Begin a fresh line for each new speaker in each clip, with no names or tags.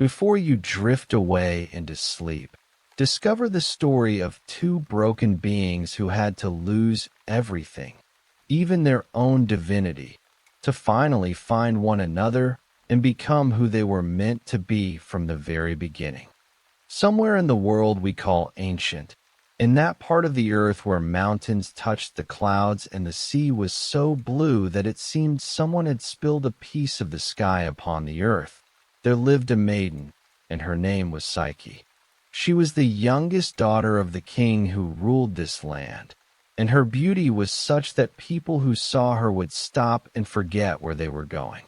Before you drift away into sleep, discover the story of two broken beings who had to lose everything, even their own divinity, to finally find one another and become who they were meant to be from the very beginning. Somewhere in the world we call ancient, in that part of the earth where mountains touched the clouds and the sea was so blue that it seemed someone had spilled a piece of the sky upon the earth, there lived a maiden, and her name was Psyche. She was the youngest daughter of the king who ruled this land, and her beauty was such that people who saw her would stop and forget where they were going.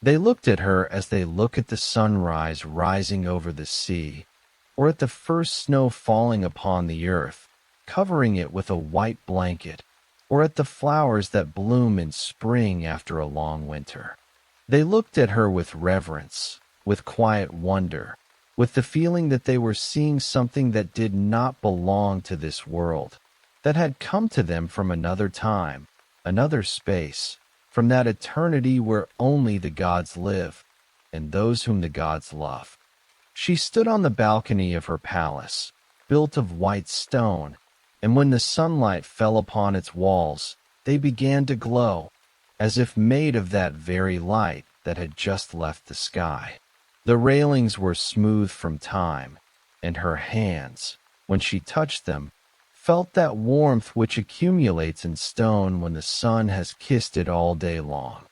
They looked at her as they look at the sunrise rising over the sea, or at the first snow falling upon the earth, covering it with a white blanket, or at the flowers that bloom in spring after a long winter. They looked at her with reverence, with quiet wonder, with the feeling that they were seeing something that did not belong to this world, that had come to them from another time, another space, from that eternity where only the gods live, and those whom the gods love. She stood on the balcony of her palace, built of white stone, and when the sunlight fell upon its walls, they began to glow, as if made of that very light that had just left the sky. The railings were smooth from time, and her hands, when she touched them, felt that warmth which accumulates in stone when the sun has kissed it all day long.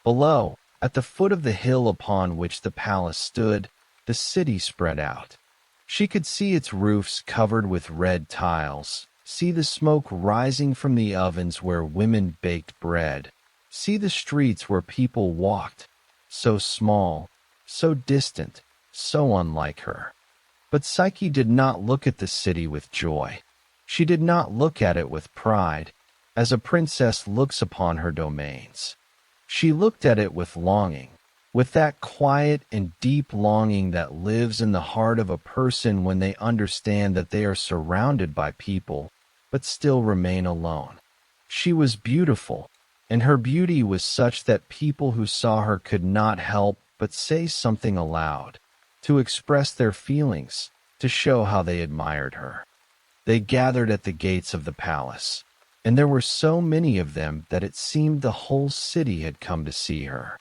Below, at the foot of the hill upon which the palace stood, the city spread out. She could see its roofs covered with red tiles, see the smoke rising from the ovens where women baked bread, see the streets where people walked, so small, so distant, so unlike her. But Psyche did not look at the city with joy. She did not look at it with pride, as a princess looks upon her domains. She looked at it with longing, with that quiet and deep longing that lives in the heart of a person when they understand that they are surrounded by people, but still remain alone. She was beautiful, and her beauty was such that people who saw her could not help but say something aloud, to express their feelings, to show how they admired her. They gathered at the gates of the palace, and there were so many of them that it seemed the whole city had come to see her.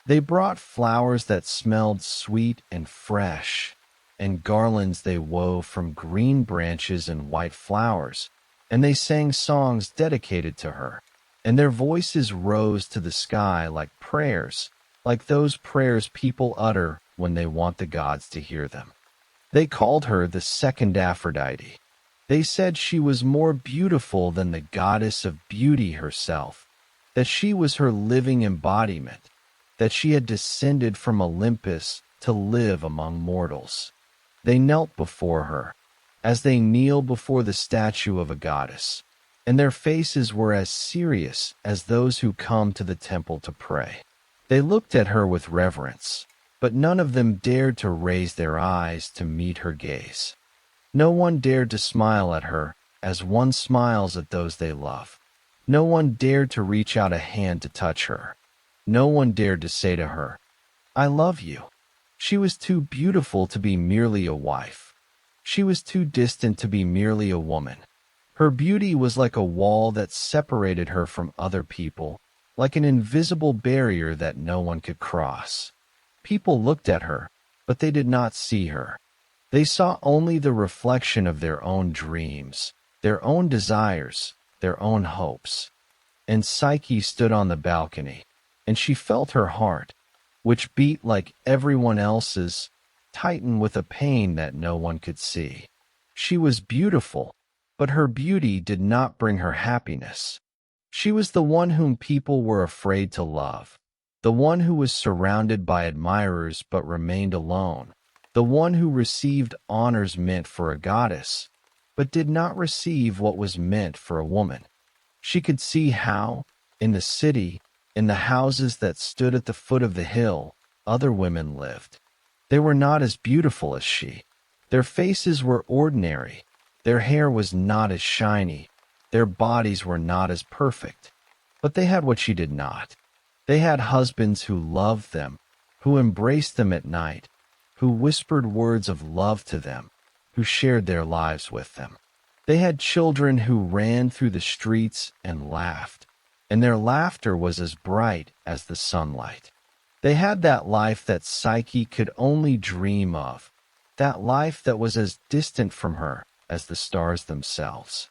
They brought flowers that smelled sweet and fresh, and garlands they wove from green branches and white flowers, and they sang songs dedicated to her, and their voices rose to the sky like prayers, like those prayers people utter when they want the gods to hear them. They called her the second Aphrodite. They said she was more beautiful than the goddess of beauty herself, that she was her living embodiment, that she had descended from Olympus to live among mortals. They knelt before her, as they kneel before the statue of a goddess, and their faces were as serious as those who come to the temple to pray. They looked at her with reverence, but none of them dared to raise their eyes to meet her gaze. No one dared to smile at her as one smiles at those they love. No one dared to reach out a hand to touch her. No one dared to say to her, "I love you." She was too beautiful to be merely a wife. She was too distant to be merely a woman. Her beauty was like a wall that separated her from other people, like an invisible barrier that no one could cross. People looked at her, but they did not see her. They saw only the reflection of their own dreams, their own desires, their own hopes. And Psyche stood on the balcony, and she felt her heart, which beat like everyone else's, tighten with a pain that no one could see. She was beautiful, but her beauty did not bring her happiness. She was the one whom people were afraid to love, the one who was surrounded by admirers but remained alone, the one who received honors meant for a goddess, but did not receive what was meant for a woman. She could see how, in the city, in the houses that stood at the foot of the hill, other women lived. They were not as beautiful as she. Their faces were ordinary. Their hair was not as shiny. Their bodies were not as perfect. But they had what she did not. They had husbands who loved them, who embraced them at night, who whispered words of love to them, who shared their lives with them. They had children who ran through the streets and laughed, and their laughter was as bright as the sunlight. They had that life that Psyche could only dream of, that life that was as distant from her as the stars themselves.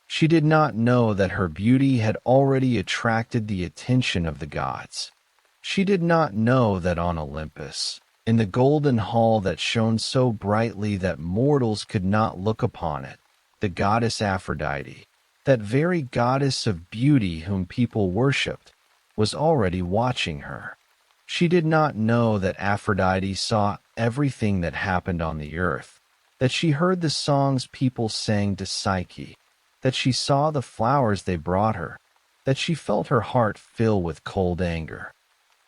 She did not know that her beauty had already attracted the attention of the gods. She did not know that on Olympus, in the golden hall that shone so brightly that mortals could not look upon it, the goddess Aphrodite, that very goddess of beauty whom people worshipped, was already watching her. She did not know that Aphrodite saw everything that happened on the earth, that she heard the songs people sang to Psyche, that she saw the flowers they brought her, that she felt her heart fill with cold anger.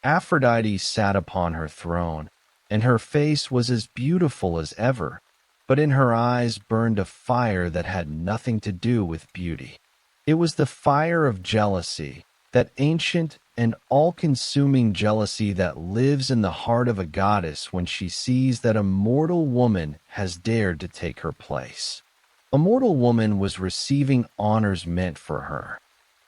Aphrodite sat upon her throne, and her face was as beautiful as ever, but in her eyes burned a fire that had nothing to do with beauty. It was the fire of jealousy, that ancient and all-consuming jealousy that lives in the heart of a goddess when she sees that a mortal woman has dared to take her place. A mortal woman was receiving honors meant for her.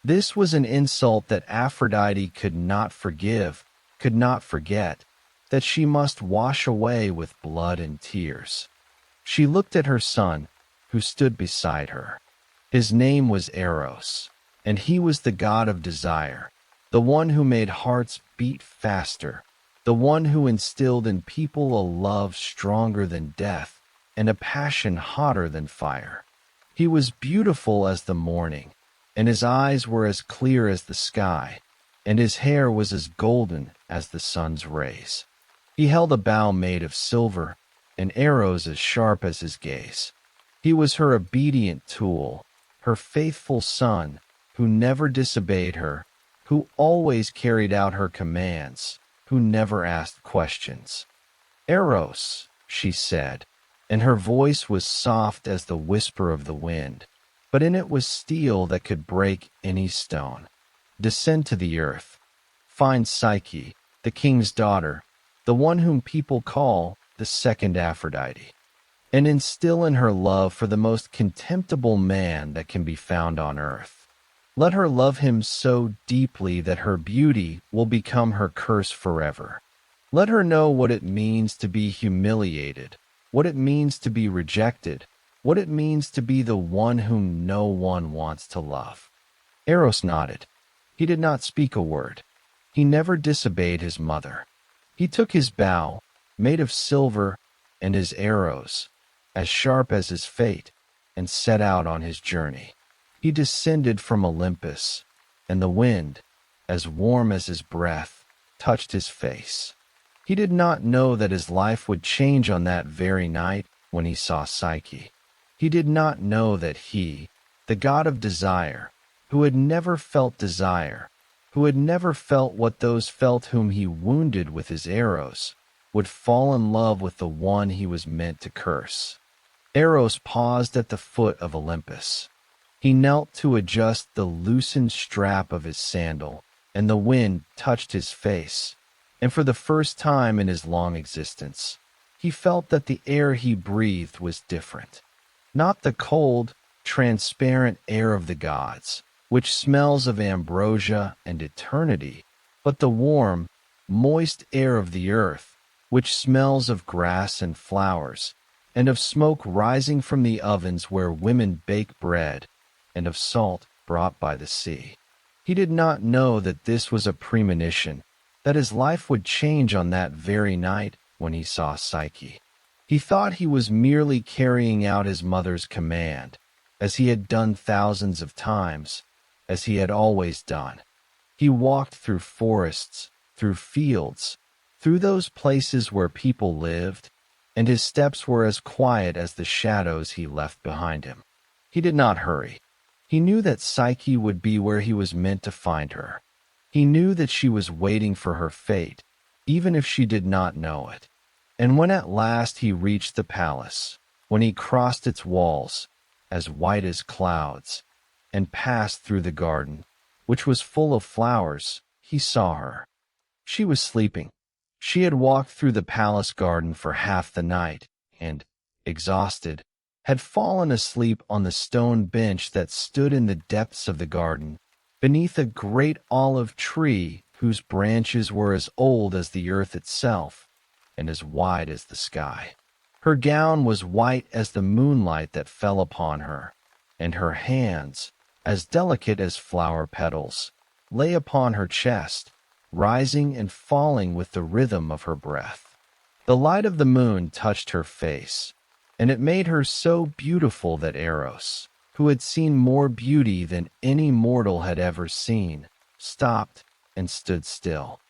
This was an insult that Aphrodite could not forgive, could not forget, that she must wash away with blood and tears. She looked at her son, who stood beside her. His name was Eros, and he was the god of desire, the one who made hearts beat faster, the one who instilled in people a love stronger than death and a passion hotter than fire. He was beautiful as the morning, and his eyes were as clear as the sky, and his hair was as golden as the sun's rays. He held a bow made of silver, and arrows as sharp as his gaze. He was her obedient tool, her faithful son, who never disobeyed her, who always carried out her commands, who never asked questions. "Eros," she said, and her voice was soft as the whisper of the wind, but in it was steel that could break any stone. "Descend to the earth. Find Psyche, the king's daughter, the one whom people call the second Aphrodite, and instill in her love for the most contemptible man that can be found on earth. Let her love him so deeply that her beauty will become her curse forever. Let her know what it means to be humiliated, what it means to be rejected, what it means to be the one whom no one wants to love." Eros nodded. He did not speak a word. He never disobeyed his mother. He took his bow, made of silver, and his arrows, as sharp as his fate, and set out on his journey. He descended from Olympus, and the wind, as warm as his breath, touched his face. He did not know that his life would change on that very night when he saw Psyche. He did not know that he, the god of desire, who had never felt desire, who had never felt what those felt whom he wounded with his arrows, would fall in love with the one he was meant to curse. Eros paused at the foot of Olympus. He knelt to adjust the loosened strap of his sandal, and the wind touched his face, and for the first time in his long existence, he felt that the air he breathed was different. Not the cold, transparent air of the gods, which smells of ambrosia and eternity, but the warm, moist air of the earth, which smells of grass and flowers, and of smoke rising from the ovens where women bake bread, and of salt brought by the sea. He did not know that this was a premonition, that his life would change on that very night when he saw Psyche. He thought he was merely carrying out his mother's command, as he had done thousands of times, as he had always done. He walked through forests, through fields, through those places where people lived, and his steps were as quiet as the shadows he left behind him. He did not hurry. He knew that Psyche would be where he was meant to find her. He knew that she was waiting for her fate, even if she did not know it. And when at last he reached the palace, when he crossed its walls, as white as clouds, and passed through the garden, which was full of flowers, he saw her. She was sleeping. She had walked through the palace garden for half the night and, exhausted, had fallen asleep on the stone bench that stood in the depths of the garden, beneath a great olive tree whose branches were as old as the earth itself and as wide as the sky. Her gown was white as the moonlight that fell upon her, and her hands, as delicate as flower petals, lay upon her chest, rising and falling with the rhythm of her breath. The light of the moon touched her face, and it made her so beautiful that Eros, who had seen more beauty than any mortal had ever seen, stopped and stood still.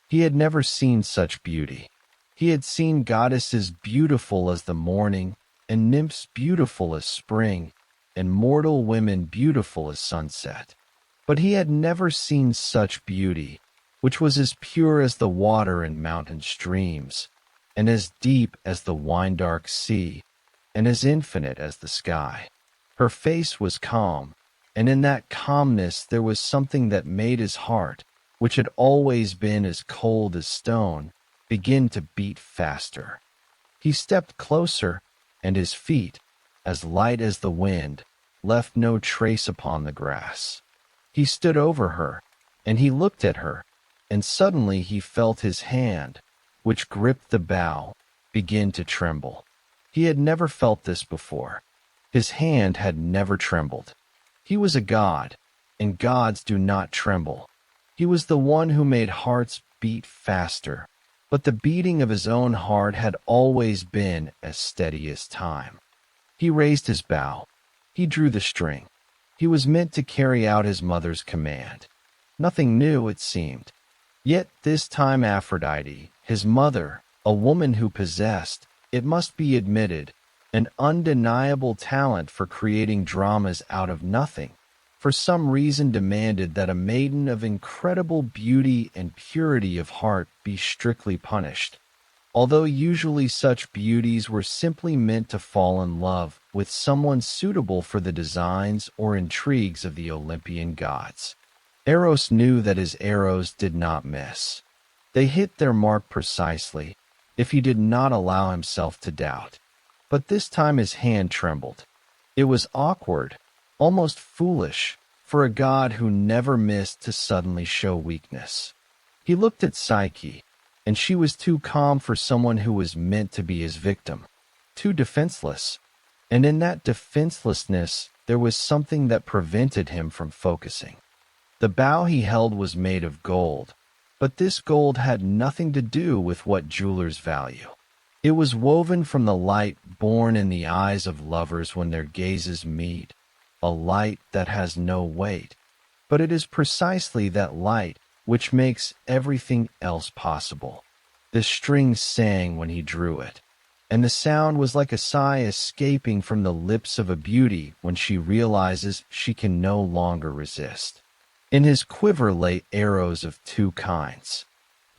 He had never seen such beauty. He had seen goddesses beautiful as the morning, and nymphs beautiful as spring, and mortal women beautiful as sunset. But he had never seen such beauty, which was as pure as the water in mountain streams, and as deep as the wine-dark sea, and as infinite as the sky. Her face was calm, and in that calmness there was something that made his heart, which had always been as cold as stone, begin to beat faster. He stepped closer, and his feet, as light as the wind, left no trace upon the grass. He stood over her, and he looked at her, and suddenly he felt his hand, which gripped the bough, begin to tremble. He had never felt this before. His hand had never trembled. He was a god, and gods do not tremble. He was the one who made hearts beat faster, but the beating of his own heart had always been as steady as time. He raised his bow. He drew the string. He was meant to carry out his mother's command. Nothing new, it seemed. Yet this time Aphrodite, his mother, a woman who possessed, it must be admitted, an undeniable talent for creating dramas out of nothing, for some reason demanded that a maiden of incredible beauty and purity of heart be strictly punished, although usually such beauties were simply meant to fall in love with someone suitable for the designs or intrigues of the Olympian gods. Eros knew that his arrows did not miss. They hit their mark precisely, if he did not allow himself to doubt. But this time his hand trembled. It was awkward, almost foolish, for a god who never missed to suddenly show weakness. He looked at Psyche, and she was too calm for someone who was meant to be his victim, too defenseless. And in that defenselessness there was something that prevented him from focusing. The bow he held was made of gold, but this gold had nothing to do with what jewelers value. It was woven from the light born in the eyes of lovers when their gazes meet, a light that has no weight, but it is precisely that light which makes everything else possible. The string sang when he drew it, and the sound was like a sigh escaping from the lips of a beauty when she realizes she can no longer resist. In his quiver lay arrows of two kinds,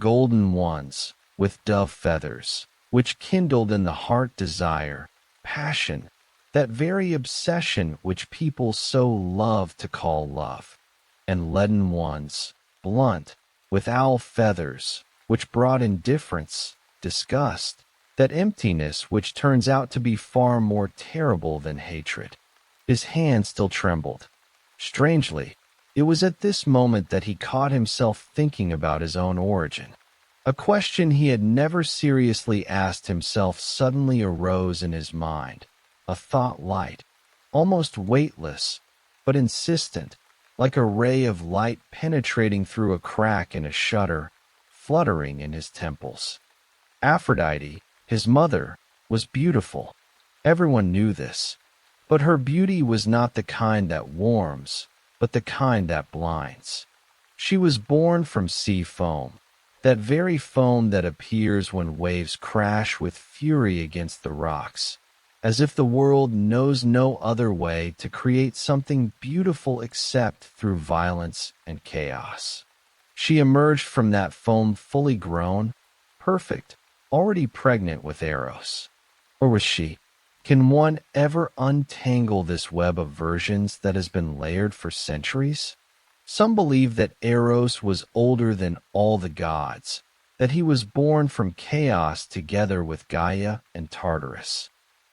golden ones with dove feathers, which kindled in the heart desire, passion, that very obsession which people so love to call love, and leaden ones, blunt, with owl feathers, which brought indifference, disgust, that emptiness which turns out to be far more terrible than hatred. His hand still trembled. Strangely, it was at this moment that he caught himself thinking about his own origin. A question he had never seriously asked himself suddenly arose in his mind, a thought light, almost weightless, but insistent, like a ray of light penetrating through a crack in a shutter, fluttering in his temples. Aphrodite, his mother, was beautiful. Everyone knew this, but her beauty was not the kind that warms, but the kind that blinds. She was born from sea foam, that very foam that appears when waves crash with fury against the rocks, as if the world knows no other way to create something beautiful except through violence and chaos. She emerged from that foam fully grown, perfect, already pregnant with Eros. Or was she? Can one ever untangle this web of versions that has been layered for centuries? Some believe that Eros was older than all the gods, that he was born from chaos together with Gaia and Tartarus.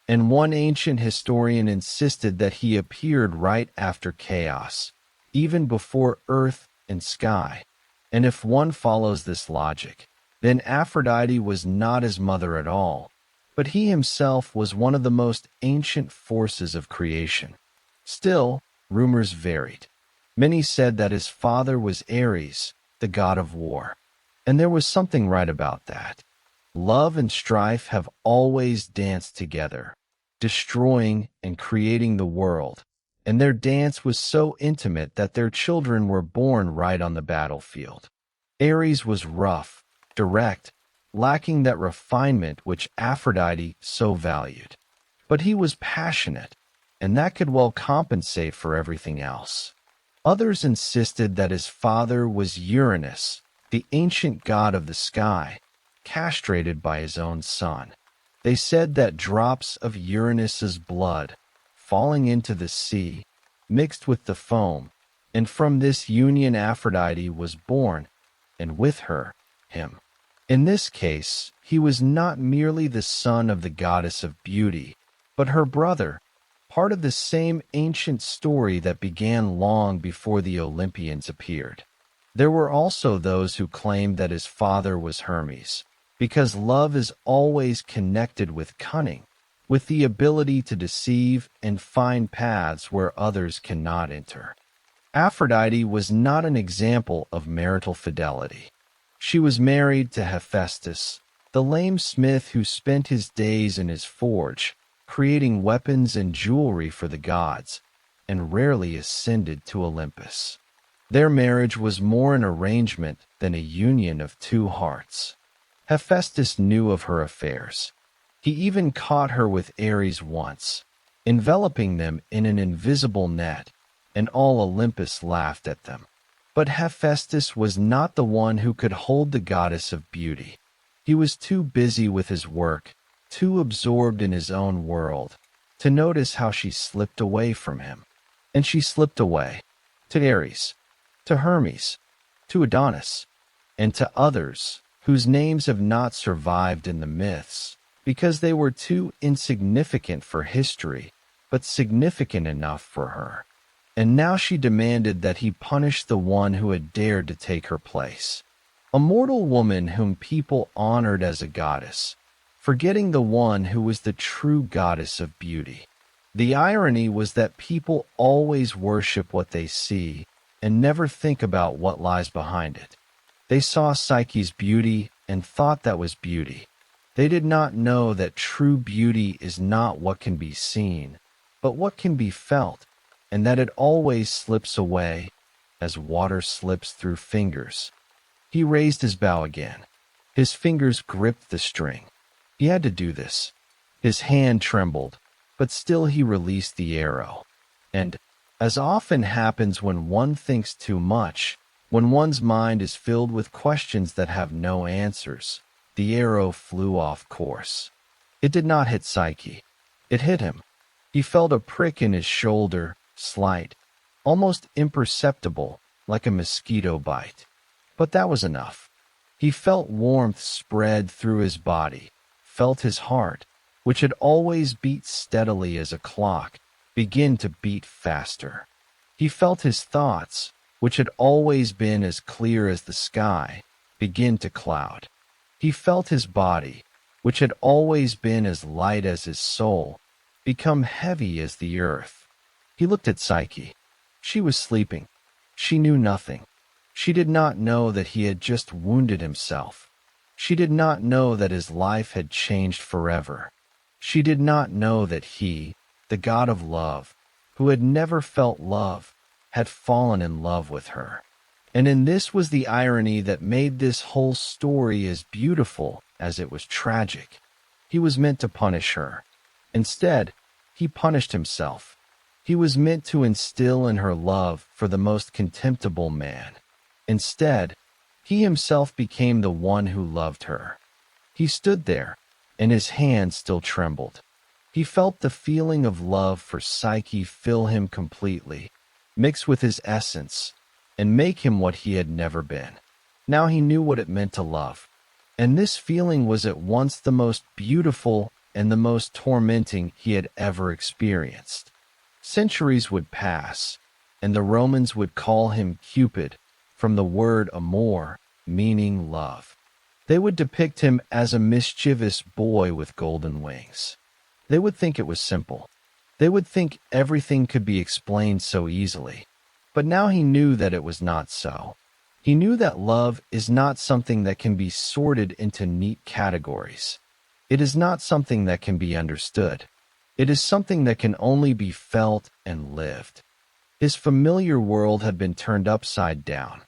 And one ancient historian insisted that he appeared right after chaos, even before earth and sky. And if one follows this logic, then Aphrodite was not his mother at all, but he himself was one of the most ancient forces of creation. Still, rumors varied. Many said that his father was Ares, the god of war. And there was something right about that. Love and strife have always danced together, destroying and creating the world, and their dance was so intimate that their children were born right on the battlefield. Ares was rough, direct, lacking that refinement which Aphrodite so valued. But he was passionate, and that could well compensate for everything else. Others insisted that his father was Uranus, the ancient god of the sky, castrated by his own son. They said that drops of Uranus's blood, falling into the sea, mixed with the foam, and from this union Aphrodite was born, and with her, him. In this case, he was not merely the son of the goddess of beauty, but her brother, part of the same ancient story that began long before the Olympians appeared. There were also those who claimed that his father was Hermes, because love is always connected with cunning, with the ability to deceive and find paths where others cannot enter. Aphrodite was not an example of marital fidelity. She was married to Hephaestus, the lame smith who spent his days in his forge, creating weapons and jewelry for the gods, and rarely ascended to Olympus. Their marriage was more an arrangement than a union of two hearts. Hephaestus knew of her affairs. He even caught her with Ares once, enveloping them in an invisible net, and all Olympus laughed at them. But Hephaestus was not the one who could hold the goddess of beauty. He was too busy with his work, too absorbed in his own world, to notice how she slipped away from him. And she slipped away, to Ares, to Hermes, to Adonis, and to others whose names have not survived in the myths, because they were too insignificant for history, but significant enough for her. And now she demanded that he punish the one who had dared to take her place. A mortal woman whom people honored as a goddess, forgetting the one who was the true goddess of beauty. The irony was that people always worship what they see and never think about what lies behind it. They saw Psyche's beauty and thought that was beauty. They did not know that true beauty is not what can be seen, but what can be felt, and that it always slips away, as water slips through fingers. He raised his bow again. His fingers gripped the string. He had to do this. His hand trembled, but still he released the arrow. And, as often happens when one thinks too much, when one's mind is filled with questions that have no answers, the arrow flew off course. It did not hit Psyche. It hit him. He felt a prick in his shoulder, slight, almost imperceptible, like a mosquito bite. But that was enough. He felt warmth spread through his body, felt his heart, which had always beat steadily as a clock, begin to beat faster. He felt his thoughts, which had always been as clear as the sky, begin to cloud. He felt his body, which had always been as light as his soul, become heavy as the earth. He looked at Psyche. She was sleeping. She knew nothing. She did not know that he had just wounded himself. She did not know that his life had changed forever. She did not know that he, the god of love, who had never felt love, had fallen in love with her. And in this was the irony that made this whole story as beautiful as it was tragic. He was meant to punish her. Instead, he punished himself. He was meant to instill in her love for the most contemptible man. Instead, he himself became the one who loved her. He stood there, and his hand still trembled. He felt the feeling of love for Psyche fill him completely, mix with his essence, and make him what he had never been. Now he knew what it meant to love. And this feeling was at once the most beautiful and the most tormenting he had ever experienced. Centuries would pass, and the Romans would call him Cupid, from the word amor, meaning love. They would depict him as a mischievous boy with golden wings. They would think it was simple. They would think everything could be explained so easily. But now he knew that it was not so. He knew that love is not something that can be sorted into neat categories. It is not something that can be understood. It is something that can only be felt and lived. His familiar world had been turned upside down.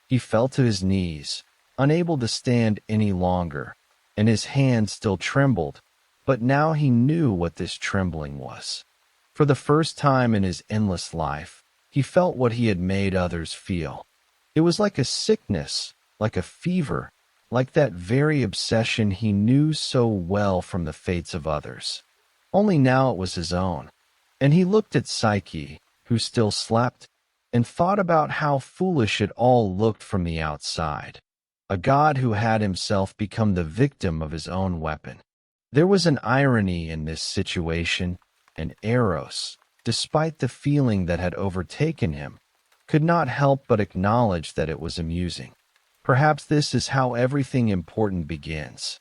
He fell to his knees, unable to stand any longer, and his hands still trembled, but now he knew what this trembling was. For the first time in his endless life, he felt what he had made others feel. It was like a sickness, like a fever, like that very obsession he knew so well from the fates of others. Only now it was his own. And he looked at Psyche, who still slept, and thought about how foolish it all looked from the outside. A god who had himself become the victim of his own weapon. There was an irony in this situation, and Eros, despite the feeling that had overtaken him, could not help but acknowledge that it was amusing. Perhaps this is how everything important begins.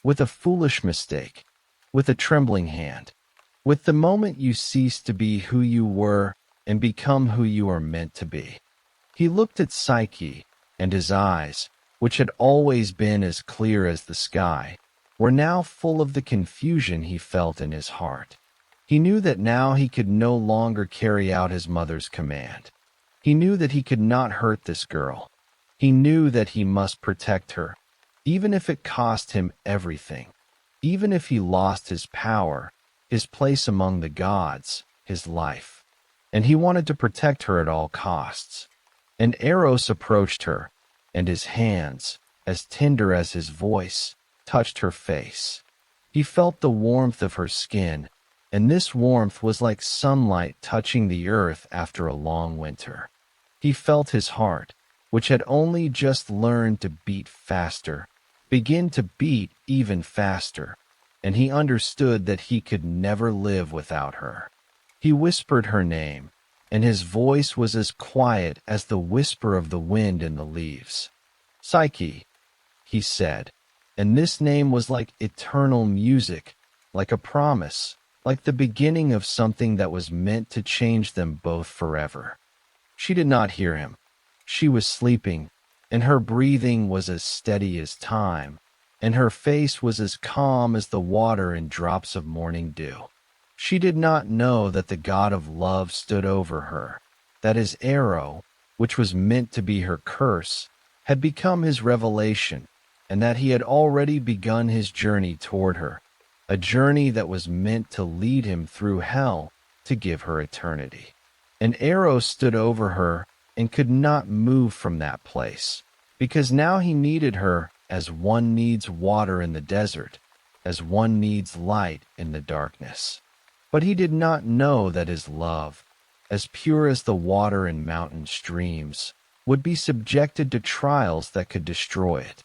With a foolish mistake, with a trembling hand, with the moment you cease to be who you were and become who you are meant to be. He looked at Psyche, and his eyes, which had always been as clear as the sky, were now full of the confusion he felt in his heart. He knew that now he could no longer carry out his mother's command. He knew that he could not hurt this girl. He knew that he must protect her, even if it cost him everything, even if he lost his power, his place among the gods, his life. And he wanted to protect her at all costs. And Eros approached her, and his hands, as tender as his voice, touched her face. He felt the warmth of her skin, and this warmth was like sunlight touching the earth after a long winter. He felt his heart, which had only just learned to beat faster, begin to beat even faster, and he understood that he could never live without her. He whispered her name, and his voice was as quiet as the whisper of the wind in the leaves. Psyche, he said, and this name was like eternal music, like a promise, like the beginning of something that was meant to change them both forever. She did not hear him. She was sleeping, and her breathing was as steady as time, and her face was as calm as the water in drops of morning dew. She did not know that the god of love stood over her, that his arrow, which was meant to be her curse, had become his revelation, and that he had already begun his journey toward her, a journey that was meant to lead him through hell to give her eternity. And Eros stood over her and could not move from that place, because now he needed her as one needs water in the desert, as one needs light in the darkness. But he did not know that his love, as pure as the water in mountain streams, would be subjected to trials that could destroy it.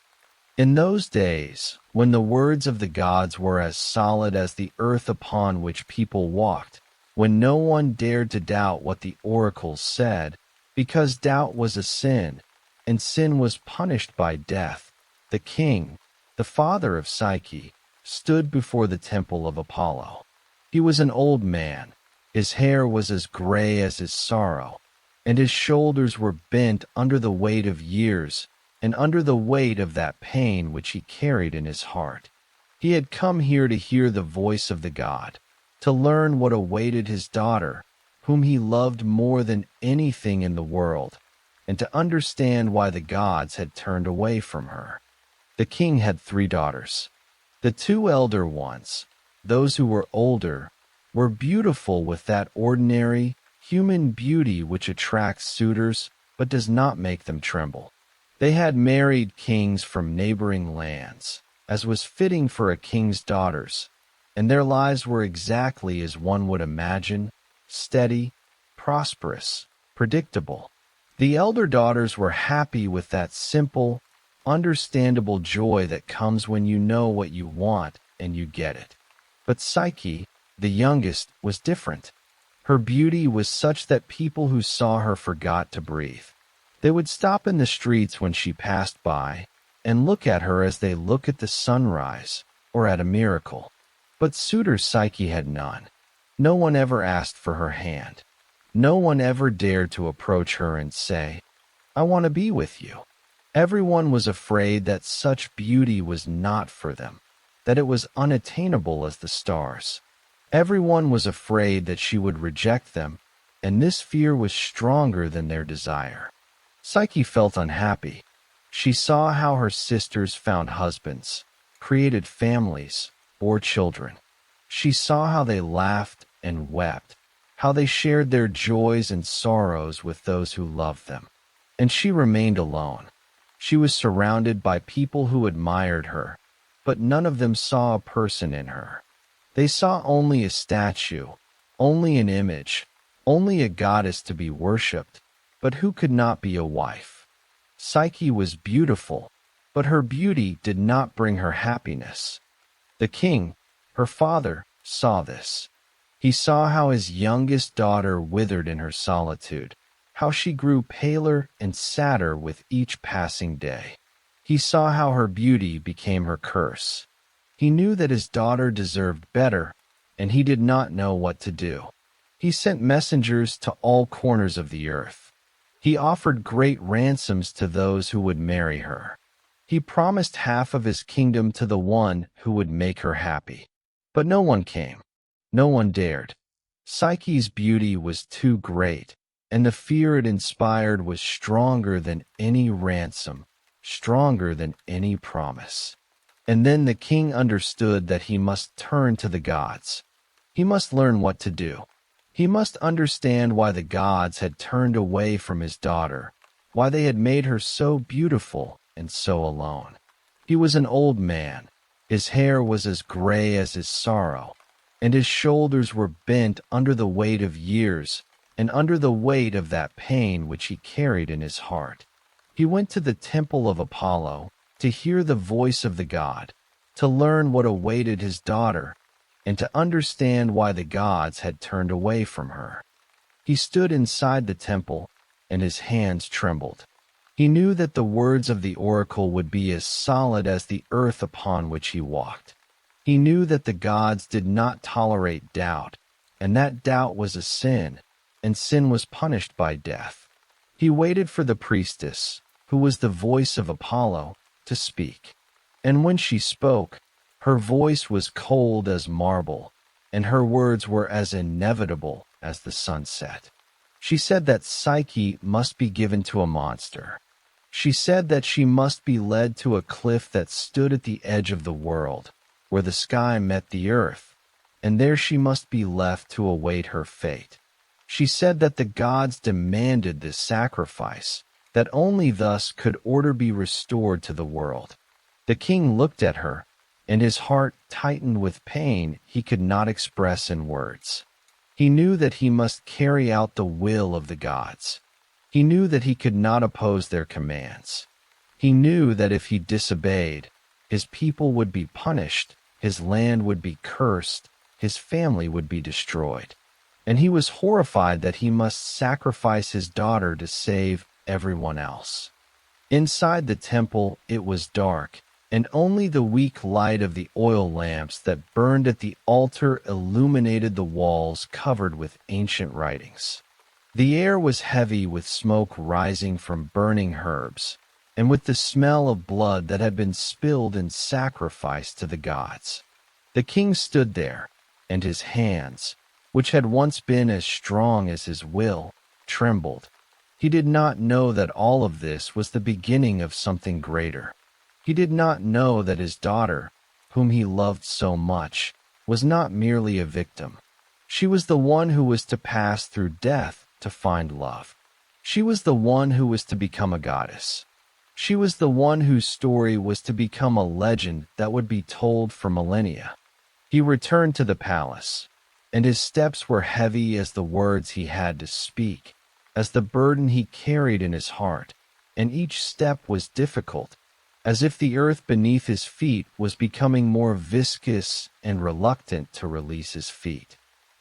In those days, when the words of the gods were as solid as the earth upon which people walked, when no one dared to doubt what the oracles said, because doubt was a sin, and sin was punished by death, the king, the father of Psyche, stood before the temple of Apollo. He was an old man. His hair was as gray as his sorrow, and his shoulders were bent under the weight of years and under the weight of that pain which he carried in his heart. He had come here to hear the voice of the god, to learn what awaited his daughter, whom he loved more than anything in the world, and to understand why the gods had turned away from her. The king had 3 daughters. The 2 elder ones, those who were older, were beautiful with that ordinary, human beauty which attracts suitors but does not make them tremble. They had married kings from neighboring lands, as was fitting for a king's daughters, and their lives were exactly as one would imagine, steady, prosperous, predictable. The elder daughters were happy with that simple, understandable joy that comes when you know what you want and you get it. But Psyche, the youngest, was different. Her beauty was such that people who saw her forgot to breathe. They would stop in the streets when she passed by and look at her as they look at the sunrise or at a miracle. But suitors Psyche had none. No one ever asked for her hand. No one ever dared to approach her and say, "I want to be with you." Everyone was afraid that such beauty was not for them, that it was unattainable as the stars. Everyone was afraid that she would reject them, and this fear was stronger than their desire. Psyche felt unhappy. She saw how her sisters found husbands, created families, bore children. She saw how they laughed and wept, how they shared their joys and sorrows with those who loved them. And she remained alone. She was surrounded by people who admired her, but none of them saw a person in her. They saw only a statue, only an image, only a goddess to be worshipped, but who could not be a wife. Psyche was beautiful, but her beauty did not bring her happiness. The king, her father, saw this. He saw how his youngest daughter withered in her solitude, how she grew paler and sadder with each passing day. He saw how her beauty became her curse. He knew that his daughter deserved better, and he did not know what to do. He sent messengers to all corners of the earth. He offered great ransoms to those who would marry her. He promised half of his kingdom to the one who would make her happy. But no one came. No one dared. Psyche's beauty was too great, and the fear it inspired was stronger than any ransom, stronger than any promise. And then the king understood that he must turn to the gods. He must learn what to do. He must understand why the gods had turned away from his daughter, why they had made her so beautiful and so alone. He was an old man. His hair was as gray as his sorrow, and his shoulders were bent under the weight of years and under the weight of that pain which he carried in his heart. He went to the temple of Apollo to hear the voice of the god, to learn what awaited his daughter, and to understand why the gods had turned away from her. He stood inside the temple, and his hands trembled. He knew that the words of the oracle would be as solid as the earth upon which he walked. He knew that the gods did not tolerate doubt, and that doubt was a sin, and sin was punished by death. He waited for the priestess, who was the voice of Apollo, to speak. And when she spoke, her voice was cold as marble, and her words were as inevitable as the sunset. She said that Psyche must be given to a monster. She said that she must be led to a cliff that stood at the edge of the world, where the sky met the earth, and there she must be left to await her fate. She said that the gods demanded this sacrifice, that only thus could order be restored to the world. The king looked at her, and his heart tightened with pain he could not express in words. He knew that he must carry out the will of the gods. He knew that he could not oppose their commands. He knew that if he disobeyed, his people would be punished, his land would be cursed, his family would be destroyed. And he was horrified that he must sacrifice his daughter to save everyone else. Inside the temple, it was dark, and only the weak light of the oil lamps that burned at the altar illuminated the walls covered with ancient writings. The air was heavy with smoke rising from burning herbs, and with the smell of blood that had been spilled in sacrifice to the gods. The king stood there, and his hands, which had once been as strong as his will, trembled. He did not know that all of this was the beginning of something greater. He did not know that his daughter, whom he loved so much, was not merely a victim. She was the one who was to pass through death to find love. She was the one who was to become a goddess. She was the one whose story was to become a legend that would be told for millennia. He returned to the palace, and his steps were heavy as the words he had to speak, as the burden he carried in his heart, and each step was difficult, as if the earth beneath his feet was becoming more viscous and reluctant to release his feet.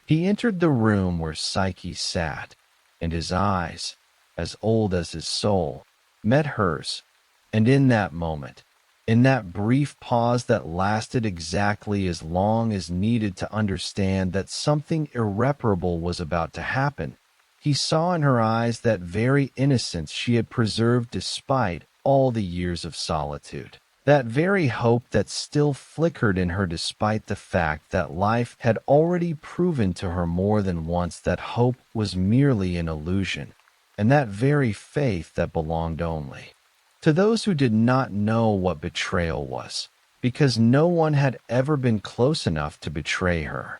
He entered the room where Psyche sat, and his eyes, as old as his soul, met hers. And in that moment, in that brief pause that lasted exactly as long as needed to understand that something irreparable was about to happen, he saw in her eyes that very innocence she had preserved despite all the years of solitude. That very hope that still flickered in her despite the fact that life had already proven to her more than once that hope was merely an illusion, and that very faith that belonged only to those who did not know what betrayal was, because no one had ever been close enough to betray her.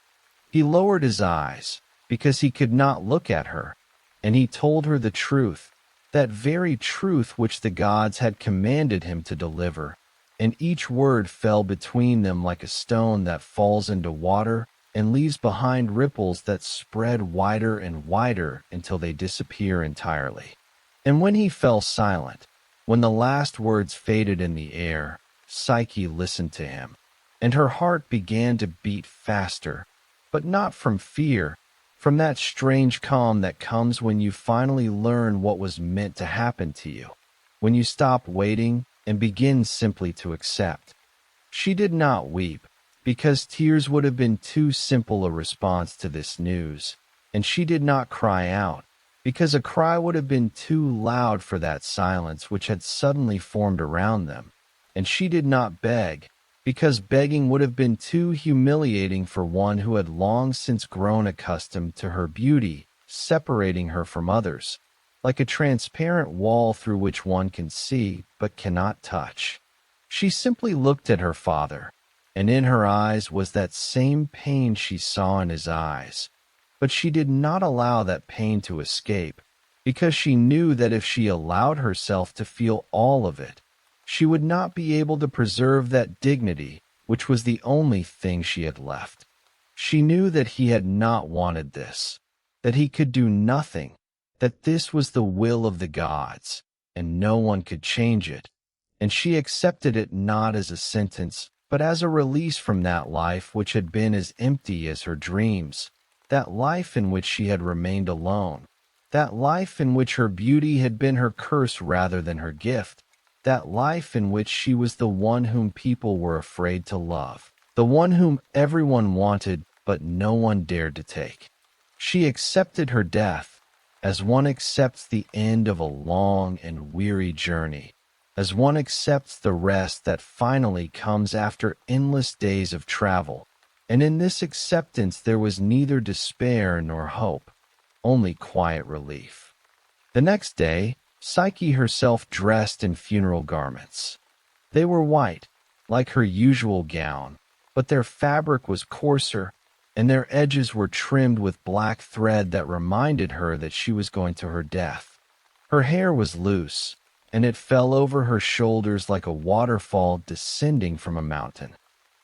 He lowered his eyes, because he could not look at her, and he told her the truth, that very truth which the gods had commanded him to deliver, and each word fell between them like a stone that falls into water and leaves behind ripples that spread wider and wider until they disappear entirely. And when he fell silent, when the last words faded in the air, Psyche listened to him, and her heart began to beat faster, but not from fear, from that strange calm that comes when you finally learn what was meant to happen to you, when you stop waiting and begin simply to accept. She did not weep, because tears would have been too simple a response to this news, and she did not cry out, because a cry would have been too loud for that silence which had suddenly formed around them, and she did not beg, because begging would have been too humiliating for one who had long since grown accustomed to her beauty, separating her from others, like a transparent wall through which one can see but cannot touch. She simply looked at her father, and in her eyes was that same pain she saw in his eyes. But she did not allow that pain to escape, because she knew that if she allowed herself to feel all of it, she would not be able to preserve that dignity which was the only thing she had left. She knew that he had not wanted this, that he could do nothing, that this was the will of the gods, and no one could change it, and she accepted it not as a sentence, but as a release from that life which had been as empty as her dreams, that life in which she had remained alone, that life in which her beauty had been her curse rather than her gift, that life in which she was the one whom people were afraid to love, the one whom everyone wanted but no one dared to take. She accepted her death, as one accepts the end of a long and weary journey, as one accepts the rest that finally comes after endless days of travel. And in this acceptance there was neither despair nor hope, only quiet relief. The next day, Psyche herself dressed in funeral garments. They were white, like her usual gown, but their fabric was coarser, and their edges were trimmed with black thread that reminded her that she was going to her death. Her hair was loose, and it fell over her shoulders like a waterfall descending from a mountain.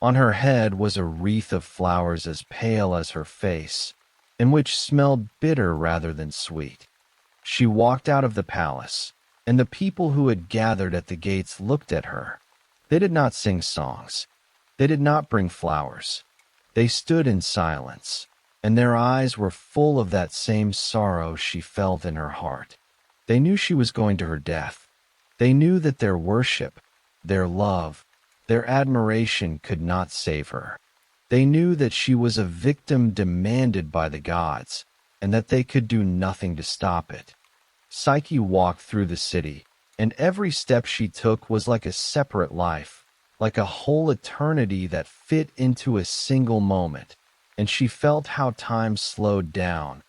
On her head was a wreath of flowers as pale as her face, and which smelled bitter rather than sweet. She walked out of the palace, and the people who had gathered at the gates looked at her. They did not sing songs. They did not bring flowers. They stood in silence, and their eyes were full of that same sorrow she felt in her heart. They knew she was going to her death. They knew that their worship, their love, their admiration could not save her. They knew that she was a victim demanded by the gods, and that they could do nothing to stop it. Psyche walked through the city, and every step she took was like a separate life, like a whole eternity that fit into a single moment, and she felt how time slowed down,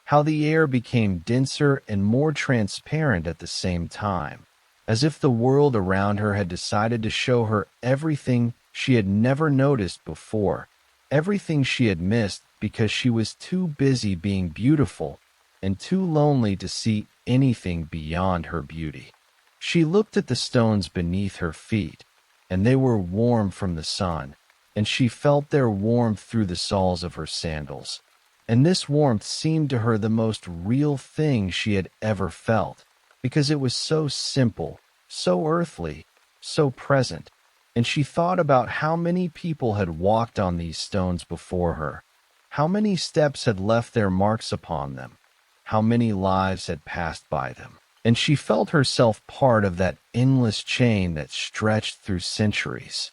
how the air became denser and more transparent at the same time, as if the world around her had decided to show her everything she had never noticed before, everything she had missed because she was too busy being beautiful and too lonely to see anything beyond her beauty. She looked at the stones beneath her feet, and they were warm from the sun, and she felt their warmth through the soles of her sandals. And this warmth seemed to her the most real thing she had ever felt, because it was so simple, so earthly, so present, and she thought about how many people had walked on these stones before her, how many steps had left their marks upon them, how many lives had passed by them. And she felt herself part of that endless chain that stretched through centuries,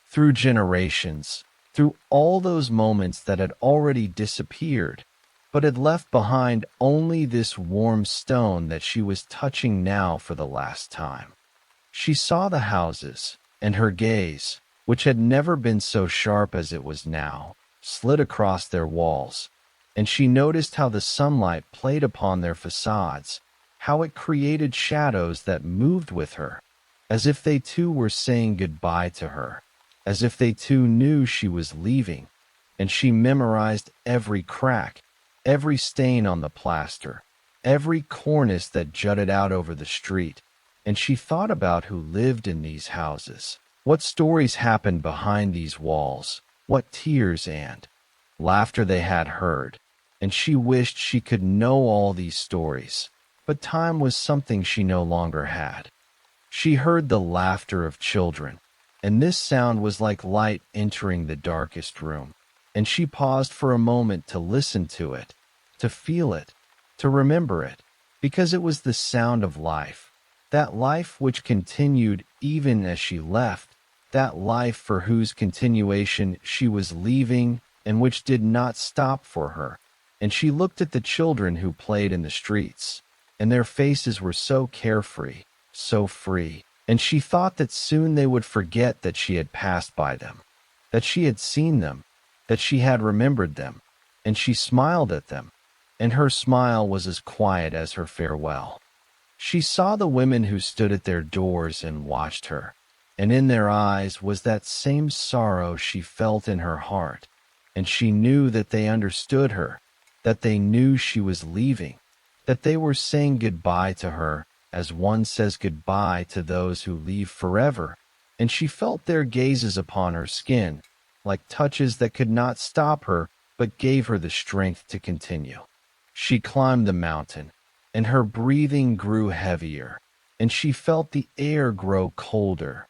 through generations, through all those moments that had already disappeared, but had left behind only this warm stone that she was touching now for the last time. She saw the houses, and her gaze, which had never been so sharp as it was now, slid across their walls, and she noticed how the sunlight played upon their facades, how it created shadows that moved with her, as if they too were saying goodbye to her, as if they too knew she was leaving, and she memorized every crack, every stain on the plaster, every cornice that jutted out over the street, and she thought about who lived in these houses, what stories happened behind these walls, what tears and laughter they had heard, and she wished she could know all these stories, but time was something she no longer had. She heard the laughter of children, and this sound was like light entering the darkest room, and she paused for a moment to listen to it, to feel it, to remember it, because it was the sound of life, that life which continued even as she left, that life for whose continuation she was leaving and which did not stop for her. And she looked at the children who played in the streets, and their faces were so carefree, so free, and she thought that soon they would forget that she had passed by them, that she had seen them, that she had remembered them, and she smiled at them, and her smile was as quiet as her farewell. She saw the women who stood at their doors and watched her, and in their eyes was that same sorrow she felt in her heart, and she knew that they understood her, that they knew she was leaving, that they were saying goodbye to her as one says goodbye to those who leave forever, and she felt their gazes upon her skin, like touches that could not stop her but gave her the strength to continue. She climbed the mountain, and her breathing grew heavier, and she felt the air grow colder,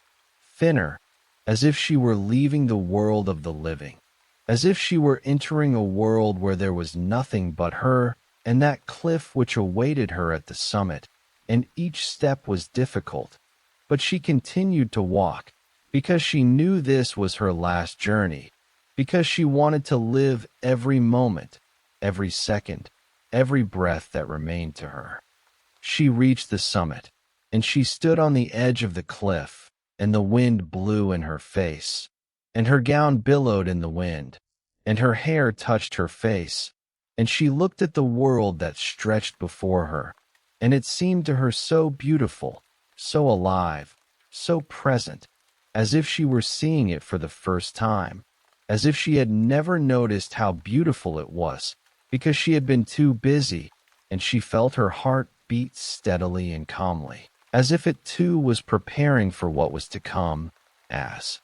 thinner, as if she were leaving the world of the living, as if she were entering a world where there was nothing but her and that cliff which awaited her at the summit, and each step was difficult, but she continued to walk, because she knew this was her last journey, because she wanted to live every moment, every second, every breath that remained to her. She reached the summit, and she stood on the edge of the cliff, and the wind blew in her face, and her gown billowed in the wind, and her hair touched her face, and she looked at the world that stretched before her, and it seemed to her so beautiful, so alive, so present, as if she were seeing it for the first time, as if she had never noticed how beautiful it was, because she had been too busy, and she felt her heart beat steadily and calmly, as if it too was preparing for what was to come, as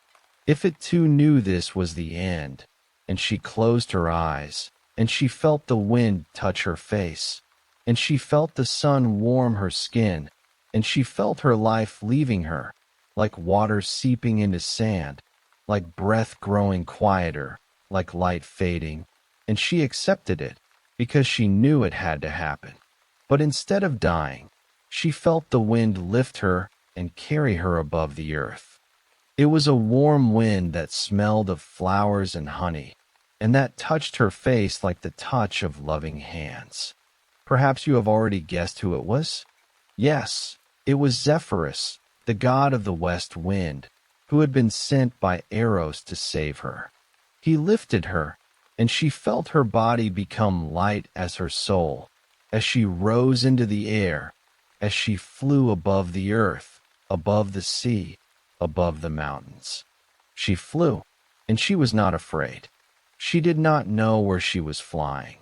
if it too knew this was the end, and she closed her eyes, and she felt the wind touch her face, and she felt the sun warm her skin, and she felt her life leaving her, like water seeping into sand, like breath growing quieter, like light fading, and she accepted it, because she knew it had to happen. But instead of dying, she felt the wind lift her and carry her above the earth. It was a warm wind that smelled of flowers and honey, and that touched her face like the touch of loving hands. Perhaps you have already guessed who it was? Yes, it was Zephyrus, the god of the west wind, who had been sent by Eros to save her. He lifted her, and she felt her body become light as her soul, as she rose into the air, as she flew above the earth, above the sea, above the mountains. She flew, and she was not afraid. She did not know where she was flying,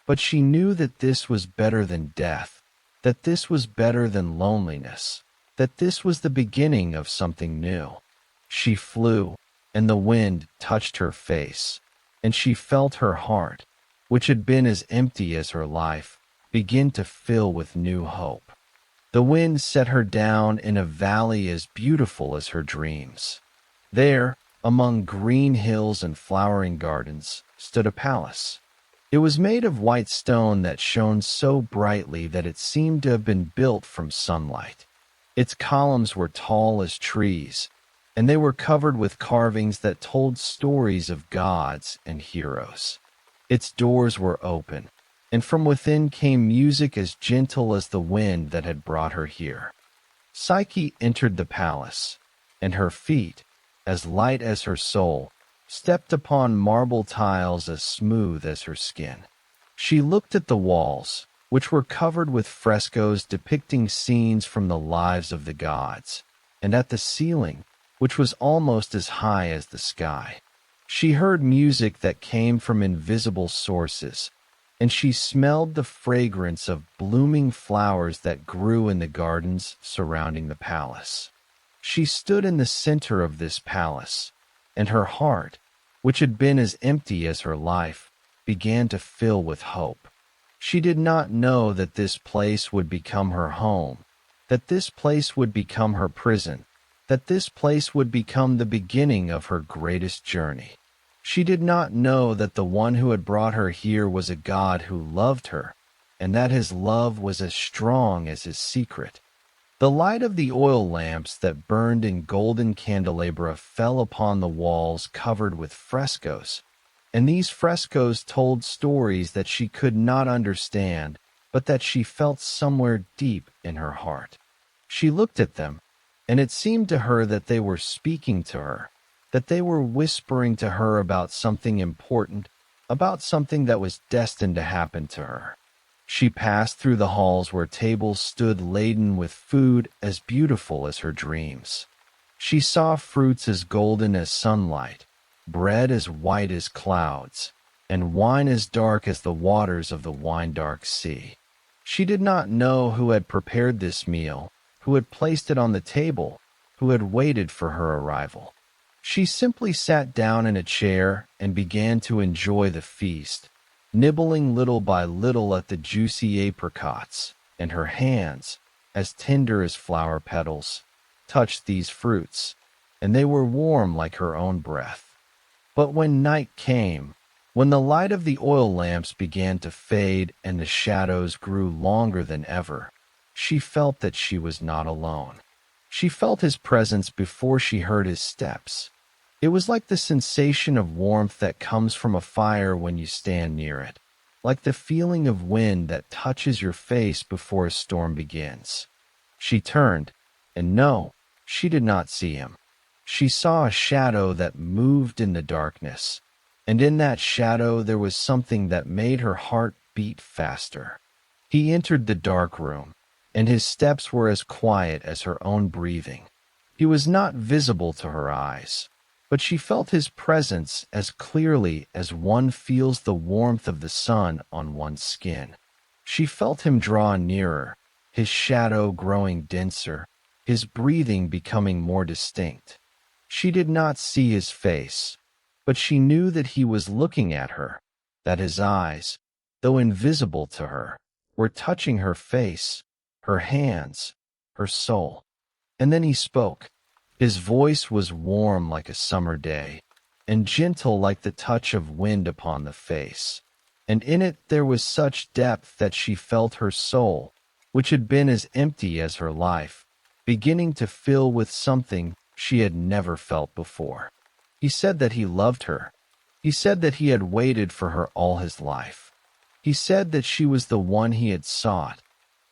but she knew that this was better than death, that this was better than loneliness, that this was the beginning of something new. She flew, and the wind touched her face, and she felt her heart, which had been as empty as her life, begin to fill with new hope. The wind set her down in a valley as beautiful as her dreams. There, among green hills and flowering gardens, stood a palace. It was made of white stone that shone so brightly that it seemed to have been built from sunlight. Its columns were tall as trees, and they were covered with carvings that told stories of gods and heroes. Its doors were open, and from within came music as gentle as the wind that had brought her here. Psyche entered the palace, and her feet, as light as her soul, stepped upon marble tiles as smooth as her skin. She looked at the walls, which were covered with frescoes depicting scenes from the lives of the gods, and at the ceiling, which was almost as high as the sky. She heard music that came from invisible sources, and she smelled the fragrance of blooming flowers that grew in the gardens surrounding the palace. She stood in the center of this palace, and her heart, which had been as empty as her life, began to fill with hope. She did not know that this place would become her home, that this place would become her prison, that this place would become the beginning of her greatest journey. She did not know that the one who had brought her here was a god who loved her, and that his love was as strong as his secret. The light of the oil lamps that burned in golden candelabra fell upon the walls covered with frescoes, and these frescoes told stories that she could not understand, but that she felt somewhere deep in her heart. She looked at them, and it seemed to her that they were speaking to her, that they were whispering to her about something important, about something that was destined to happen to her. She passed through the halls where tables stood laden with food as beautiful as her dreams. She saw fruits as golden as sunlight, bread as white as clouds, and wine as dark as the waters of the wine-dark sea. She did not know who had prepared this meal, who had placed it on the table, who had waited for her arrival. She simply sat down in a chair and began to enjoy the feast, nibbling little by little at the juicy apricots, and her hands, as tender as flower petals, touched these fruits, and they were warm like her own breath. But when night came, when the light of the oil lamps began to fade and the shadows grew longer than ever, she felt that she was not alone. She felt his presence before she heard his steps. It was like the sensation of warmth that comes from a fire when you stand near it, like the feeling of wind that touches your face before a storm begins. She turned, and no, she did not see him. She saw a shadow that moved in the darkness, and in that shadow there was something that made her heart beat faster. He entered the dark room, and his steps were as quiet as her own breathing. He was not visible to her eyes, but she felt his presence as clearly as one feels the warmth of the sun on one's skin. She felt him draw nearer, his shadow growing denser, his breathing becoming more distinct. She did not see his face, but she knew that he was looking at her, that his eyes, though invisible to her, were touching her face, her hands, her soul. And then he spoke. His voice was warm like a summer day, and gentle like the touch of wind upon the face. And in it there was such depth that she felt her soul, which had been as empty as her life, beginning to fill with something she had never felt before. He said that he loved her. He said that he had waited for her all his life. He said that she was the one he had sought,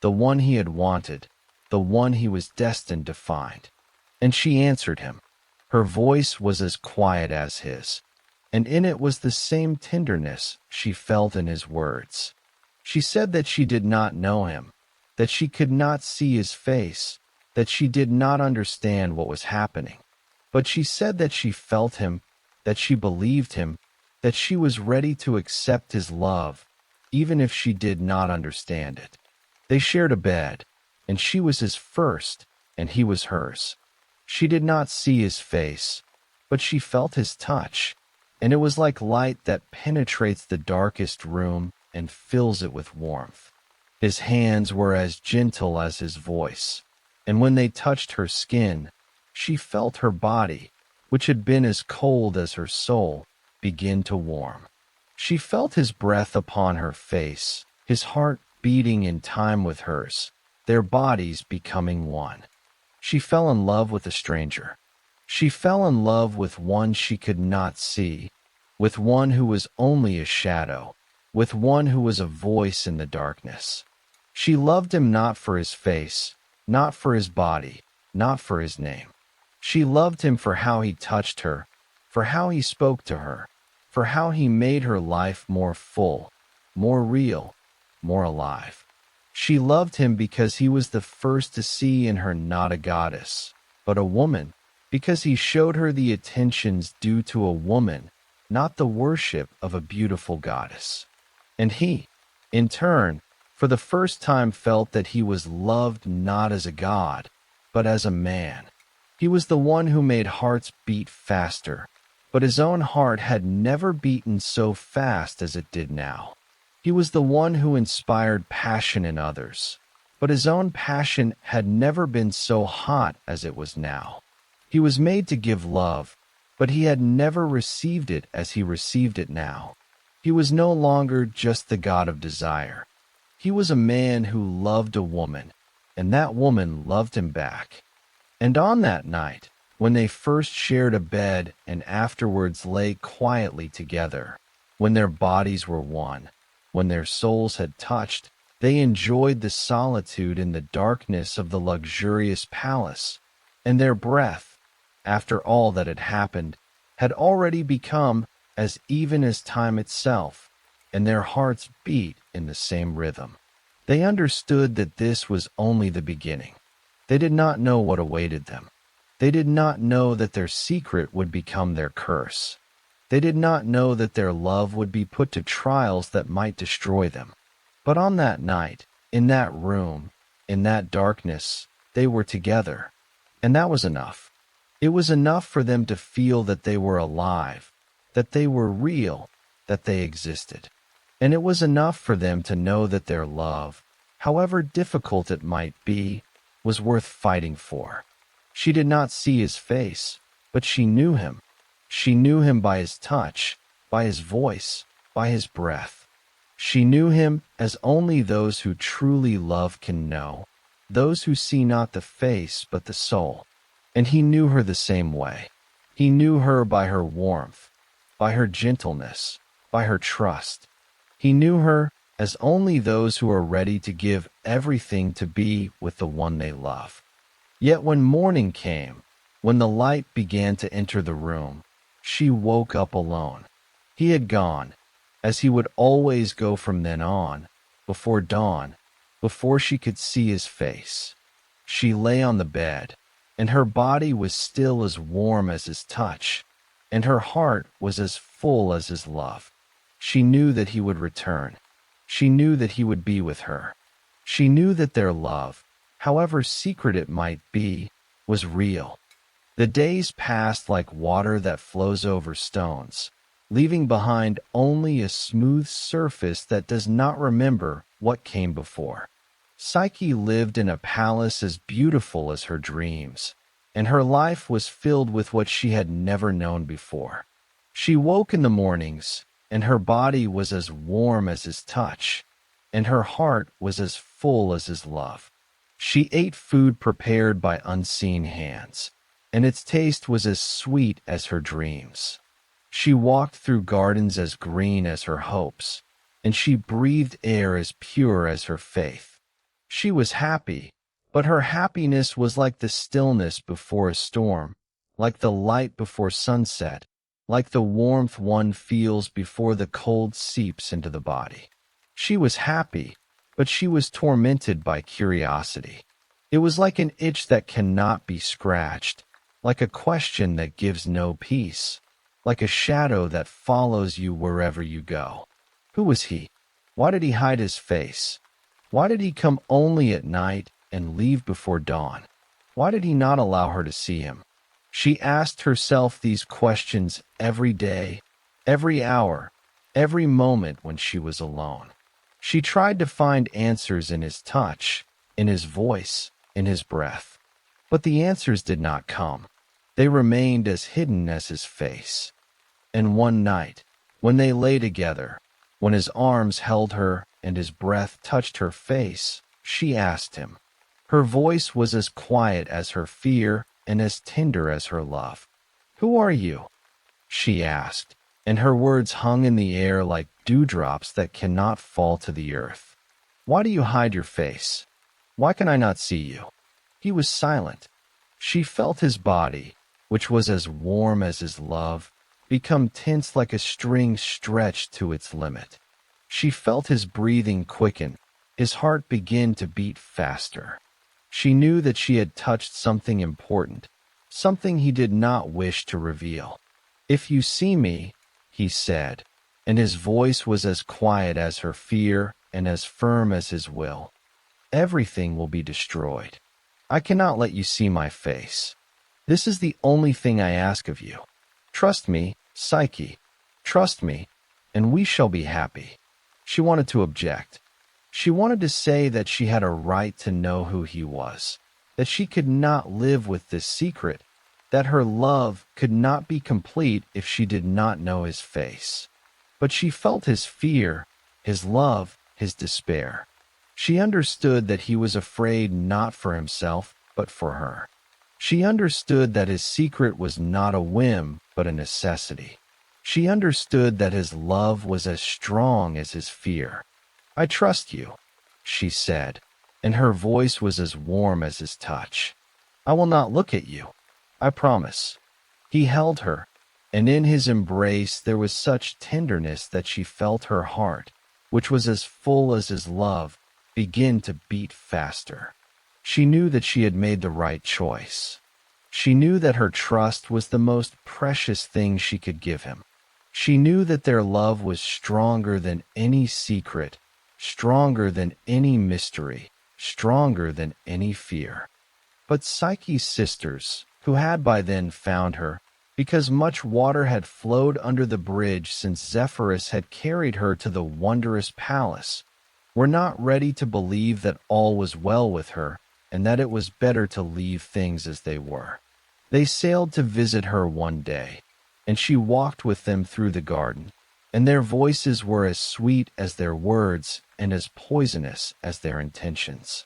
the one he had wanted, the one he was destined to find. And she answered him. Her voice was as quiet as his, and in it was the same tenderness she felt in his words. She said that she did not know him, that she could not see his face, that she did not understand what was happening. But she said that she felt him, that she believed him, that she was ready to accept his love, even if she did not understand it. They shared a bed, and she was his first, and he was hers. She did not see his face, but she felt his touch, and it was like light that penetrates the darkest room and fills it with warmth. His hands were as gentle as his voice, and when they touched her skin, she felt her body, which had been as cold as her soul, begin to warm. She felt his breath upon her face, his heart beating in time with hers, their bodies becoming one. She fell in love with a stranger. She fell in love with one she could not see, with one who was only a shadow, with one who was a voice in the darkness. She loved him not for his face, not for his body, not for his name. She loved him for how he touched her, for how he spoke to her, for how he made her life more full, more real, more alive. She loved him because he was the first to see in her not a goddess, but a woman, because he showed her the attentions due to a woman, not the worship of a beautiful goddess. And he, in turn, for the first time felt that he was loved not as a god, but as a man. He was the one who made hearts beat faster, but his own heart had never beaten so fast as it did now. He was the one who inspired passion in others, but his own passion had never been so hot as it was now. He was made to give love, but he had never received it as he received it now. He was no longer just the god of desire. He was a man who loved a woman, and that woman loved him back. And on that night, when they first shared a bed and afterwards lay quietly together, when their bodies were one, when their souls had touched, they enjoyed the solitude in the darkness of the luxurious palace, and their breath, after all that had happened, had already become as even as time itself, and their hearts beat in the same rhythm. They understood that this was only the beginning. They did not know what awaited them. They did not know that their secret would become their curse. They did not know that their love would be put to trials that might destroy them. But on that night, in that room, in that darkness, they were together, and that was enough. It was enough for them to feel that they were alive, that they were real, that they existed. And it was enough for them to know that their love, however difficult it might be, was worth fighting for. She did not see his face, but she knew him. She knew him by his touch, by his voice, by his breath. She knew him as only those who truly love can know, those who see not the face but the soul. And he knew her the same way. He knew her by her warmth, by her gentleness, by her trust. He knew her as only those who are ready to give everything to be with the one they love. Yet when morning came, when the light began to enter the room, she woke up alone. He had gone, as he would always go from then on, before dawn, before she could see his face. She lay on the bed, and her body was still as warm as his touch, and her heart was as full as his love. She knew that he would return. She knew that he would be with her. She knew that their love, however secret it might be, was real. The days passed like water that flows over stones, leaving behind only a smooth surface that does not remember what came before. Psyche lived in a palace as beautiful as her dreams, and her life was filled with what she had never known before. She woke in the mornings, and her body was as warm as his touch, and her heart was as full as his love. She ate food prepared by unseen hands, and its taste was as sweet as her dreams. She walked through gardens as green as her hopes, and she breathed air as pure as her faith. She was happy, but her happiness was like the stillness before a storm, like the light before sunset, like the warmth one feels before the cold seeps into the body. She was happy, but she was tormented by curiosity. It was like an itch that cannot be scratched, like a question that gives no peace, like a shadow that follows you wherever you go. Who was he? Why did he hide his face? Why did he come only at night and leave before dawn? Why did he not allow her to see him? She asked herself these questions every day, every hour, every moment when she was alone. She tried to find answers in his touch, in his voice, in his breath. But the answers did not come. They remained as hidden as his face. And one night, when they lay together, when his arms held her and his breath touched her face, she asked him. Her voice was as quiet as her fear and as tender as her love. "Who are you?" she asked, and her words hung in the air like dewdrops that cannot fall to the earth. "Why do you hide your face? Why can I not see you?" He was silent. She felt his body, which was as warm as his love, become tense like a string stretched to its limit. She felt his breathing quicken, his heart begin to beat faster. She knew that she had touched something important, something he did not wish to reveal. "If you see me," he said, and his voice was as quiet as her fear and as firm as his will, "everything will be destroyed. I cannot let you see my face. This is the only thing I ask of you. Trust me, Psyche. Trust me, and we shall be happy." She wanted to object. She wanted to say that she had a right to know who he was, that she could not live with this secret, that her love could not be complete if she did not know his face. But she felt his fear, his love, his despair. She understood that he was afraid not for himself, but for her. She understood that his secret was not a whim, but a necessity. She understood that his love was as strong as his fear. "I trust you," she said, and her voice was as warm as his touch. "I will not look at you. I promise." He held her, and in his embrace there was such tenderness that she felt her heart, which was as full as his love, begin to beat faster. She knew that she had made the right choice. She knew that her trust was the most precious thing she could give him. She knew that their love was stronger than any secret, stronger than any mystery, stronger than any fear. But Psyche's sisters, who had by then found her, because much water had flowed under the bridge since Zephyrus had carried her to the wondrous palace, were not ready to believe that all was well with her and that it was better to leave things as they were. They sailed to visit her one day, and she walked with them through the garden, and their voices were as sweet as their words and as poisonous as their intentions.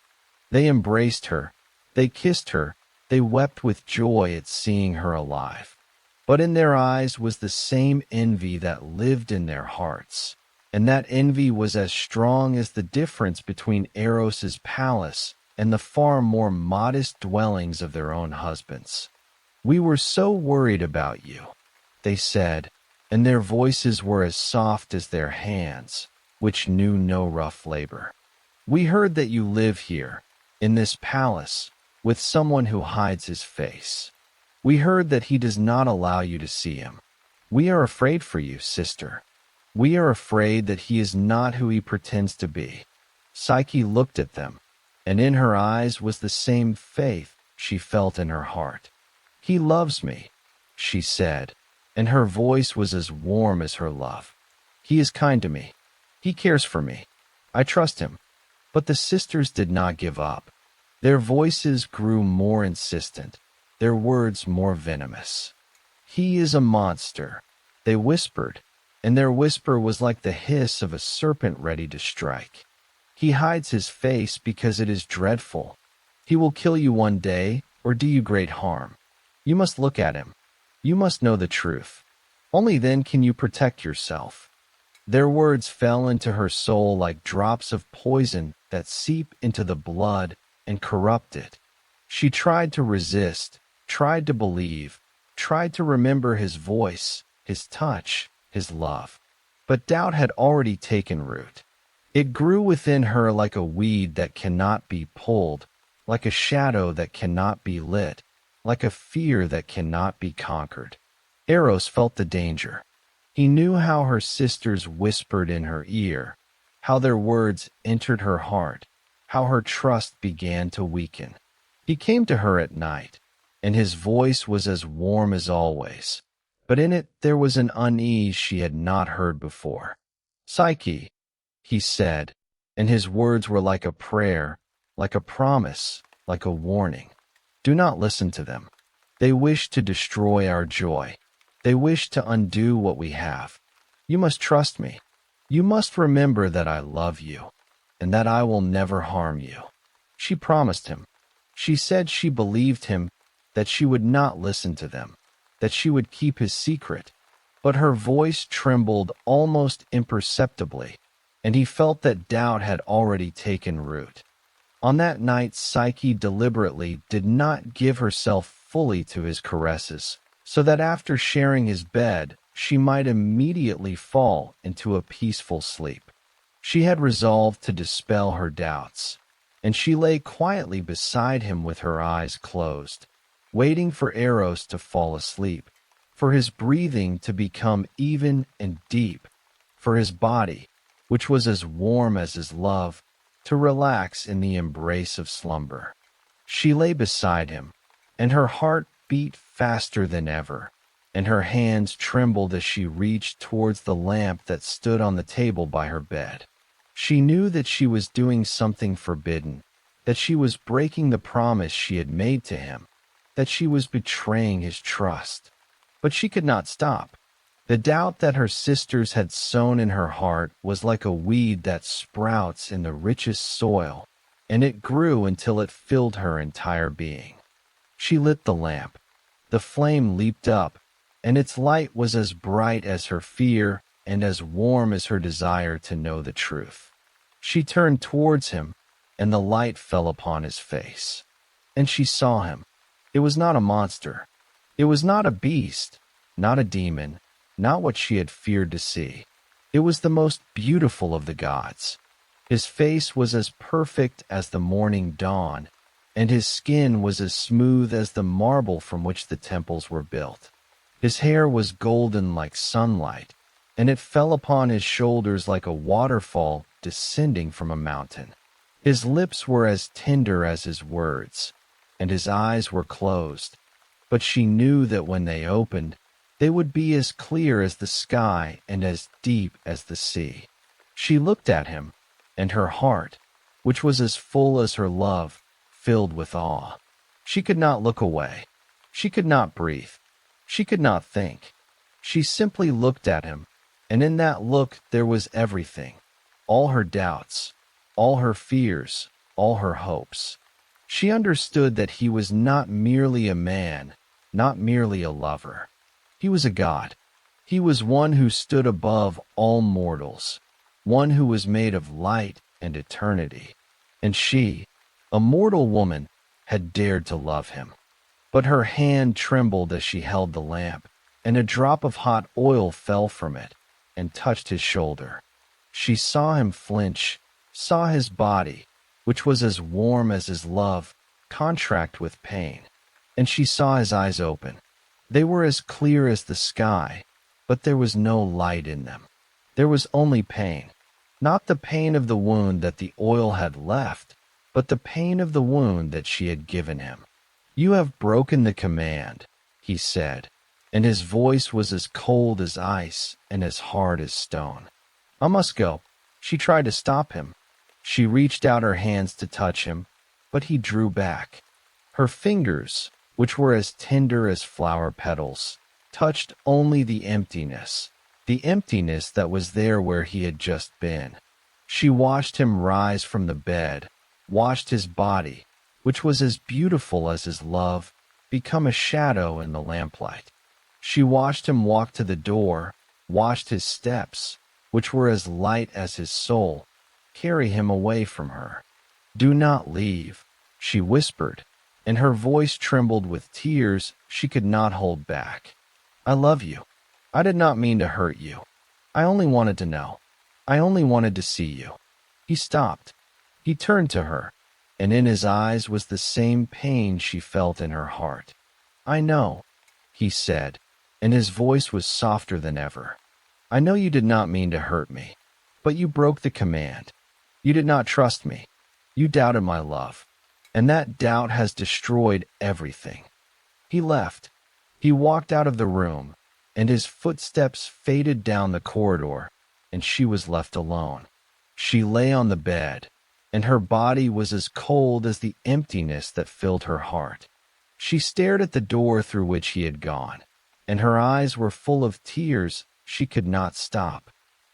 They embraced her, they kissed her, they wept with joy at seeing her alive. But in their eyes was the same envy that lived in their hearts, and that envy was as strong as the difference between Eros's palace and the far more modest dwellings of their own husbands. "We were so worried about you," they said, and their voices were as soft as their hands, which knew no rough labor. "We heard that you live here, in this palace, with someone who hides his face. We heard that he does not allow you to see him. We are afraid for you, sister. We are afraid that he is not who he pretends to be." Psyche looked at them, and in her eyes was the same faith she felt in her heart. "He loves me," she said, and her voice was as warm as her love. "He is kind to me. He cares for me. I trust him." But the sisters did not give up. Their voices grew more insistent, their words more venomous. "He is a monster," they whispered, and their whisper was like the hiss of a serpent ready to strike. "He hides his face because it is dreadful. He will kill you one day or do you great harm. You must look at him. You must know the truth. Only then can you protect yourself." Their words fell into her soul like drops of poison that seep into the blood and corrupt it. She tried to resist, tried to believe, tried to remember his voice, his touch, his love. But doubt had already taken root. It grew within her like a weed that cannot be pulled, like a shadow that cannot be lit, like a fear that cannot be conquered. Eros felt the danger. He knew how her sisters whispered in her ear, how their words entered her heart, how her trust began to weaken. He came to her at night, and his voice was as warm as always, but in it there was an unease she had not heard before. "Psyche," he said, and his words were like a prayer, like a promise, like a warning. Do not listen to them. They wish to destroy our joy. They wish to undo what we have. You must trust me. You must remember that I love you, and that I will never harm you. She promised him. She said she believed him, that she would not listen to them, that she would keep his secret. But her voice trembled almost imperceptibly, and he felt that doubt had already taken root. On that night, Psyche deliberately did not give herself fully to his caresses, so that after sharing his bed, she might immediately fall into a peaceful sleep. She had resolved to dispel her doubts, and she lay quietly beside him with her eyes closed, waiting for Eros to fall asleep, for his breathing to become even and deep, for his body, which was as warm as his love, to relax in the embrace of slumber. She lay beside him, and her heart beat faster than ever, and her hands trembled as she reached towards the lamp that stood on the table by her bed. She knew that she was doing something forbidden, that she was breaking the promise she had made to him, that she was betraying his trust. But she could not stop. The doubt that her sisters had sown in her heart was like a weed that sprouts in the richest soil, and it grew until it filled her entire being. She lit the lamp. The flame leaped up, and its light was as bright as her fear and as warm as her desire to know the truth. She turned towards him, and the light fell upon his face. And she saw him. It was not a monster. It was not a beast, not a demon, not what she had feared to see. It was the most beautiful of the gods. His face was as perfect as the morning dawn, and his skin was as smooth as the marble from which the temples were built. His hair was golden like sunlight, and it fell upon his shoulders like a waterfall descending from a mountain. His lips were as tender as his words, and his eyes were closed, but she knew that when they opened, they would be as clear as the sky and as deep as the sea. She looked at him, and her heart, which was as full as her love, filled with awe. She could not look away. She could not breathe. She could not think. She simply looked at him, and in that look there was everything, all her doubts, all her fears, all her hopes. She understood that he was not merely a man, not merely a lover. He was a god. He was one who stood above all mortals, one who was made of light and eternity. And she, a mortal woman, had dared to love him. But her hand trembled as she held the lamp, and a drop of hot oil fell from it and touched his shoulder. She saw him flinch, saw his body, which was as warm as his love, contract with pain, and she saw his eyes open. They were as clear as the sky, but there was no light in them. There was only pain, not the pain of the wound that the oil had left, but the pain of the wound that she had given him. "You have broken the command," he said, and his voice was as cold as ice and as hard as stone. "I must go." She tried to stop him. She reached out her hands to touch him, but he drew back. Her fingers, which were as tender as flower petals, touched only the emptiness that was there where he had just been. She watched him rise from the bed, watched his body, which was as beautiful as his love, become a shadow in the lamplight. She watched him walk to the door, watched his steps, which were as light as his soul, carry him away from her. "Do not leave," she whispered, and her voice trembled with tears she could not hold back. "I love you. I did not mean to hurt you. I only wanted to know. I only wanted to see you." He stopped. He turned to her, and in his eyes was the same pain she felt in her heart. "I know," he said, and his voice was softer than ever. "I know you did not mean to hurt me, but you broke the command. You did not trust me. You doubted my love. And that doubt has destroyed everything." He left. He walked out of the room, and his footsteps faded down the corridor, and she was left alone. She lay on the bed, and her body was as cold as the emptiness that filled her heart. She stared at the door through which he had gone, and her eyes were full of tears she could not stop.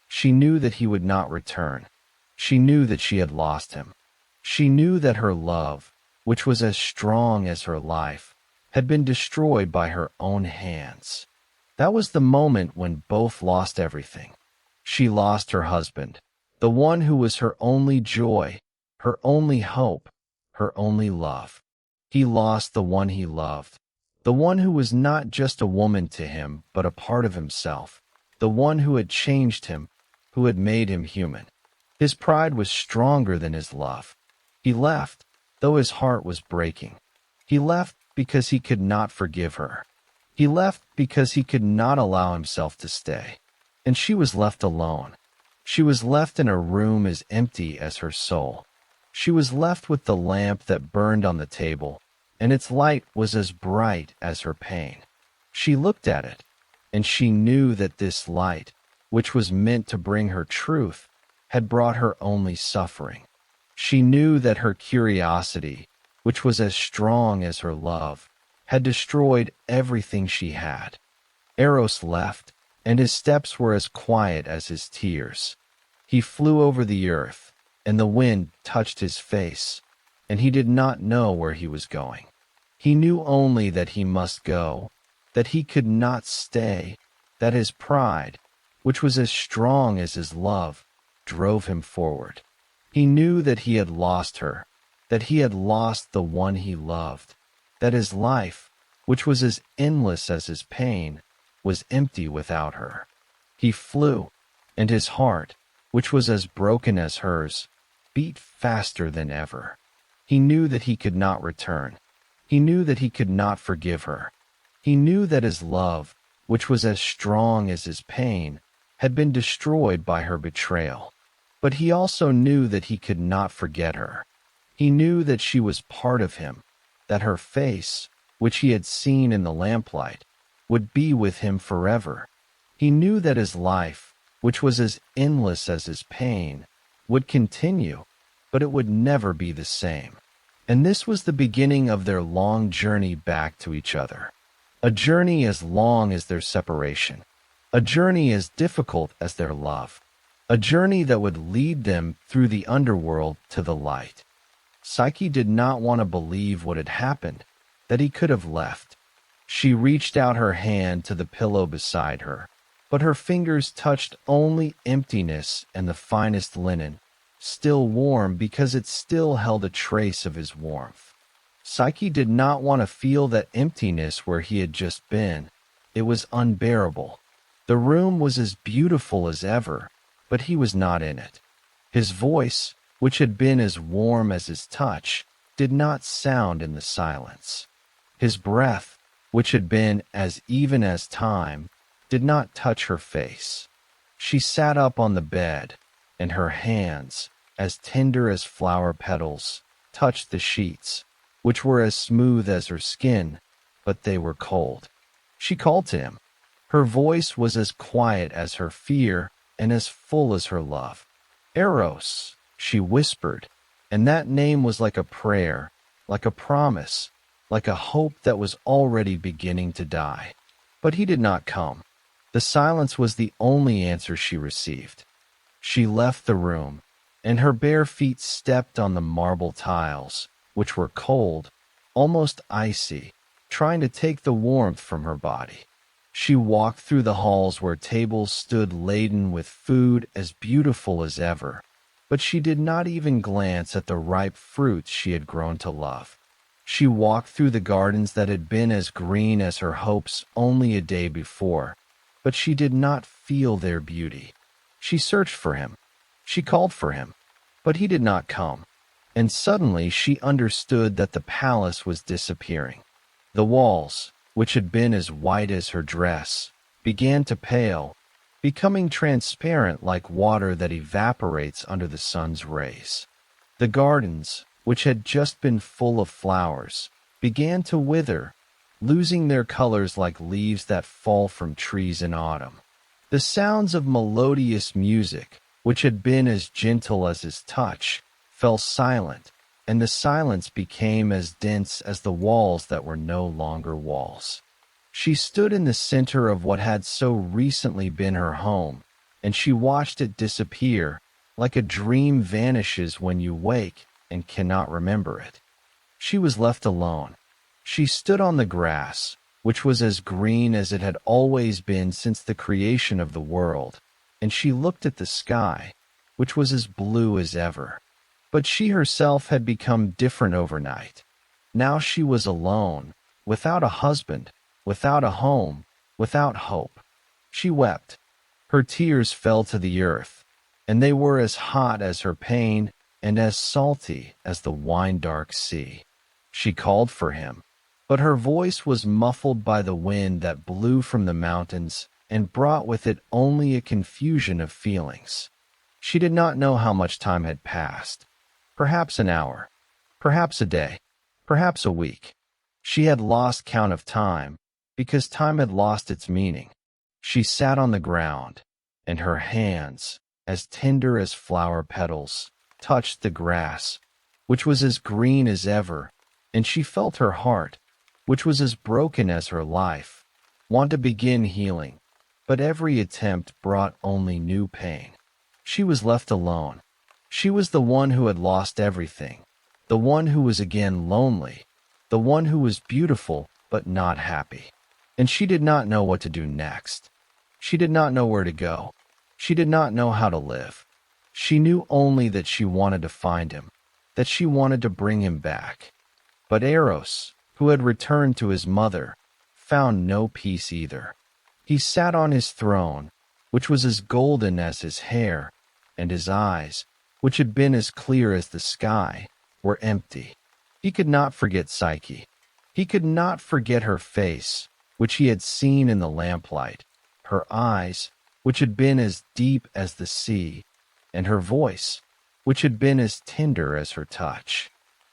She knew that he would not return. She knew that she had lost him. She knew that her love, which was as strong as her life, had been destroyed by her own hands. That was the moment when both lost everything. She lost her husband, the one who was her only joy, her only hope, her only love. He lost the one he loved, the one who was not just a woman to him, but a part of himself, the one who had changed him, who had made him human. His pride was stronger than his love. He left, though his heart was breaking. He left because he could not forgive her. He left because he could not allow himself to stay. And she was left alone. She was left in a room as empty as her soul. She was left with the lamp that burned on the table, and its light was as bright as her pain. She looked at it, and she knew that this light, which was meant to bring her truth, had brought her only suffering. She knew that her curiosity, which was as strong as her love, had destroyed everything she had. Eros left, and his steps were as quiet as his tears. He flew over the earth, and the wind touched his face, and he did not know where he was going. He knew only that he must go, that he could not stay, that his pride, which was as strong as his love, drove him forward. He knew that he had lost her, that he had lost the one he loved, that his life, which was as endless as his pain, was empty without her. He flew, and his heart, which was as broken as hers, beat faster than ever. He knew that he could not return. He knew that he could not forgive her. He knew that his love, which was as strong as his pain, had been destroyed by her betrayal. But he also knew that he could not forget her. He knew that she was part of him, that her face, which he had seen in the lamplight, would be with him forever. He knew that his life, which was as endless as his pain, would continue, but it would never be the same. And this was the beginning of their long journey back to each other. A journey as long as their separation. A journey as difficult as their love. A journey that would lead them through the underworld to the light. Psyche did not want to believe what had happened, that he could have left. She reached out her hand to the pillow beside her, but her fingers touched only emptiness and the finest linen, still warm because it still held a trace of his warmth. Psyche did not want to feel that emptiness where he had just been. It was unbearable. The room was as beautiful as ever, but he was not in it. His voice, which had been as warm as his touch, did not sound in the silence. His breath, which had been as even as time, did not touch her face. She sat up on the bed, and her hands, as tender as flower petals, touched the sheets, which were as smooth as her skin, but they were cold. She called to him. Her voice was as quiet as her fear and as full as her love. Eros, she whispered, and that name was like a prayer, like a promise, like a hope that was already beginning to die. But he did not come. The silence was the only answer she received. She left the room, and her bare feet stepped on the marble tiles, which were cold, almost icy, trying to take the warmth from her body. She walked through the halls where tables stood laden with food as beautiful as ever, but she did not even glance at the ripe fruits she had grown to love. She walked through the gardens that had been as green as her hopes only a day before, but she did not feel their beauty. She searched for him. She called for him, but he did not come. And suddenly she understood that the palace was disappearing. The walls, which had been as white as her dress, began to pale, becoming transparent like water that evaporates under the sun's rays. The gardens, which had just been full of flowers, began to wither, losing their colors like leaves that fall from trees in autumn. The sounds of melodious music, which had been as gentle as his touch, fell silent, and the silence became as dense as the walls that were no longer walls. She stood in the center of what had so recently been her home, and she watched it disappear, like a dream vanishes when you wake and cannot remember it. She was left alone. She stood on the grass, which was as green as it had always been since the creation of the world, and she looked at the sky, which was as blue as ever. But she herself had become different overnight. Now she was alone, without a husband, without a home, without hope. She wept. Her tears fell to the earth, and they were as hot as her pain and as salty as the wine-dark sea. She called for him, but her voice was muffled by the wind that blew from the mountains and brought with it only a confusion of feelings. She did not know how much time had passed. Perhaps an hour, perhaps a day, perhaps a week. She had lost count of time, because time had lost its meaning. She sat on the ground, and her hands, as tender as flower petals, touched the grass, which was as green as ever, and she felt her heart, which was as broken as her life, want to begin healing, but every attempt brought only new pain. She was left alone. She was the one who had lost everything, the one who was again lonely, the one who was beautiful but not happy. And she did not know what to do next. She did not know where to go. She did not know how to live. She knew only that she wanted to find him, that she wanted to bring him back. But Eros, who had returned to his mother, found no peace either. He sat on his throne, which was as golden as his hair, and his eyes, which had been as clear as the sky, were empty. He could not forget Psyche. He could not forget her face, which he had seen in the lamplight, her eyes, which had been as deep as the sea, and her voice, which had been as tender as her touch.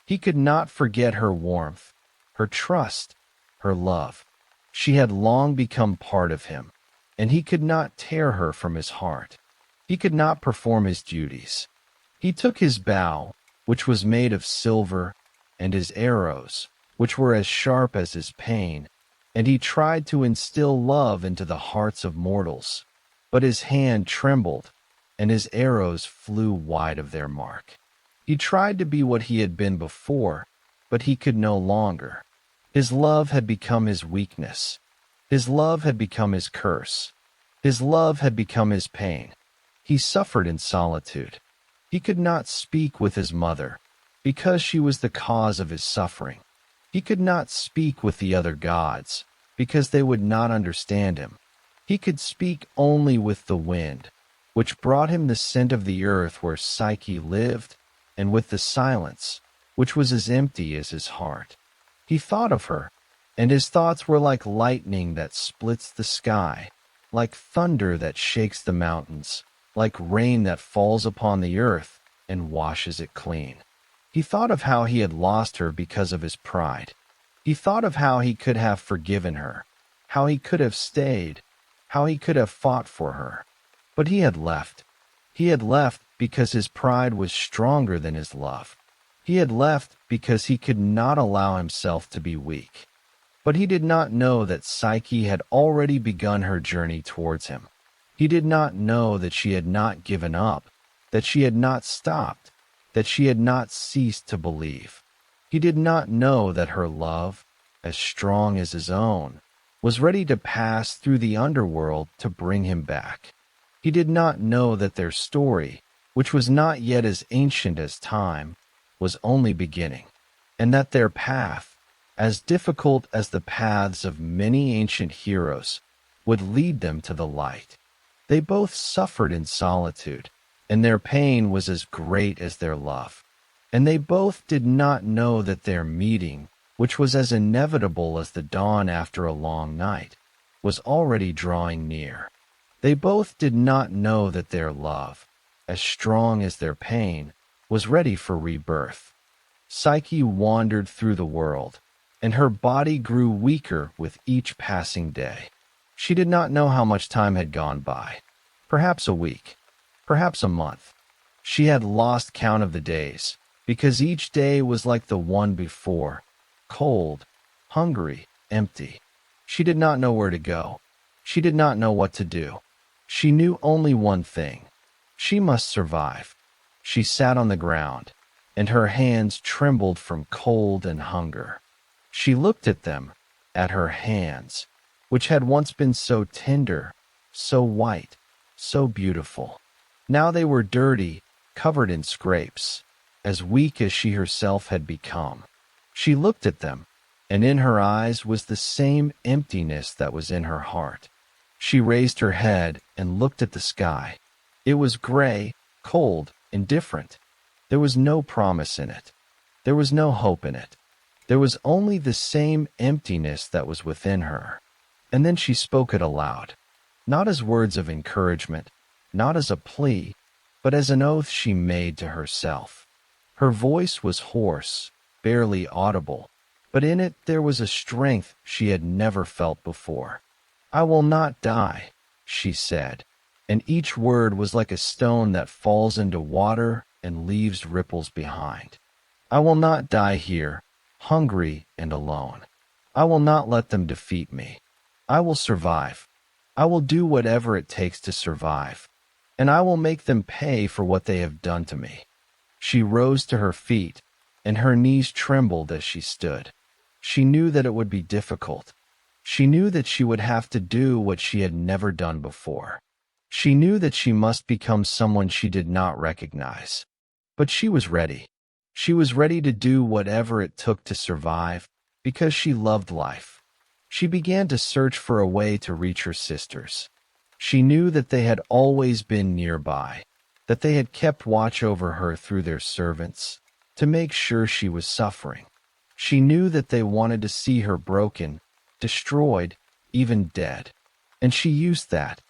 He could not forget her warmth, her trust, her love. She had long become part of him, and he could not tear her from his heart. He could not perform his duties. He took his bow, which was made of silver, and his arrows, which were as sharp as his pain, and he tried to instill love into the hearts of mortals. But his hand trembled, and his arrows flew wide of their mark. He tried to be what he had been before, but he could no longer. His love had become his weakness. His love had become his curse. His love had become his pain. He suffered in solitude. He could not speak with his mother, because she was the cause of his suffering. He could not speak with the other gods, because they would not understand him. He could speak only with the wind, which brought him the scent of the earth where Psyche lived, and with the silence, which was as empty as his heart. He thought of her, and his thoughts were like lightning that splits the sky, like thunder that shakes the mountains, like rain that falls upon the earth and washes it clean. He thought of how he had lost her because of his pride. He thought of how he could have forgiven her, how he could have stayed, how he could have fought for her. But he had left. He had left because his pride was stronger than his love. He had left because he could not allow himself to be weak. But he did not know that Psyche had already begun her journey towards him. He did not know that she had not given up, that she had not stopped, that she had not ceased to believe. He did not know that her love, as strong as his own, was ready to pass through the underworld to bring him back. He did not know that their story, which was not yet as ancient as time, was only beginning, and that their path, as difficult as the paths of many ancient heroes, would lead them to the light. They both suffered in solitude, and their pain was as great as their love. And they both did not know that their meeting, which was as inevitable as the dawn after a long night, was already drawing near. They both did not know that their love, as strong as their pain, was ready for rebirth. Psyche wandered through the world, and her body grew weaker with each passing day. She did not know how much time had gone by. Perhaps a week, perhaps a month. She had lost count of the days, because each day was like the one before, cold, hungry, empty. She did not know where to go. She did not know what to do. She knew only one thing. She must survive. She sat on the ground, and her hands trembled from cold and hunger. She looked at them, at her hands, which had once been so tender, so white, so beautiful. Now they were dirty, covered in scrapes, as weak as she herself had become. She looked at them, and in her eyes was the same emptiness that was in her heart. She raised her head and looked at the sky. It was gray, cold, indifferent. There was no promise in it. There was no hope in it. There was only the same emptiness that was within her. And then she spoke it aloud, not as words of encouragement, not as a plea, but as an oath she made to herself. Her voice was hoarse, barely audible, but in it there was a strength she had never felt before. "I will not die," she said, and each word was like a stone that falls into water and leaves ripples behind. "I will not die here, hungry and alone. I will not let them defeat me. I will survive. I will do whatever it takes to survive, and I will make them pay for what they have done to me." She rose to her feet, and her knees trembled as she stood. She knew that it would be difficult. She knew that she would have to do what she had never done before. She knew that she must become someone she did not recognize. But she was ready. She was ready to do whatever it took to survive, because she loved life. She began to search for a way to reach her sisters. She knew that they had always been nearby, that they had kept watch over her through their servants, to make sure she was suffering. She knew that they wanted to see her broken, destroyed, even dead. And she used that.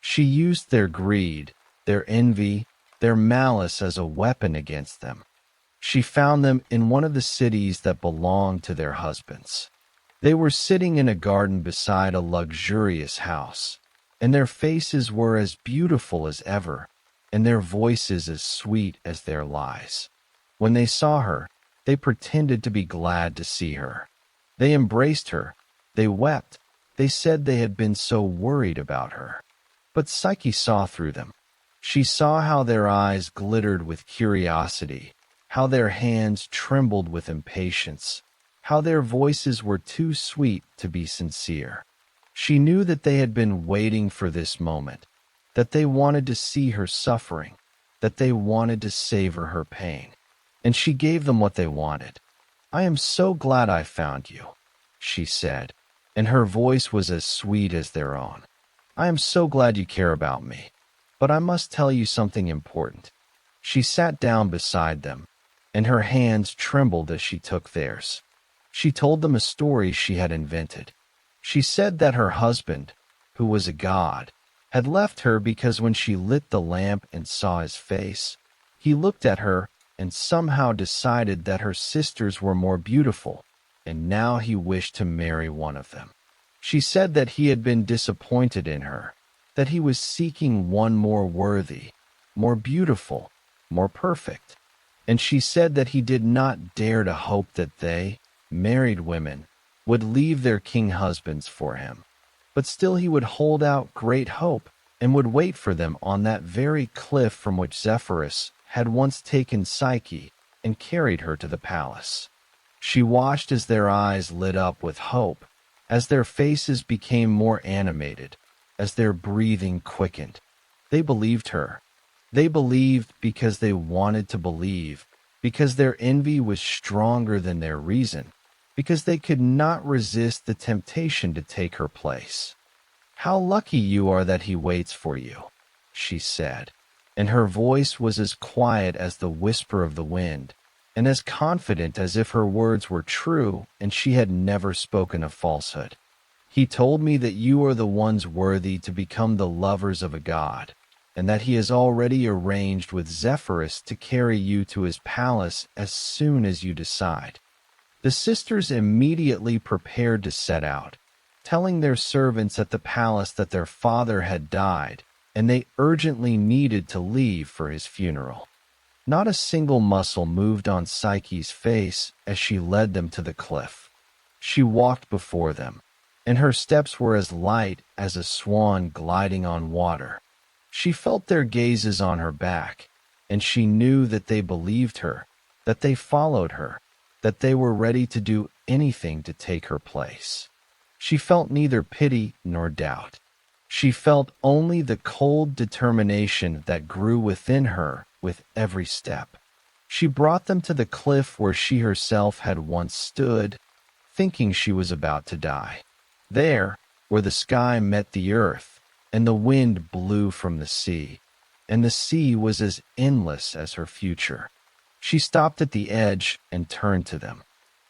She used their greed, their envy, their malice as a weapon against them. She found them in one of the cities that belonged to their husbands. They were sitting in a garden beside a luxurious house, and their faces were as beautiful as ever, and their voices as sweet as their lies. When they saw her, they pretended to be glad to see her. They embraced her. They wept. They said they had been so worried about her. But Psyche saw through them. She saw how their eyes glittered with curiosity, how their hands trembled with impatience, how their voices were too sweet to be sincere. She knew that they had been waiting for this moment, that they wanted to see her suffering, that they wanted to savor her pain. And she gave them what they wanted. "I am so glad I found you," she said, and her voice was as sweet as their own. "I am so glad you care about me, but I must tell you something important." She sat down beside them, and her hands trembled as she took theirs. She told them a story she had invented. She said that her husband, who was a god, had left her because when she lit the lamp and saw his face, he looked at her and somehow decided that her sisters were more beautiful, and now he wished to marry one of them. She said that he had been disappointed in her, that he was seeking one more worthy, more beautiful, more perfect. And she said that he did not dare to hope that they, married women, would leave their king husbands for him. But still he would hold out great hope and would wait for them on that very cliff from which Zephyrus had once taken Psyche and carried her to the palace. She watched as their eyes lit up with hope, as their faces became more animated, as their breathing quickened. They believed her. They believed because they wanted to believe, because their envy was stronger than their reason, because they could not resist the temptation to take her place. "How lucky you are that he waits for you," she said, and her voice was as quiet as the whisper of the wind, and as confident as if her words were true and she had never spoken a falsehood. "He told me that you are the ones worthy to become the lovers of a god, and that he has already arranged with Zephyrus to carry you to his palace as soon as you decide." The sisters immediately prepared to set out, telling their servants at the palace that their father had died and they urgently needed to leave for his funeral. Not a single muscle moved on Psyche's face as she led them to the cliff. She walked before them, and her steps were as light as a swan gliding on water. She felt their gazes on her back, and she knew that they believed her, that they followed her, that they were ready to do anything to take her place. She felt neither pity nor doubt. She felt only the cold determination that grew within her with every step. She brought them to the cliff where she herself had once stood, thinking she was about to die. There, where the sky met the earth, and the wind blew from the sea, and the sea was as endless as her future. She stopped at the edge and turned to them.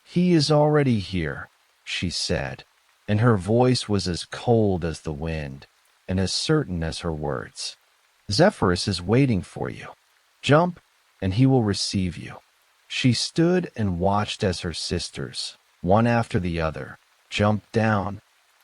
"He is already here," she said, and her voice was as cold as the wind, and as certain as her words. "Zephyrus is waiting for you. Jump, and he will receive you." She stood and watched as her sisters, one after the other, jumped down,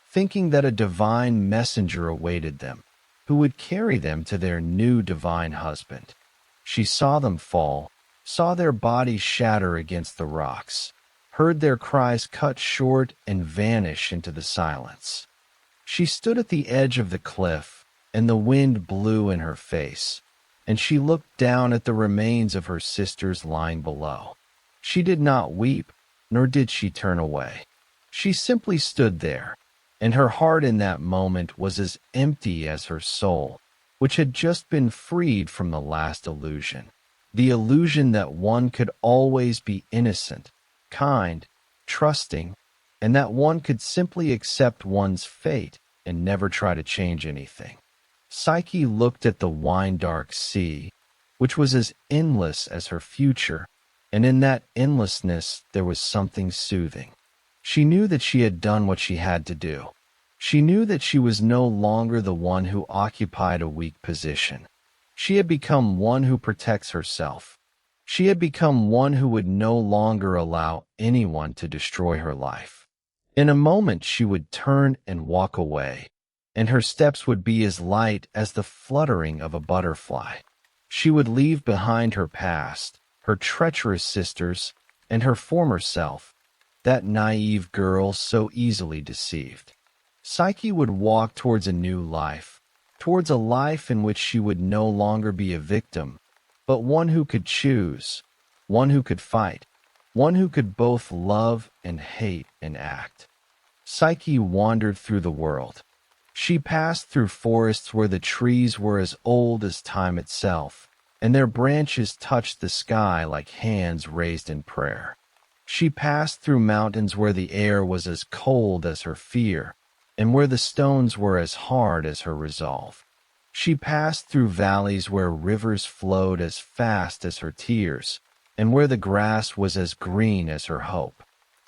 thinking that a divine messenger awaited them, who would carry them to their new divine husband. She saw them fall, saw their bodies shatter against the rocks, heard their cries cut short and vanish into the silence. She stood at the edge of the cliff, and the wind blew in her face, and she looked down at the remains of her sisters lying below. She did not weep, nor did she turn away. She simply stood there, and her heart in that moment was as empty as her soul, which had just been freed from the last illusion. The illusion that one could always be innocent, kind, trusting, and that one could simply accept one's fate and never try to change anything. Psyche looked at the wine-dark sea, which was as endless as her future, and in that endlessness there was something soothing. She knew that she had done what she had to do. She knew that she was no longer the one who occupied a weak position. She had become one who protects herself. She had become one who would no longer allow anyone to destroy her life. In a moment she would turn and walk away, and her steps would be as light as the fluttering of a butterfly. She would leave behind her past, her treacherous sisters, and her former self, that naive girl so easily deceived. Psyche would walk towards a new life, towards a life in which she would no longer be a victim, but one who could choose, one who could fight, one who could both love and hate and act. Psyche wandered through the world. She passed through forests where the trees were as old as time itself, and their branches touched the sky like hands raised in prayer. She passed through mountains where the air was as cold as her fear, and where the stones were as hard as her resolve. She passed through valleys where rivers flowed as fast as her tears, and where the grass was as green as her hope.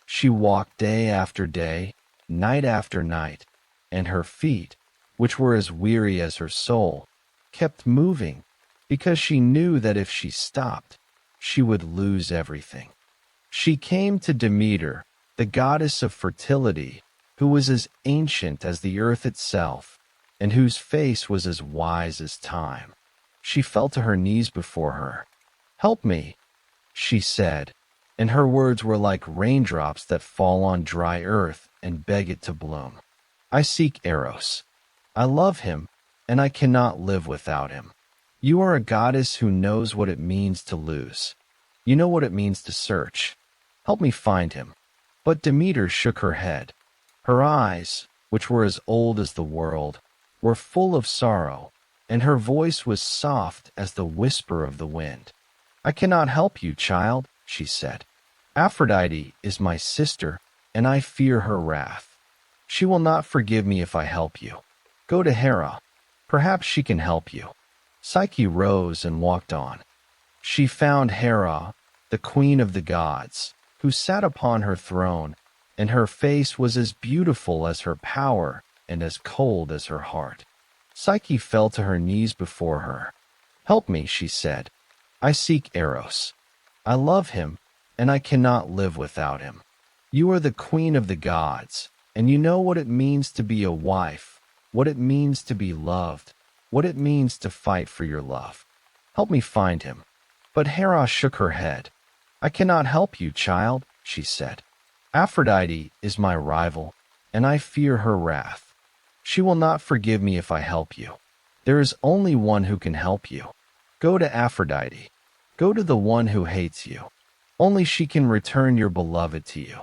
She walked day after day, night after night, and her feet, which were as weary as her soul, kept moving, because she knew that if she stopped, she would lose everything. She came to Demeter, the goddess of fertility, who was as ancient as the earth itself, and whose face was as wise as time. She fell to her knees before her. "Help me," she said, and her words were like raindrops that fall on dry earth and beg it to bloom. "I seek Eros. I love him, and I cannot live without him. You are a goddess who knows what it means to lose. You know what it means to search. Help me find him." But Demeter shook her head. Her eyes, which were as old as the world, were full of sorrow, and her voice was soft as the whisper of the wind. "I cannot help you, child," she said. "Aphrodite is my sister, and I fear her wrath. She will not forgive me if I help you. Go to Hera. Perhaps she can help you." Psyche rose and walked on. She found Hera, the queen of the gods, who sat upon her throne, and her face was as beautiful as her power and as cold as her heart. Psyche fell to her knees before her. "Help me," she said. "I seek Eros. I love him, and I cannot live without him. You are the queen of the gods, and you know what it means to be a wife, what it means to be loved. what it means to fight for your love. Help me find him." But Hera shook her head. "I cannot help you, child," she said. "Aphrodite is my rival, and I fear her wrath. She will not forgive me if I help you. There is only one who can help you. Go to Aphrodite. Go to the one who hates you. Only she can return your beloved to you."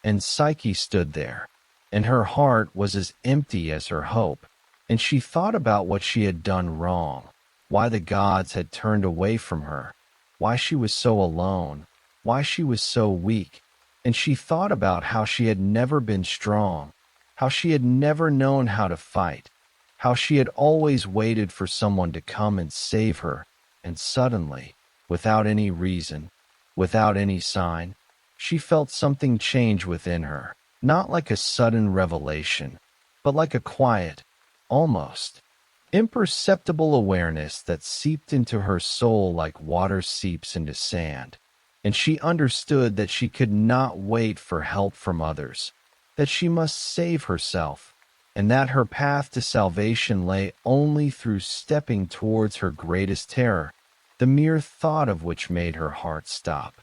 And Psyche stood there, and her heart was as empty as her hope, and she thought about what she had done wrong, why the gods had turned away from her, why she was so alone, why she was so weak, and she thought about how she had never been strong, how she had never known how to fight, how she had always waited for someone to come and save her, and suddenly, without any reason, without any sign, she felt something change within her, not like a sudden revelation, but like a quiet, almost imperceptible awareness that seeped into her soul like water seeps into sand. And she understood that she could not wait for help from others, that she must save herself, and that her path to salvation lay only through stepping towards her greatest terror, the mere thought of which made her heart stop.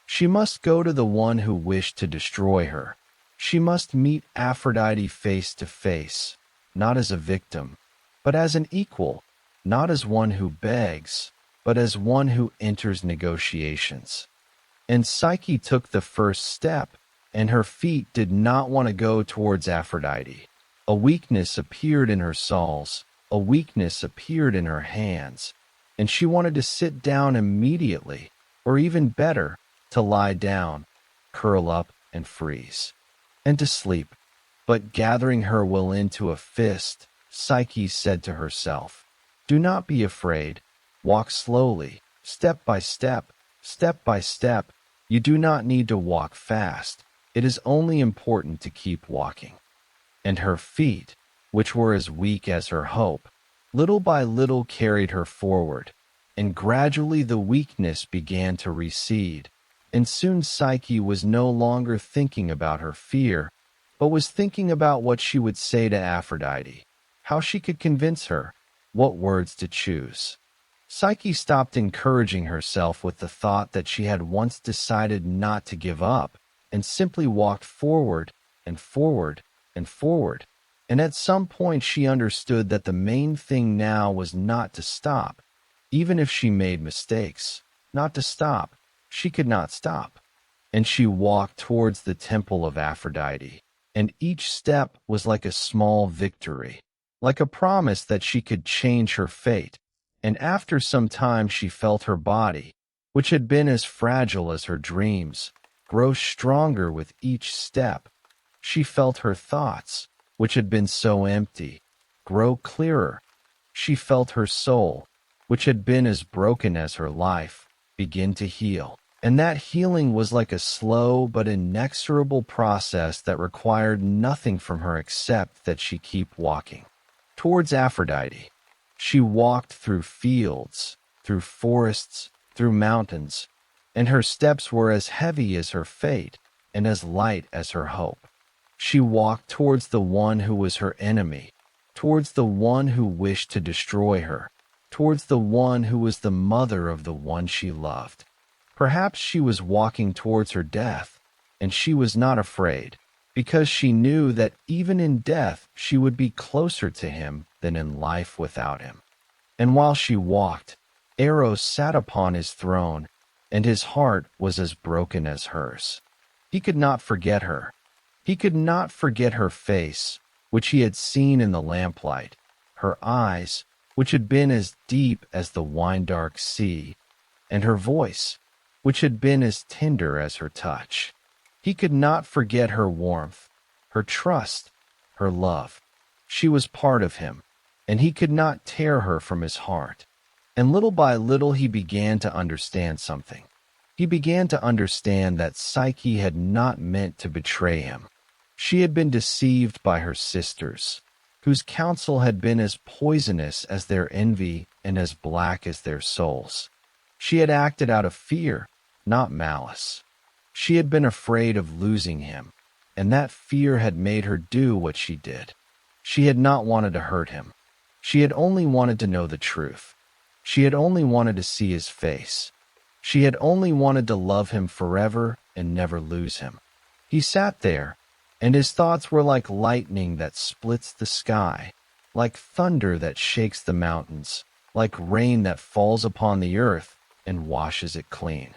She must go to the one who wished to destroy her. She must meet Aphrodite face to face, not as a victim, but as an equal, not as one who begs, but as one who enters negotiations. And Psyche took the first step, and her feet did not want to go towards Aphrodite. A weakness appeared in her soles, a weakness appeared in her hands, and she wanted to sit down immediately, or even better, to lie down, curl up, and freeze, and to sleep. But gathering her will into a fist, Psyche said to herself, "Do not be afraid. Walk slowly, step by step, step by step. You do not need to walk fast. It is only important to keep walking." And her feet, which were as weak as her hope, little by little carried her forward, and gradually the weakness began to recede, and soon Psyche was no longer thinking about her fear, but was thinking about what she would say to Aphrodite, how she could convince her, what words to choose. Psyche stopped encouraging herself with the thought that she had once decided not to give up, and simply walked forward and forward and forward. And at some point she understood that the main thing now was not to stop, even if she made mistakes. Not to stop. She could not stop. And she walked towards the temple of Aphrodite, and each step was like a small victory, like a promise that she could change her fate. And after some time she felt her body, which had been as fragile as her dreams, grow stronger with each step. She felt her thoughts, which had been so empty, grow clearer. She felt her soul, which had been as broken as her life, begin to heal. And that healing was like a slow but inexorable process that required nothing from her except that she keep walking towards Aphrodite. She walked through fields, through forests, through mountains, and her steps were as heavy as her fate and as light as her hope. She walked towards the one who was her enemy, towards the one who wished to destroy her, towards the one who was the mother of the one she loved. Perhaps she was walking towards her death, and she was not afraid, because she knew that even in death she would be closer to him than in life without him. And while she walked, Eros sat upon his throne, and his heart was as broken as hers. He could not forget her. He could not forget her face, which he had seen in the lamplight, her eyes, which had been as deep as the wine-dark sea, and her voice, which had been as tender as her touch. He could not forget her warmth, her trust, her love. She was part of him, and he could not tear her from his heart. And little by little he began to understand something. He began to understand that Psyche had not meant to betray him. She had been deceived by her sisters, whose counsel had been as poisonous as their envy and as black as their souls. She had acted out of fear, not malice. She had been afraid of losing him, and that fear had made her do what she did. She had not wanted to hurt him. She had only wanted to know the truth. She had only wanted to see his face. She had only wanted to love him forever and never lose him. He sat there, and his thoughts were like lightning that splits the sky, like thunder that shakes the mountains, like rain that falls upon the earth and washes it clean.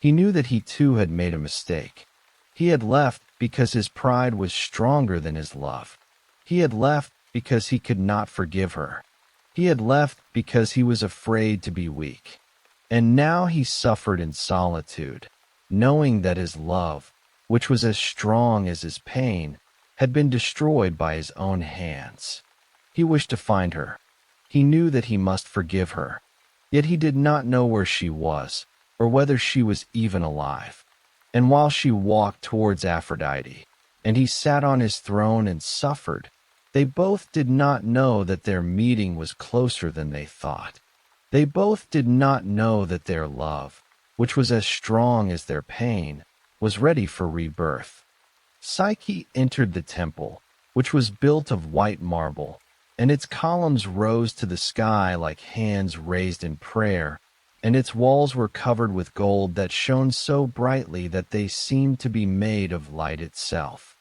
He knew that he too had made a mistake. He had left because his pride was stronger than his love. He had left because he could not forgive her. He had left because he was afraid to be weak. And now he suffered in solitude, knowing that his love, which was as strong as his pain, had been destroyed by his own hands. He wished to find her. He knew that he must forgive her. Yet he did not know where she was, or whether she was even alive. And while she walked towards Aphrodite, and he sat on his throne and suffered, they both did not know that their meeting was closer than they thought. They both did not know that their love, which was as strong as their pain, was ready for rebirth. Psyche entered the temple, which was built of white marble, and its columns rose to the sky like hands raised in prayer, and its walls were covered with gold that shone so brightly that they seemed to be made of light itself.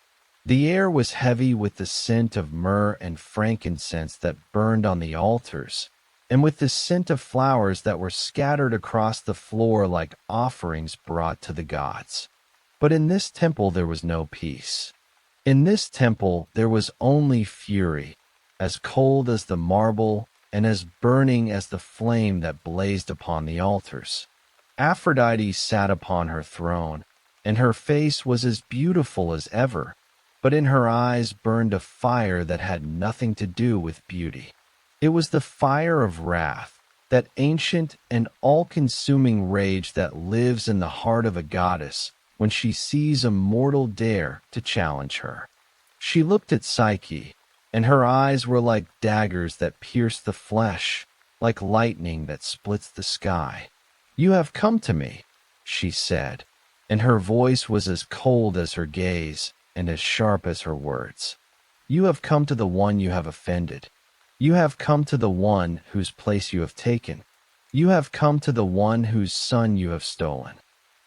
The air was heavy with the scent of myrrh and frankincense that burned on the altars, and with the scent of flowers that were scattered across the floor like offerings brought to the gods. But in this temple there was no peace. In this temple there was only fury, as cold as the marble and as burning as the flame that blazed upon the altars. Aphrodite sat upon her throne, and her face was as beautiful as ever, but in her eyes burned a fire that had nothing to do with beauty. It was the fire of wrath, that ancient and all-consuming rage that lives in the heart of a goddess when she sees a mortal dare to challenge her. She looked at Psyche, and her eyes were like daggers that pierce the flesh, like lightning that splits the sky. "You have come to me," she said, and her voice was as cold as her gaze and as sharp as her words. "You have come to the one you have offended. You have come to the one whose place you have taken. You have come to the one whose son you have stolen.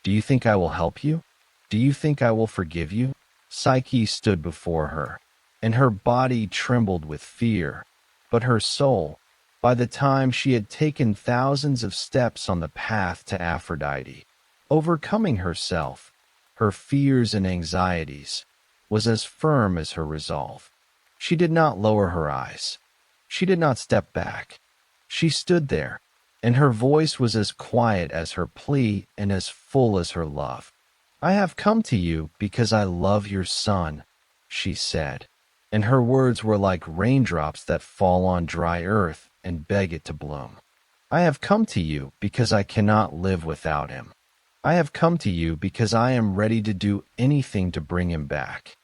Do you think I will help you? Do you think I will forgive you?" Psyche stood before her, and her body trembled with fear, but her soul, by the time she had taken thousands of steps on the path to Aphrodite, overcoming herself, her fears and anxieties, was as firm as her resolve. She did not lower her eyes. She did not step back. She stood there, and her voice was as quiet as her plea and as full as her love. "I have come to you because I love your son," she said, and her words were like raindrops that fall on dry earth and beg it to bloom. "I have come to you because I cannot live without him. I have come to you because I am ready to do anything to bring him back.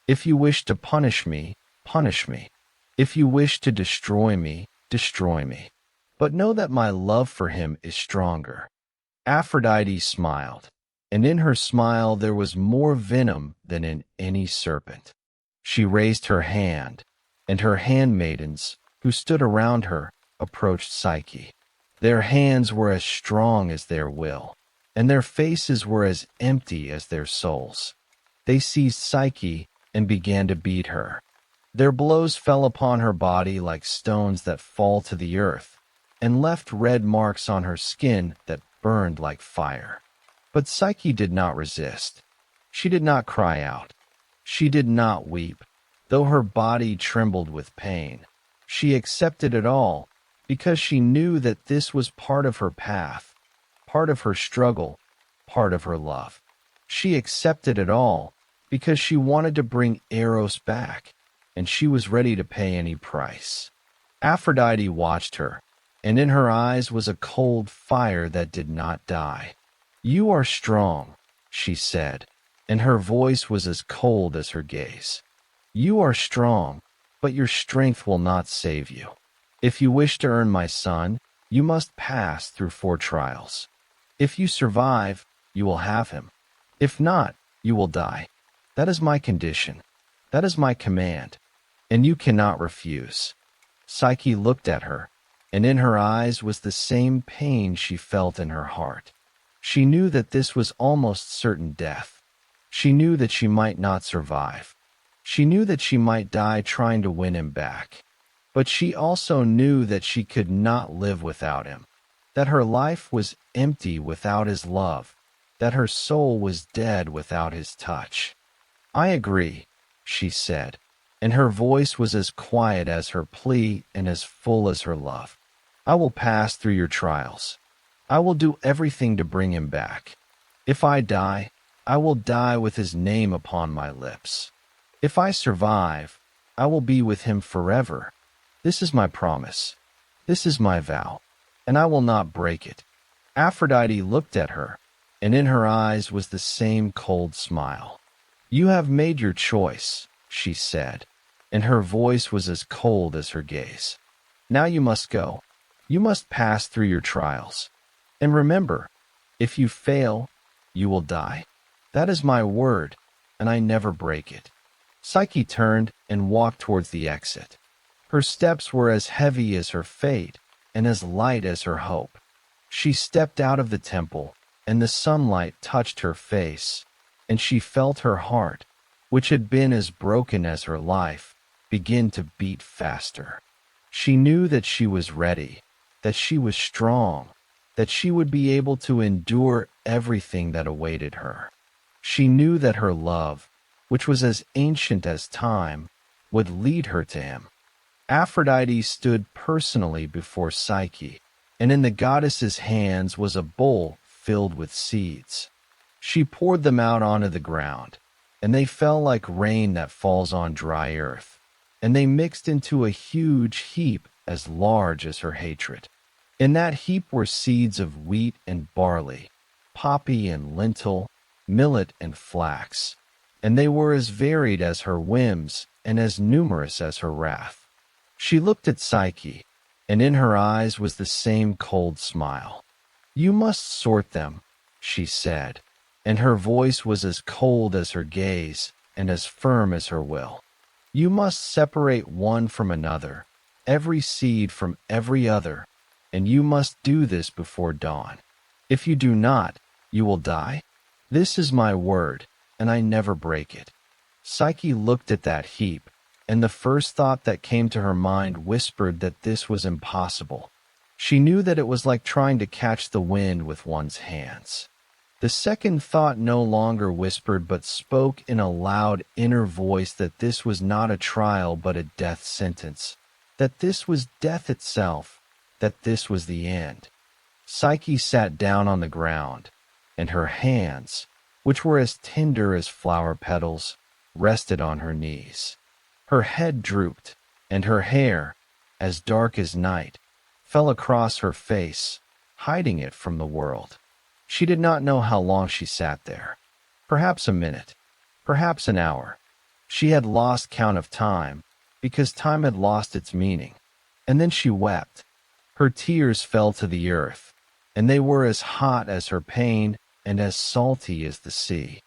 If you wish to punish me, punish me. If you wish to destroy me, destroy me. But know that my love for him is stronger." Aphrodite smiled, and in her smile there was more venom than in any serpent. She raised her hand, and her handmaidens, who stood around her, approached Psyche. Their hands were as strong as their will, and their faces were as empty as their souls. They seized Psyche and began to beat her. Their blows fell upon her body like stones that fall to the earth, and left red marks on her skin that burned like fire. But Psyche did not resist. She did not cry out. She did not weep, though her body trembled with pain. She accepted it all because she knew that this was part of her path, part of her struggle, part of her love. She accepted it all because she wanted to bring Eros back, and she was ready to pay any price. Aphrodite watched her, and in her eyes was a cold fire that did not die. "You are strong," she said, and her voice was as cold as her gaze. "You are strong, but your strength will not save you. If you wish to earn my son, you must pass through 4 trials. If you survive, you will have him. If not, you will die. That is my condition. That is my command, and you cannot refuse." Psyche looked at her, and in her eyes was the same pain she felt in her heart. She knew that this was almost certain death. She knew that she might not survive. She knew that she might die trying to win him back. But she also knew that she could not live without him, that her life was empty without his love, that her soul was dead without his touch. "I agree," she said, and her voice was as quiet as her plea and as full as her love. "I will pass through your trials. I will do everything to bring him back. If I die, I will die with his name upon my lips. If I survive, I will be with him forever. This is my promise. This is my vow, and I will not break it." Aphrodite looked at her, and in her eyes was the same cold smile. "You have made your choice," she said, and her voice was as cold as her gaze. "Now you must go. You must pass through your trials. And remember, if you fail, you will die. That is my word, and I never break it." Psyche turned and walked towards the exit. Her steps were as heavy as her fate and as light as her hope. She stepped out of the temple, and the sunlight touched her face, and she felt her heart, which had been as broken as her life, begin to beat faster. She knew that she was ready, that she was strong, that she would be able to endure everything that awaited her. She knew that her love, which was as ancient as time, would lead her to him. Aphrodite stood personally before Psyche, and in the goddess's hands was a bowl filled with seeds. She poured them out onto the ground, and they fell like rain that falls on dry earth, and they mixed into a huge heap as large as her hatred. In that heap were seeds of wheat and barley, poppy and lentil, millet and flax, and they were as varied as her whims and as numerous as her wrath. She looked at Psyche, and in her eyes was the same cold smile. "You must sort them," she said, and her voice was as cold as her gaze and as firm as her will. "You must separate one from another, every seed from every other, and you must do this before dawn. If you do not, you will die. This is my word, and I never break it." Psyche looked at that heap, and the first thought that came to her mind whispered that this was impossible. She knew that it was like trying to catch the wind with one's hands. The second thought no longer whispered but spoke in a loud inner voice that this was not a trial but a death sentence, that this was death itself, that this was the end. Psyche sat down on the ground, and her hands, which were as tender as flower petals, rested on her knees. Her head drooped, and her hair, as dark as night, fell across her face, hiding it from the world. She did not know how long she sat there. Perhaps a minute, perhaps an hour. She had lost count of time, because time had lost its meaning. And then she wept. Her tears fell to the earth, and they were as hot as her pain and as salty as the sea.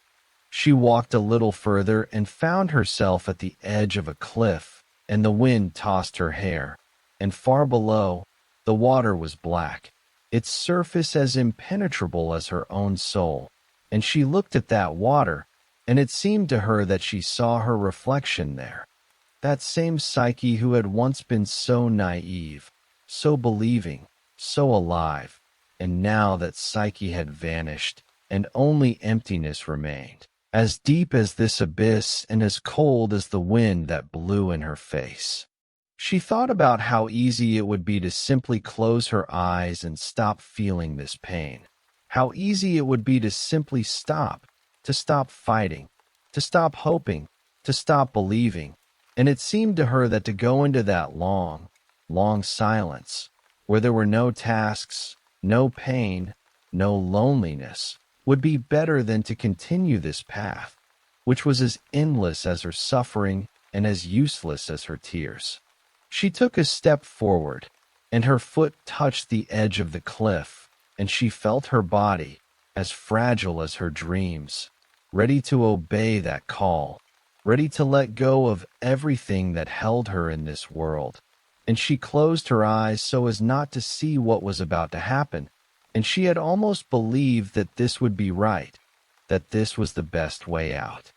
She walked a little further and found herself at the edge of a cliff, and the wind tossed her hair, and far below, the water was black, its surface as impenetrable as her own soul, and she looked at that water, and it seemed to her that she saw her reflection there. That same Psyche who had once been so naive, so believing, so alive, and now that Psyche had vanished, and only emptiness remained, as deep as this abyss and as cold as the wind that blew in her face. She thought about how easy it would be to simply close her eyes and stop feeling this pain, how easy it would be to simply stop, to stop fighting, to stop hoping, to stop believing, and it seemed to her that to go into that long, long silence, where there were no tasks, no pain, no loneliness, would be better than to continue this path, which was as endless as her suffering and as useless as her tears. She took a step forward, and her foot touched the edge of the cliff, and she felt her body, as fragile as her dreams, ready to obey that call, ready to let go of everything that held her in this world, and she closed her eyes so as not to see what was about to happen, and she had almost believed that this would be right, that this was the best way out.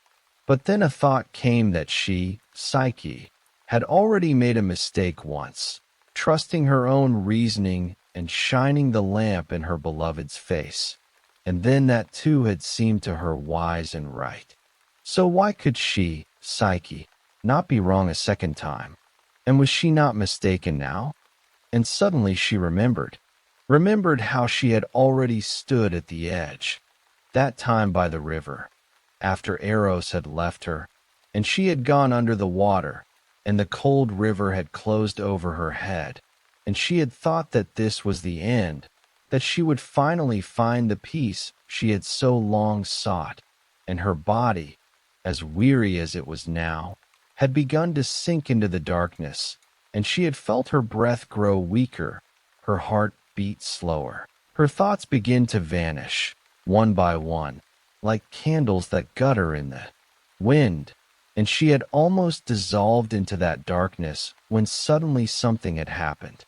But then a thought came that she, Psyche, had already made a mistake once, trusting her own reasoning and shining the lamp in her beloved's face. And then that too had seemed to her wise and right. So why could she, Psyche, not be wrong a second time? And was she not mistaken now? And suddenly she remembered how she had already stood at the edge, that time by the river, after Eros had left her, and she had gone under the water, and the cold river had closed over her head, and she had thought that this was the end, that she would finally find the peace she had so long sought, and her body, as weary as it was now, had begun to sink into the darkness, and she had felt her breath grow weaker, her heart beat slower. Her thoughts begin to vanish, one by one, like candles that gutter in the wind, and she had almost dissolved into that darkness when suddenly something had happened.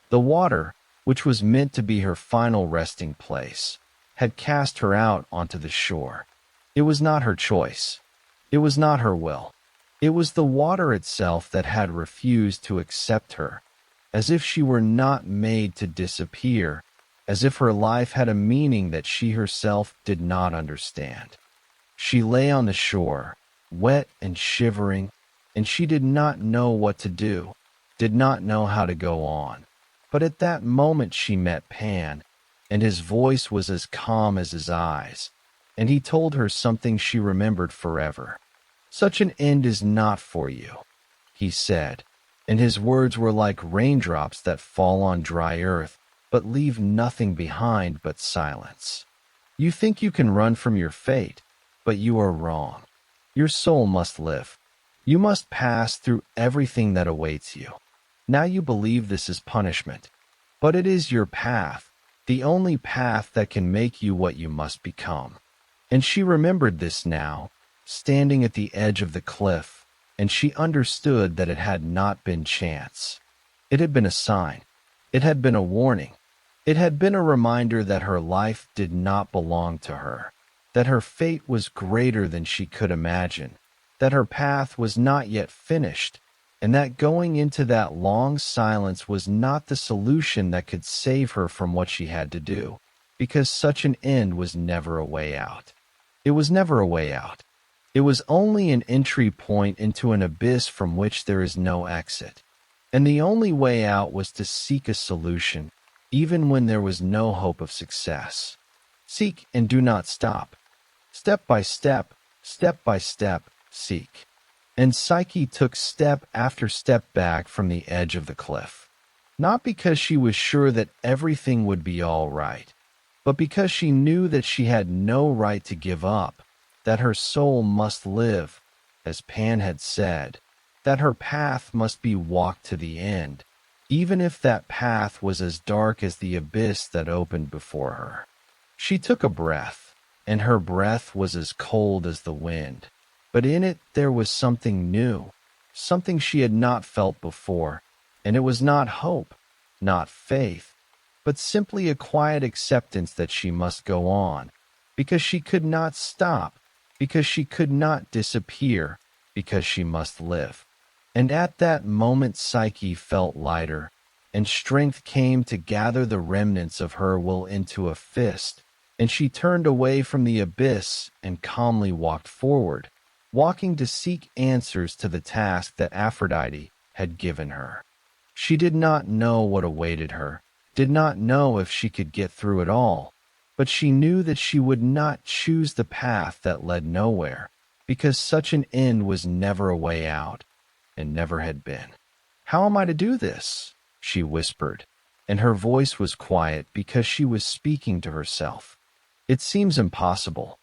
The water, which was meant to be her final resting place, had cast her out onto the shore. It was not her choice. It was not her will. It was the water itself that had refused to accept her, as if she were not made to disappear, as if her life had a meaning that she herself did not understand. She lay on the shore, wet and shivering, and she did not know what to do, did not know how to go on. But at that moment she met Pan, and his voice was as calm as his eyes, and he told her something she remembered forever. "Such an end is not for you," he said, and his words were like raindrops that fall on dry earth, but leave nothing behind but silence. "You think you can run from your fate, but you are wrong. Your soul must live. You must pass through everything that awaits you. Now you believe this is punishment, but it is your path, the only path that can make you what you must become." And she remembered this now, standing at the edge of the cliff, and she understood that it had not been chance. It had been a sign. It had been a warning. It had been a reminder that her life did not belong to her, that her fate was greater than she could imagine, that her path was not yet finished, and that going into that long silence was not the solution that could save her from what she had to do, because such an end was never a way out. It was never a way out. It was only an entry point into an abyss from which there is no exit. And the only way out was to seek a solution, even when there was no hope of success. Seek and do not stop. Step by step, seek. And Psyche took step after step back from the edge of the cliff. Not because she was sure that everything would be all right, but because she knew that she had no right to give up, that her soul must live, as Pan had said, that her path must be walked to the end, even if that path was as dark as the abyss that opened before her. She took a breath, and her breath was as cold as the wind, but in it there was something new, something she had not felt before, and it was not hope, not faith, but simply a quiet acceptance that she must go on, because she could not stop, because she could not disappear, because she must live. And at that moment Psyche felt lighter, and strength came to gather the remnants of her will into a fist, and she turned away from the abyss and calmly walked forward, walking to seek answers to the task that Aphrodite had given her. She did not know what awaited her, did not know if she could get through it all, but she knew that she would not choose the path that led nowhere, because such an end was never a way out, and never had been. "How am I to do this?" she whispered, and her voice was quiet because she was speaking to herself. "It seems impossible.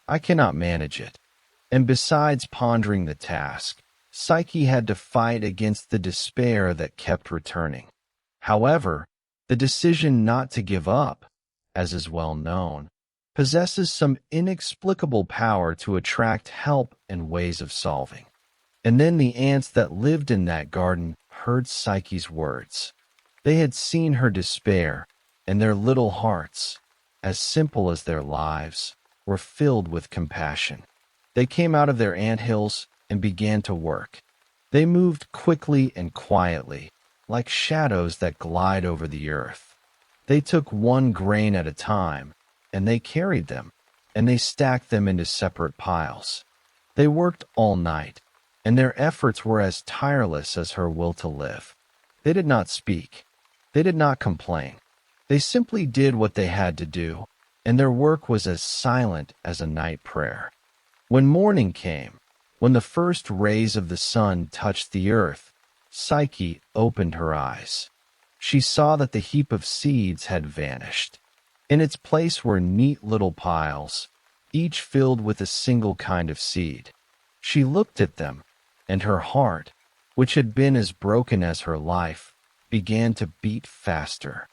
I cannot manage it." And besides pondering the task, Psyche had to fight against the despair that kept returning. However, the decision not to give up, as is well known, possesses some inexplicable power to attract help and ways of solving. And then the ants that lived in that garden heard Psyche's words. They had seen her despair, and their little hearts, as simple as their lives, were filled with compassion. They came out of their anthills and began to work. They moved quickly and quietly, like shadows that glide over the earth. They took one grain at a time, and they carried them, and they stacked them into separate piles. They worked all night, and their efforts were as tireless as her will to live. They did not speak. They did not complain. They simply did what they had to do, and their work was as silent as a night prayer. When morning came, when the first rays of the sun touched the earth, Psyche opened her eyes. She saw that the heap of seeds had vanished. In its place were neat little piles, each filled with a single kind of seed. She looked at them, and her heart, which had been as broken as her life, began to beat faster.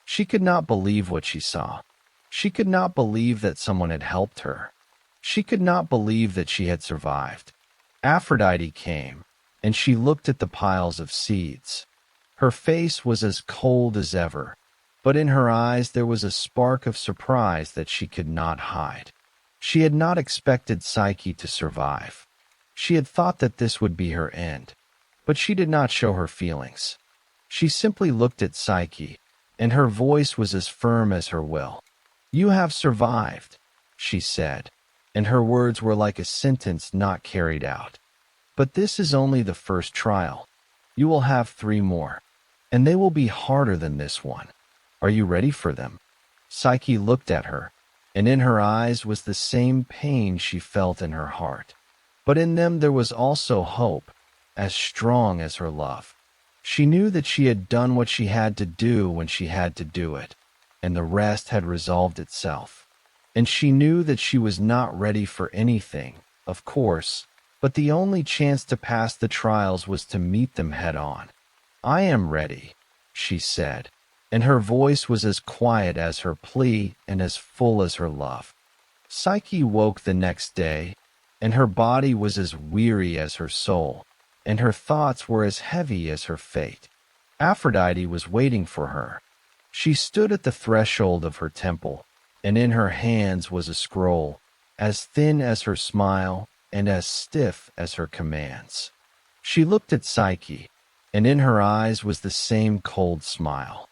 She could not believe what she saw. She could not believe that someone had helped her. She could not believe that she had survived. Aphrodite came, and she looked at the piles of seeds. Her face was as cold as ever, but in her eyes there was a spark of surprise that she could not hide. She had not expected Psyche to survive. She had thought that this would be her end, but she did not show her feelings. She simply looked at Psyche, and her voice was as firm as her will. "You have survived," she said, and her words were like a sentence not carried out. "But this is only the first trial. You will have 3 more, and they will be harder than this one. Are you ready for them?" Psyche looked at her, and in her eyes was the same pain she felt in her heart. But in them there was also hope, as strong as her love. She knew that she had done what she had to do when she had to do it, and the rest had resolved itself. And she knew that she was not ready for anything, of course, but the only chance to pass the trials was to meet them head on. "I am ready," she said, and her voice was as quiet as her plea and as full as her love. Psyche woke the next day, and her body was as weary as her soul, and her thoughts were as heavy as her fate. Aphrodite was waiting for her. She stood at the threshold of her temple, and in her hands was a scroll, as thin as her smile and as stiff as her commands. She looked at Psyche, and in her eyes was the same cold smile.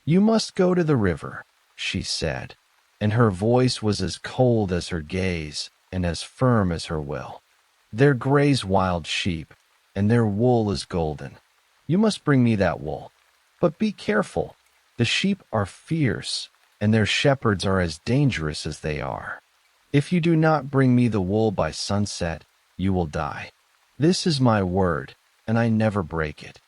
"You must go to the river," she said, and her voice was as cold as her gaze and as firm as her will. "There graze wild sheep, and their wool is golden. You must bring me that wool. But be careful. The sheep are fierce, and their shepherds are as dangerous as they are. If you do not bring me the wool by sunset, you will die. This is my word, and I never break it."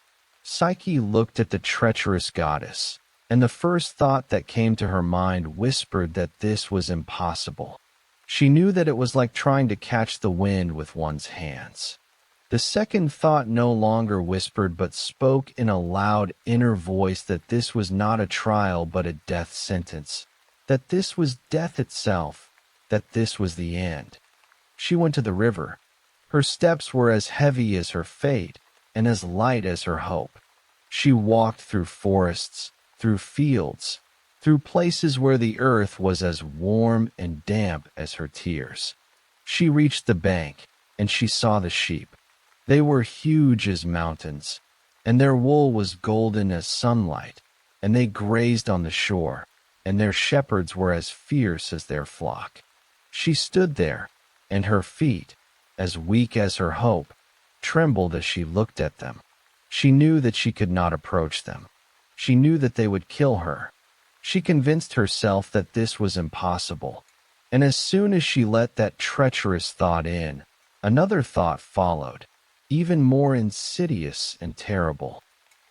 Psyche looked at the treacherous goddess, and the first thought that came to her mind whispered that this was impossible. She knew that it was like trying to catch the wind with one's hands. The second thought no longer whispered but spoke in a loud inner voice that this was not a trial but a death sentence, that this was death itself, that this was the end. She went to the river. Her steps were as heavy as her fate and as light as her hope. She walked through forests, through fields, through places where the earth was as warm and damp as her tears. She reached the bank, and she saw the sheep. They were huge as mountains, and their wool was golden as sunlight, and they grazed on the shore, and their shepherds were as fierce as their flock. She stood there, and her feet, as weak as her hope, trembled as she looked at them. She knew that she could not approach them. She knew that they would kill her. She convinced herself that this was impossible, and as soon as she let that treacherous thought in, another thought followed, even more insidious and terrible.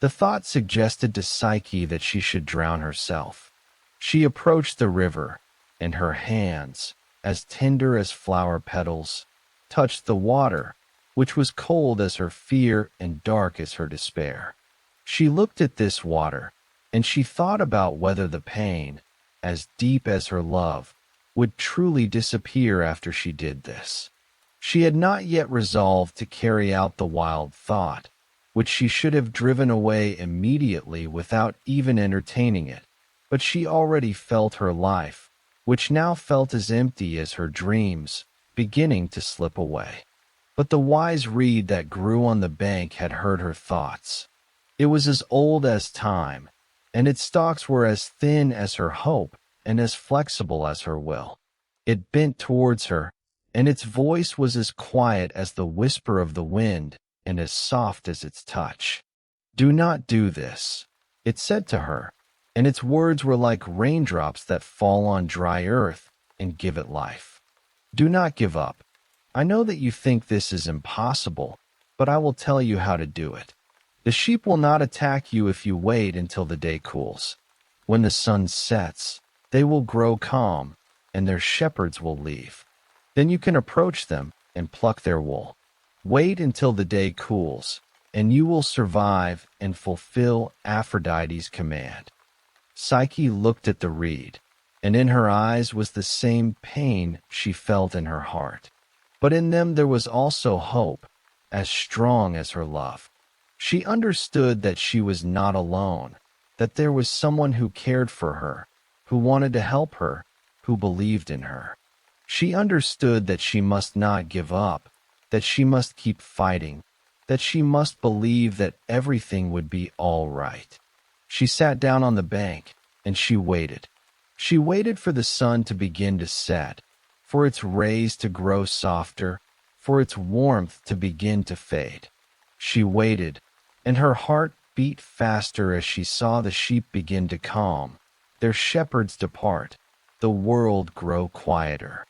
The thought suggested to Psyche that she should drown herself. She approached the river, and her hands, as tender as flower petals, touched the water, which was cold as her fear and dark as her despair. She looked at this water, and she thought about whether the pain, as deep as her love, would truly disappear after she did this. She had not yet resolved to carry out the wild thought, which she should have driven away immediately without even entertaining it. But she already felt her life, which now felt as empty as her dreams, beginning to slip away. But the wise reed that grew on the bank had heard her thoughts. It was as old as time, and its stalks were as thin as her hope and as flexible as her will. It bent towards her, and its voice was as quiet as the whisper of the wind and as soft as its touch. "Do not do this," it said to her, and its words were like raindrops that fall on dry earth and give it life. "Do not give up. I know that you think this is impossible, but I will tell you how to do it. The sheep will not attack you if you wait until the day cools. When the sun sets, they will grow calm, and their shepherds will leave. Then you can approach them and pluck their wool. Wait until the day cools, and you will survive and fulfill Aphrodite's command." Psyche looked at the reed, and in her eyes was the same pain she felt in her heart. But in them there was also hope, as strong as her love. She understood that she was not alone, that there was someone who cared for her, who wanted to help her, who believed in her. She understood that she must not give up, that she must keep fighting, that she must believe that everything would be all right. She sat down on the bank, and she waited. She waited for the sun to begin to set, for its rays to grow softer, for its warmth to begin to fade. She waited, and her heart beat faster as she saw the sheep begin to calm, their shepherds depart, the world grow quieter.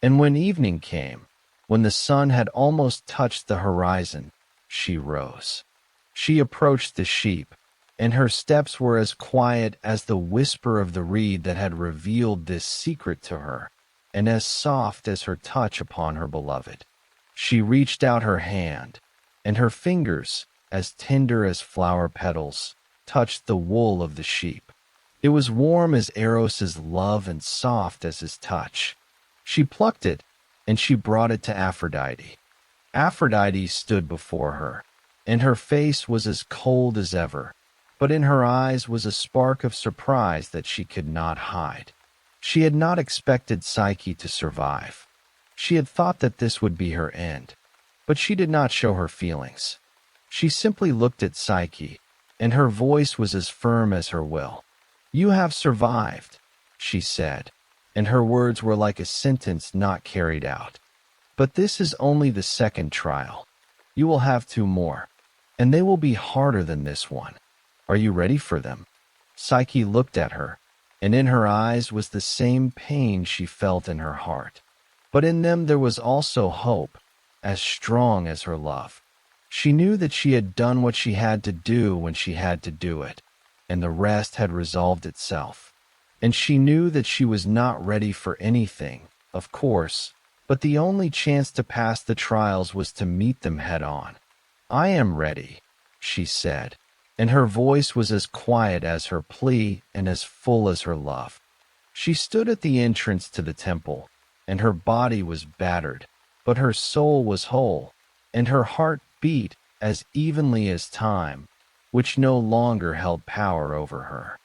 And when evening came, when the sun had almost touched the horizon, she rose. She approached the sheep, and her steps were as quiet as the whisper of the reed that had revealed this secret to her, and as soft as her touch upon her beloved. She reached out her hand, and her fingers, as tender as flower petals, touched the wool of the sheep. It was warm as Eros's love and soft as his touch. She plucked it, and she brought it to Aphrodite. Aphrodite stood before her, and her face was as cold as ever, but in her eyes was a spark of surprise that she could not hide. She had not expected Psyche to survive. She had thought that this would be her end, but she did not show her feelings. She simply looked at Psyche, and her voice was as firm as her will. "You have survived," she said, and her words were like a sentence not carried out. "But this is only the second trial. You will have two more, and they will be harder than this one. Are you ready for them?" Psyche looked at her, and in her eyes was the same pain she felt in her heart. But in them there was also hope, as strong as her love. She knew that she had done what she had to do when she had to do it, and the rest had resolved itself. And she knew that she was not ready for anything, of course, but the only chance to pass the trials was to meet them head on. "I am ready," she said, and her voice was as quiet as her plea and as full as her love. She stood at the entrance to the temple, and her body was battered, but her soul was whole, and her heart beat as evenly as time, which no longer held power over her.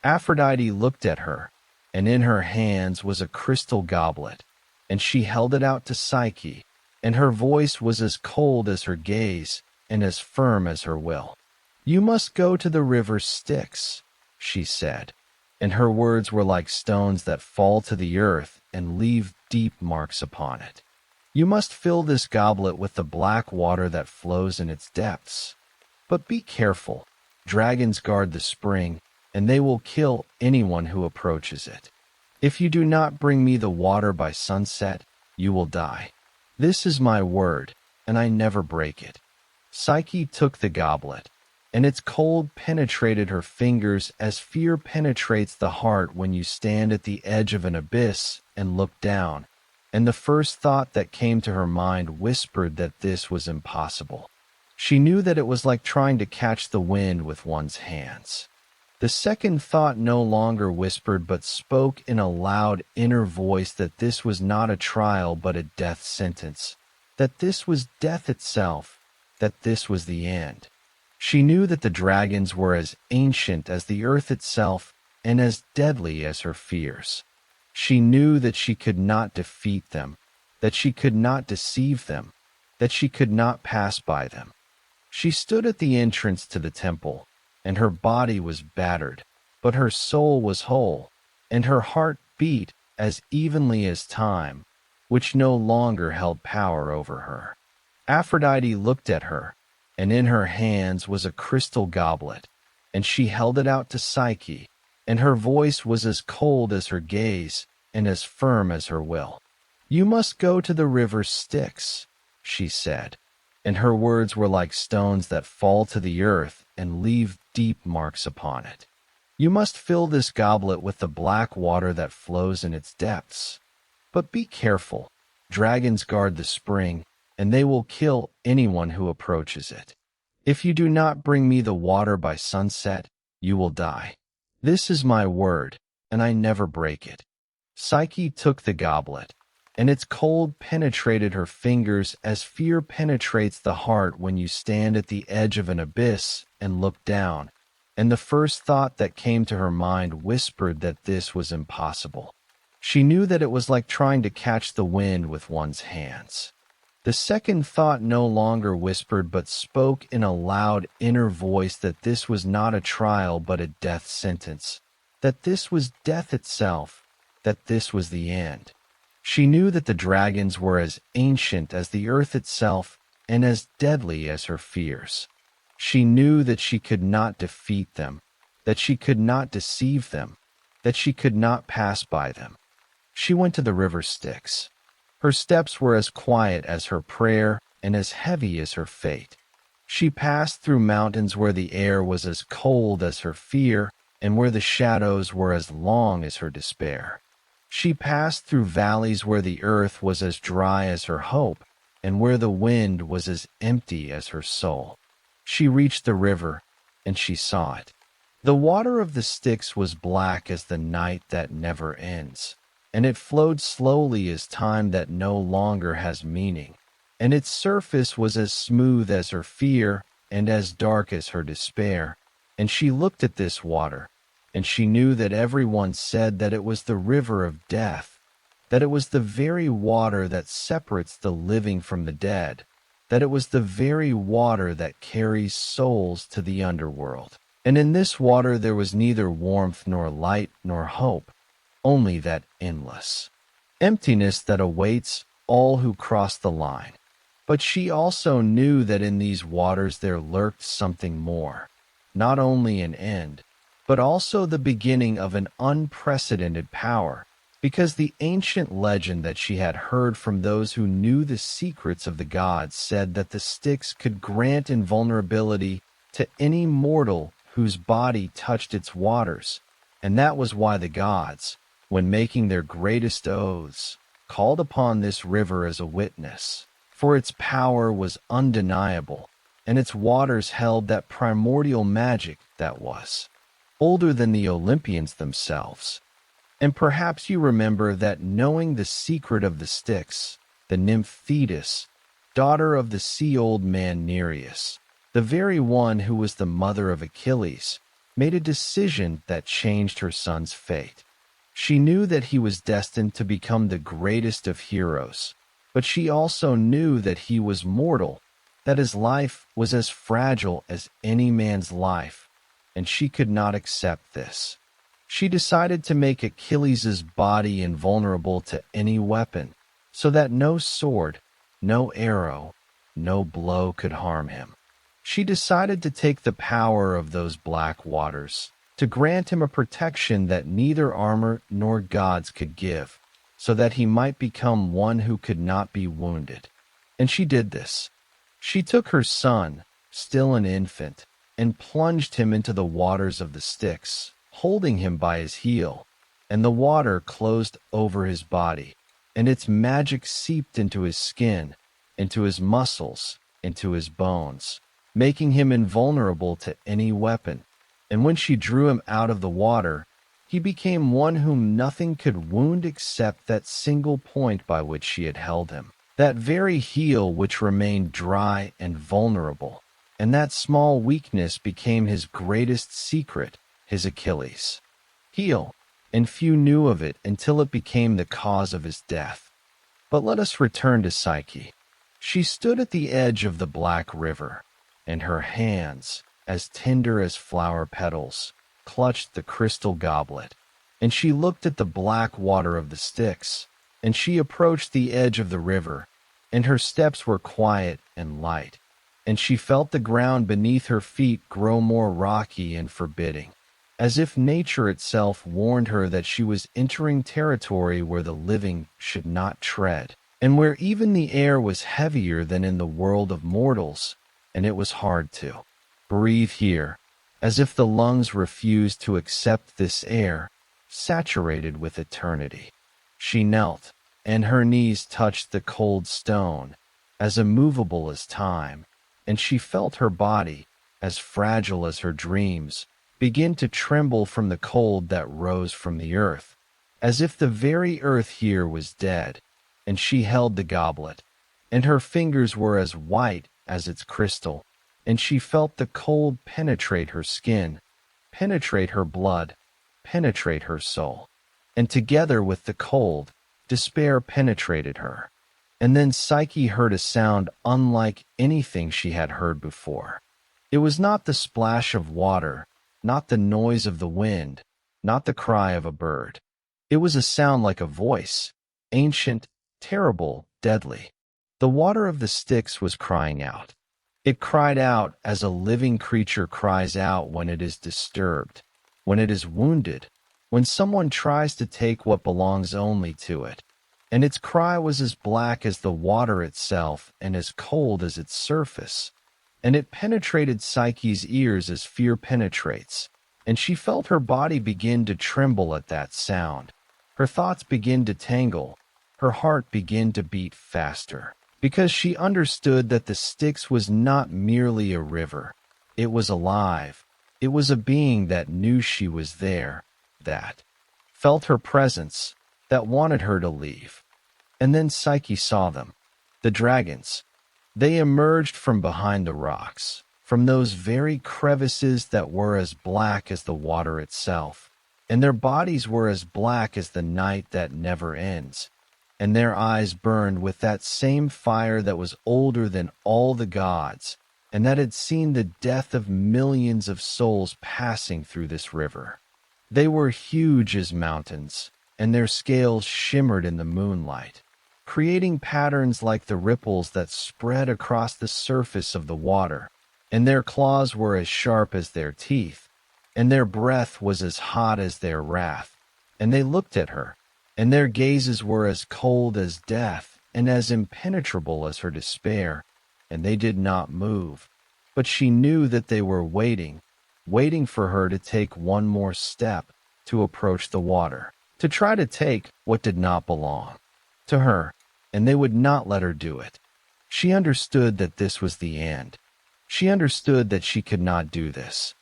Aphrodite looked at her, and in her hands was a crystal goblet, and she held it out to Psyche, and her voice was as cold as her gaze and as firm as her will. "You must go to the river Styx," she said, and her words were like stones that fall to the earth and leave deep marks upon it. "You must fill this goblet with the black water that flows in its depths. But be careful. Dragons guard the spring, and they will kill anyone who approaches it. If you do not bring me the water by sunset, you will die. This is my word, and I never break it." Psyche took the goblet, and its cold penetrated her fingers as fear penetrates the heart when you stand at the edge of an abyss and look down, and the first thought that came to her mind whispered that this was impossible. She knew that it was like trying to catch the wind with one's hands. The second thought no longer whispered but spoke in a loud inner voice that this was not a trial but a death sentence, that this was death itself, that this was the end. She knew that the dragons were as ancient as the earth itself and as deadly as her fears. She knew that she could not defeat them, that she could not deceive them, that she could not pass by them. She stood at the entrance to the temple, and her body was battered, but her soul was whole, and her heart beat as evenly as time, which no longer held power over her. Aphrodite looked at her, and in her hands was a crystal goblet, and she held it out to Psyche, and her voice was as cold as her gaze and as firm as her will. "You must go to the river Styx," she said, and her words were like stones that fall to the earth and leave deep marks upon it. "You must fill this goblet with the black water that flows in its depths. But be careful. Dragons guard the spring, and they will kill anyone who approaches it. If you do not bring me the water by sunset, you will die. This is my word, and I never break it." Psyche took the goblet, and its cold penetrated her fingers as fear penetrates the heart when you stand at the edge of an abyss and look down, and the first thought that came to her mind whispered that this was impossible. She knew that it was like trying to catch the wind with one's hands. The second thought no longer whispered but spoke in a loud inner voice that this was not a trial but a death sentence, that this was death itself, that this was the end. She knew that the dragons were as ancient as the earth itself and as deadly as her fears. She knew that she could not defeat them, that she could not deceive them, that she could not pass by them. She went to the river Styx. Her steps were as quiet as her prayer and as heavy as her fate. She passed through mountains where the air was as cold as her fear and where the shadows were as long as her despair. She passed through valleys where the earth was as dry as her hope and where the wind was as empty as her soul. She reached the river, and she saw it. The water of the Styx was black as the night that never ends, and it flowed slowly as time that no longer has meaning, and its surface was as smooth as her fear and as dark as her despair. And she looked at this water, and she knew that everyone said that it was the river of death, that it was the very water that separates the living from the dead, that it was the very water that carries souls to the underworld. And in this water there was neither warmth nor light nor hope, only that endless emptiness that awaits all who cross the line. But she also knew that in these waters there lurked something more, not only an end, but also the beginning of an unprecedented power, because the ancient legend that she had heard from those who knew the secrets of the gods said that the Styx could grant invulnerability to any mortal whose body touched its waters, and that was why the gods, when making their greatest oaths, called upon this river as a witness, for its power was undeniable, and its waters held that primordial magic that was older than the Olympians themselves. And perhaps you remember that knowing the secret of the Styx, the nymph Thetis, daughter of the sea-old man Nereus, the very one who was the mother of Achilles, made a decision that changed her son's fate. She knew that he was destined to become the greatest of heroes, but she also knew that he was mortal, that his life was as fragile as any man's life, and she could not accept this. She decided to make Achilles' body invulnerable to any weapon, so that no sword, no arrow, no blow could harm him. She decided to take the power of those black waters, to grant him a protection that neither armor nor gods could give, so that he might become one who could not be wounded. And she did this. She took her son, still an infant, and plunged him into the waters of the Styx, holding him by his heel, and the water closed over his body, and its magic seeped into his skin, into his muscles, into his bones, making him invulnerable to any weapon. And when she drew him out of the water, he became one whom nothing could wound except that single point by which she had held him, that very heel which remained dry and vulnerable. and that small weakness became his greatest secret, his Achilles' heel, and few knew of it until it became the cause of his death. But let us return to Psyche. She stood at the edge of the black river, and her hands, as tender as flower petals, clutched the crystal goblet, and she looked at the black water of the Styx, and she approached the edge of the river, and her steps were quiet and light, and she felt the ground beneath her feet grow more rocky and forbidding, as if nature itself warned her that she was entering territory where the living should not tread, and where even the air was heavier than in the world of mortals, and it was hard to breathe here, as if the lungs refused to accept this air, saturated with eternity. She knelt, and her knees touched the cold stone, as immovable as time, and she felt her body, as fragile as her dreams, begin to tremble from the cold that rose from the earth, as if the very earth here was dead, and she held the goblet, and her fingers were as white as its crystal, and she felt the cold penetrate her skin, penetrate her blood, penetrate her soul, and together with the cold, despair penetrated her. And then Psyche heard a sound unlike anything she had heard before. It was not the splash of water, not the noise of the wind, not the cry of a bird. It was a sound like a voice, ancient, terrible, deadly. The water of the Styx was crying out. It cried out as a living creature cries out when it is disturbed, when it is wounded, when someone tries to take what belongs only to it. And its cry was as black as the water itself and as cold as its surface. And it penetrated Psyche's ears as fear penetrates, and she felt her body begin to tremble at that sound. Her thoughts begin to tangle, her heart begin to beat faster, because she understood that the Styx was not merely a river. It was alive. It was a being that knew she was there, that felt her presence, that wanted her to leave. And then Psyche saw them, the dragons. They emerged from behind the rocks, from those very crevices that were as black as the water itself, and their bodies were as black as the night that never ends, and their eyes burned with that same fire that was older than all the gods, and that had seen the death of millions of souls passing through this river. They were huge as mountains, and their scales shimmered in the moonlight, creating patterns like the ripples that spread across the surface of the water, and their claws were as sharp as their teeth, and their breath was as hot as their wrath. And they looked at her, and their gazes were as cold as death and as impenetrable as her despair, and they did not move. But she knew that they were waiting for her to take one more step, to approach the water, to try to take what did not belong to her, and they would not let her do it. She understood that this was the end. She understood that she could not do this.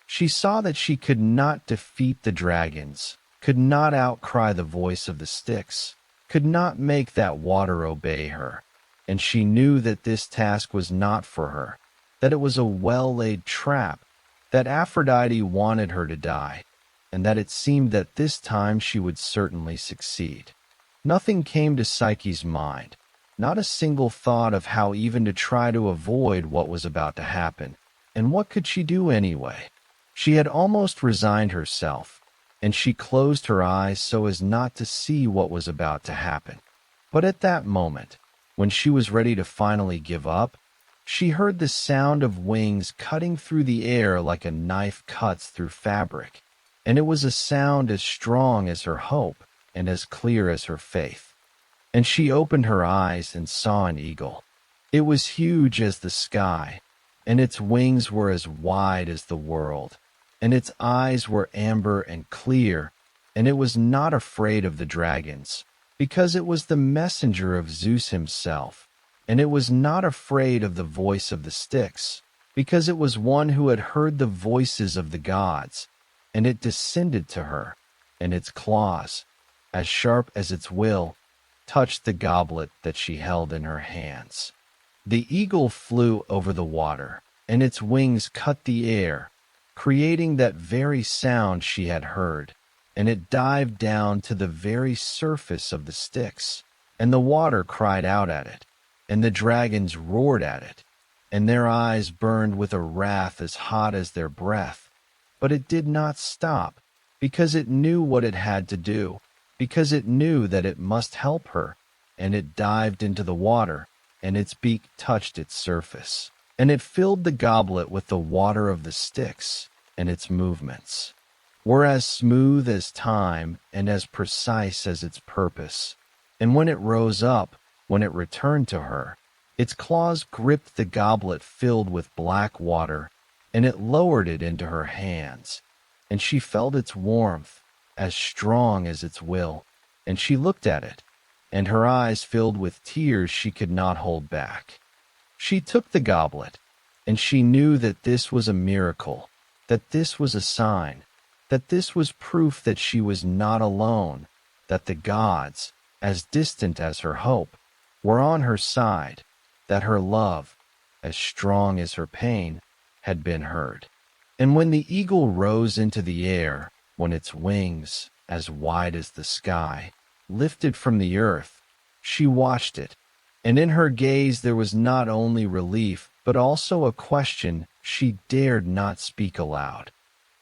She saw that she could not defeat the dragons, could not outcry the voice of the Styx, could not make that water obey her, and she knew that this task was not for her, that it was a well-laid trap, that Aphrodite wanted her to die, and that it seemed that this time she would certainly succeed. Nothing came to Psyche's mind, not a single thought of how even to try to avoid what was about to happen. And what could she do anyway? She had almost resigned herself, and she closed her eyes so as not to see what was about to happen. But at that moment, when she was ready to finally give up, she heard the sound of wings cutting through the air like a knife cuts through fabric, and it was a sound as strong as her hope and as clear as her faith. And she opened her eyes and saw an eagle. It was huge as the sky, and its wings were as wide as the world, and its eyes were amber and clear, and it was not afraid of the dragons, because it was the messenger of Zeus himself, and it was not afraid of the voice of the Styx, because it was one who had heard the voices of the gods, and it descended to her, and its claws, as sharp as its will, touched the goblet that she held in her hands. The eagle flew over the water, and its wings cut the air, creating that very sound she had heard, and it dived down to the very surface of the Styx, and the water cried out at it, and the dragons roared at it, and their eyes burned with a wrath as hot as their breath. But it did not stop, because it knew what it had to do, because it knew that it must help her, and it dived into the water, and its beak touched its surface, and it filled the goblet with the water of the Styx, and its movements were as smooth as time and as precise as its purpose. And when it rose up, when it returned to her, its claws gripped the goblet filled with black water, and it lowered it into her hands, and she felt its warmth, as strong as its will, and she looked at it, and her eyes filled with tears she could not hold back. She took the goblet, and she knew that this was a miracle, that this was a sign, that this was proof that she was not alone, that the gods, as distant as her hope, were on her side, that her love, as strong as her pain, had been heard. And when the eagle rose into the air, when its wings, as wide as the sky, lifted from the earth, she watched it, and in her gaze there was not only relief, but also a question she dared not speak aloud.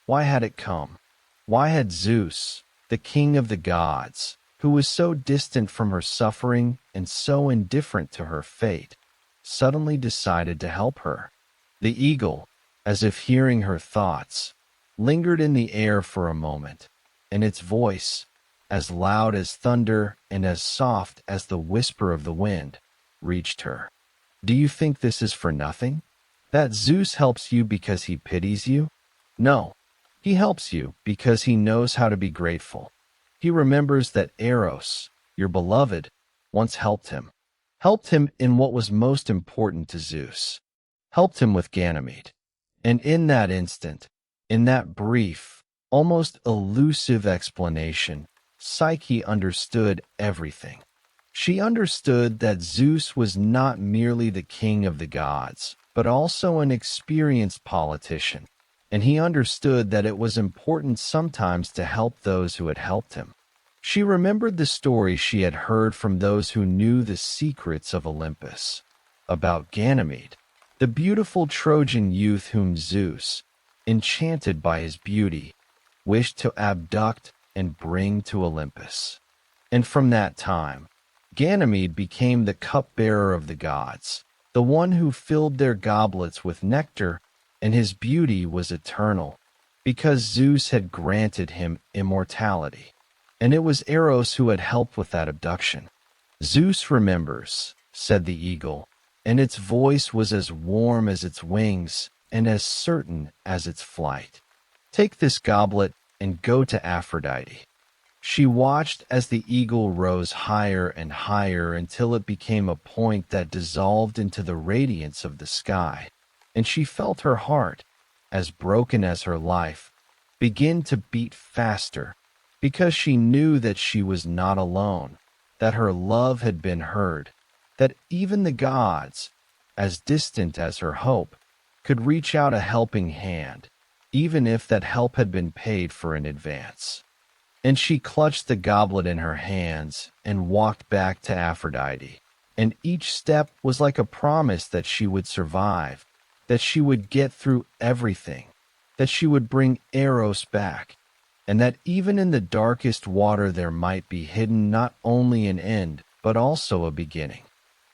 Why had it come? Why had Zeus, the king of the gods, who was so distant from her suffering and so indifferent to her fate, suddenly decided to help her? The eagle, as if hearing her thoughts, lingered in the air for a moment, and its voice, as loud as thunder and as soft as the whisper of the wind, reached her. Do you think this is for nothing? That Zeus helps you because he pities you? No, he helps you because he knows how to be grateful. He remembers that Eros, your beloved, once helped him in what was most important to Zeus, helped him with Ganymede. And in that instant, in that brief, almost elusive explanation, Psyche understood everything. She understood that Zeus was not merely the king of the gods, but also an experienced politician, and he understood that it was important sometimes to help those who had helped him. She remembered the story she had heard from those who knew the secrets of Olympus, about Ganymede, the beautiful Trojan youth whom Zeus, enchanted by his beauty, wished to abduct and bring to Olympus. And from that time, Ganymede became the cupbearer of the gods, the one who filled their goblets with nectar, and his beauty was eternal, because Zeus had granted him immortality. And it was Eros who had helped with that abduction. Zeus remembers, said the eagle, and its voice was as warm as its wings and as certain as its flight. Take this goblet and go to Aphrodite. She watched as the eagle rose higher and higher until it became a point that dissolved into the radiance of the sky, and she felt her heart, as broken as her life, begin to beat faster, because she knew that she was not alone, that her love had been heard, that even the gods, as distant as her hope, could reach out a helping hand, even if that help had been paid for in advance. And she clutched the goblet in her hands and walked back to Aphrodite, and each step was like a promise that she would survive, that she would get through everything, that she would bring Eros back, and that even in the darkest water there might be hidden not only an end, but also a beginning.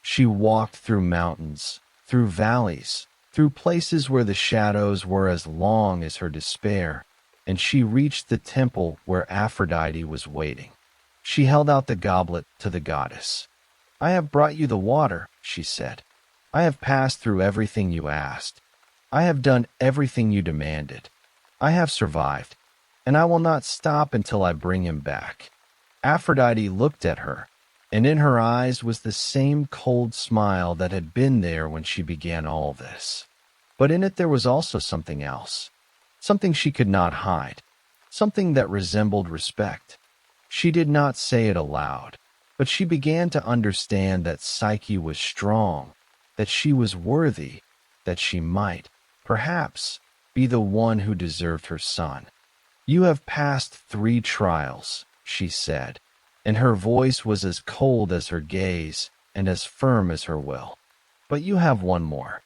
She walked through mountains, through valleys, through places where the shadows were as long as her despair, and she reached the temple where Aphrodite was waiting. She held out the goblet to the goddess. I have brought you the water, she said. I have passed through everything you asked. I have done everything you demanded. I have survived, and I will not stop until I bring him back. Aphrodite looked at her, and in her eyes was the same cold smile that had been there when she began all this. But in it there was also something else. Something she could not hide, something that resembled respect. She did not say it aloud, but she began to understand that Psyche was strong, that she was worthy, that she might. perhaps be the one who deserved her son. You have passed 3 trials, she said, and her voice was as cold as her gaze and as firm as her will. But you have one more.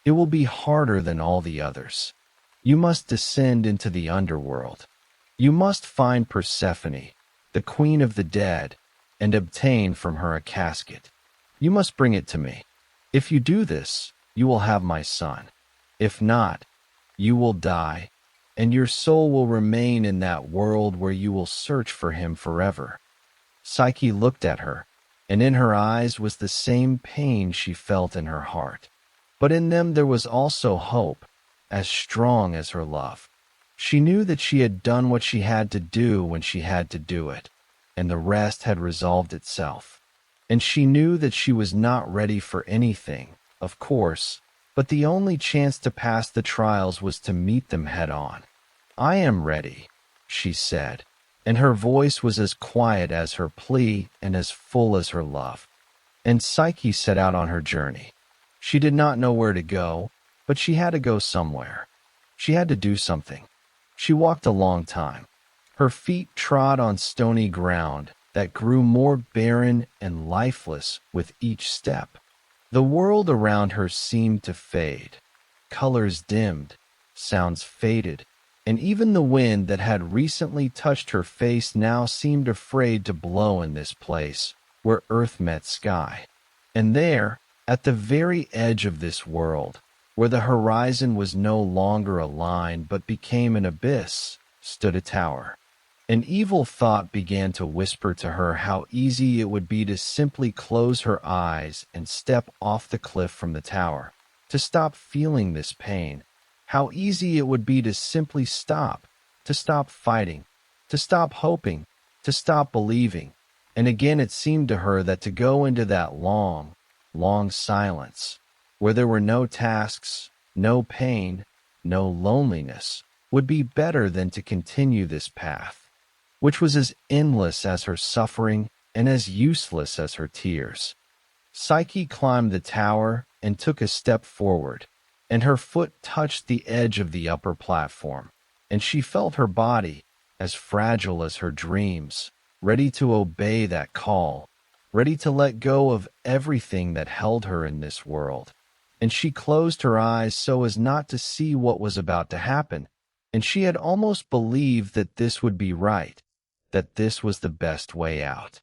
It will be harder than all the others. You must descend into the underworld. You must find Persephone, the queen of the dead, and obtain from her a casket. You must bring it to me. If you do this, you will have my son. If not, you will die, and your soul will remain in that world where you will search for him forever. Psyche looked at her, and in her eyes was the same pain she felt in her heart. But in them there was also hope, as strong as her love. She knew that she had done what she had to do when she had to do it, and the rest had resolved itself. And she knew that she was not ready for anything, of course, but the only chance to pass the trials was to meet them head on. I am ready, she said, and her voice was as quiet as her plea and as full as her love. And Psyche set out on her journey. She did not know where to go, but she had to go somewhere. She had to do something. She walked a long time. Her feet trod on stony ground that grew more barren and lifeless with each step. The world around her seemed to fade. Colors dimmed, sounds faded, and even the wind that had recently touched her face now seemed afraid to blow in this place where earth met sky. And there, at the very edge of this world, where the horizon was no longer a line but became an abyss, stood a tower. An evil thought began to whisper to her how easy it would be to simply close her eyes and step off the cliff from the tower, to stop feeling this pain. How easy it would be to simply stop, to stop fighting, to stop hoping, to stop believing. And again it seemed to her that to go into that long, long silence, where there were no tasks, no pain, no loneliness, would be better than to continue this path, which was as endless as her suffering and as useless as her tears. Psyche climbed the tower and took a step forward, and her foot touched the edge of the upper platform, and she felt her body, as fragile as her dreams, ready to obey that call, ready to let go of everything that held her in this world. And she closed her eyes so as not to see what was about to happen, and she had almost believed that this would be right, that this was the best way out.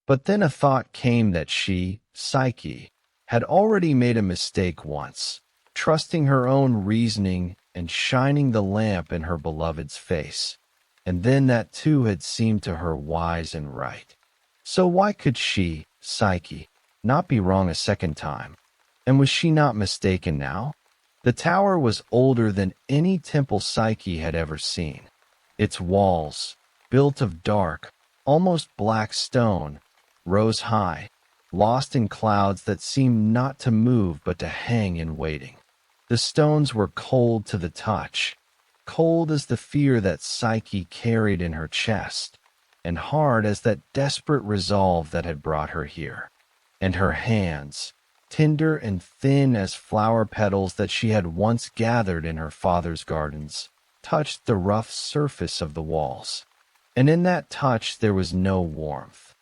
But then a thought came that she, Psyche, had already made a mistake once, trusting her own reasoning and shining the lamp in her beloved's face. And then that too had seemed to her wise and right. So why could she, Psyche, not be wrong a second time? And was she not mistaken now? The tower was older than any temple Psyche had ever seen. Its walls, built of dark, almost black stone, rose high, lost in clouds that seemed not to move but to hang in waiting. The stones were cold to the touch, cold as the fear that Psyche carried in her chest, and hard as that desperate resolve that had brought her here. And her hands, tender and thin as flower petals that she had once gathered in her father's gardens, touched the rough surface of the walls. And in that touch there was no warmth,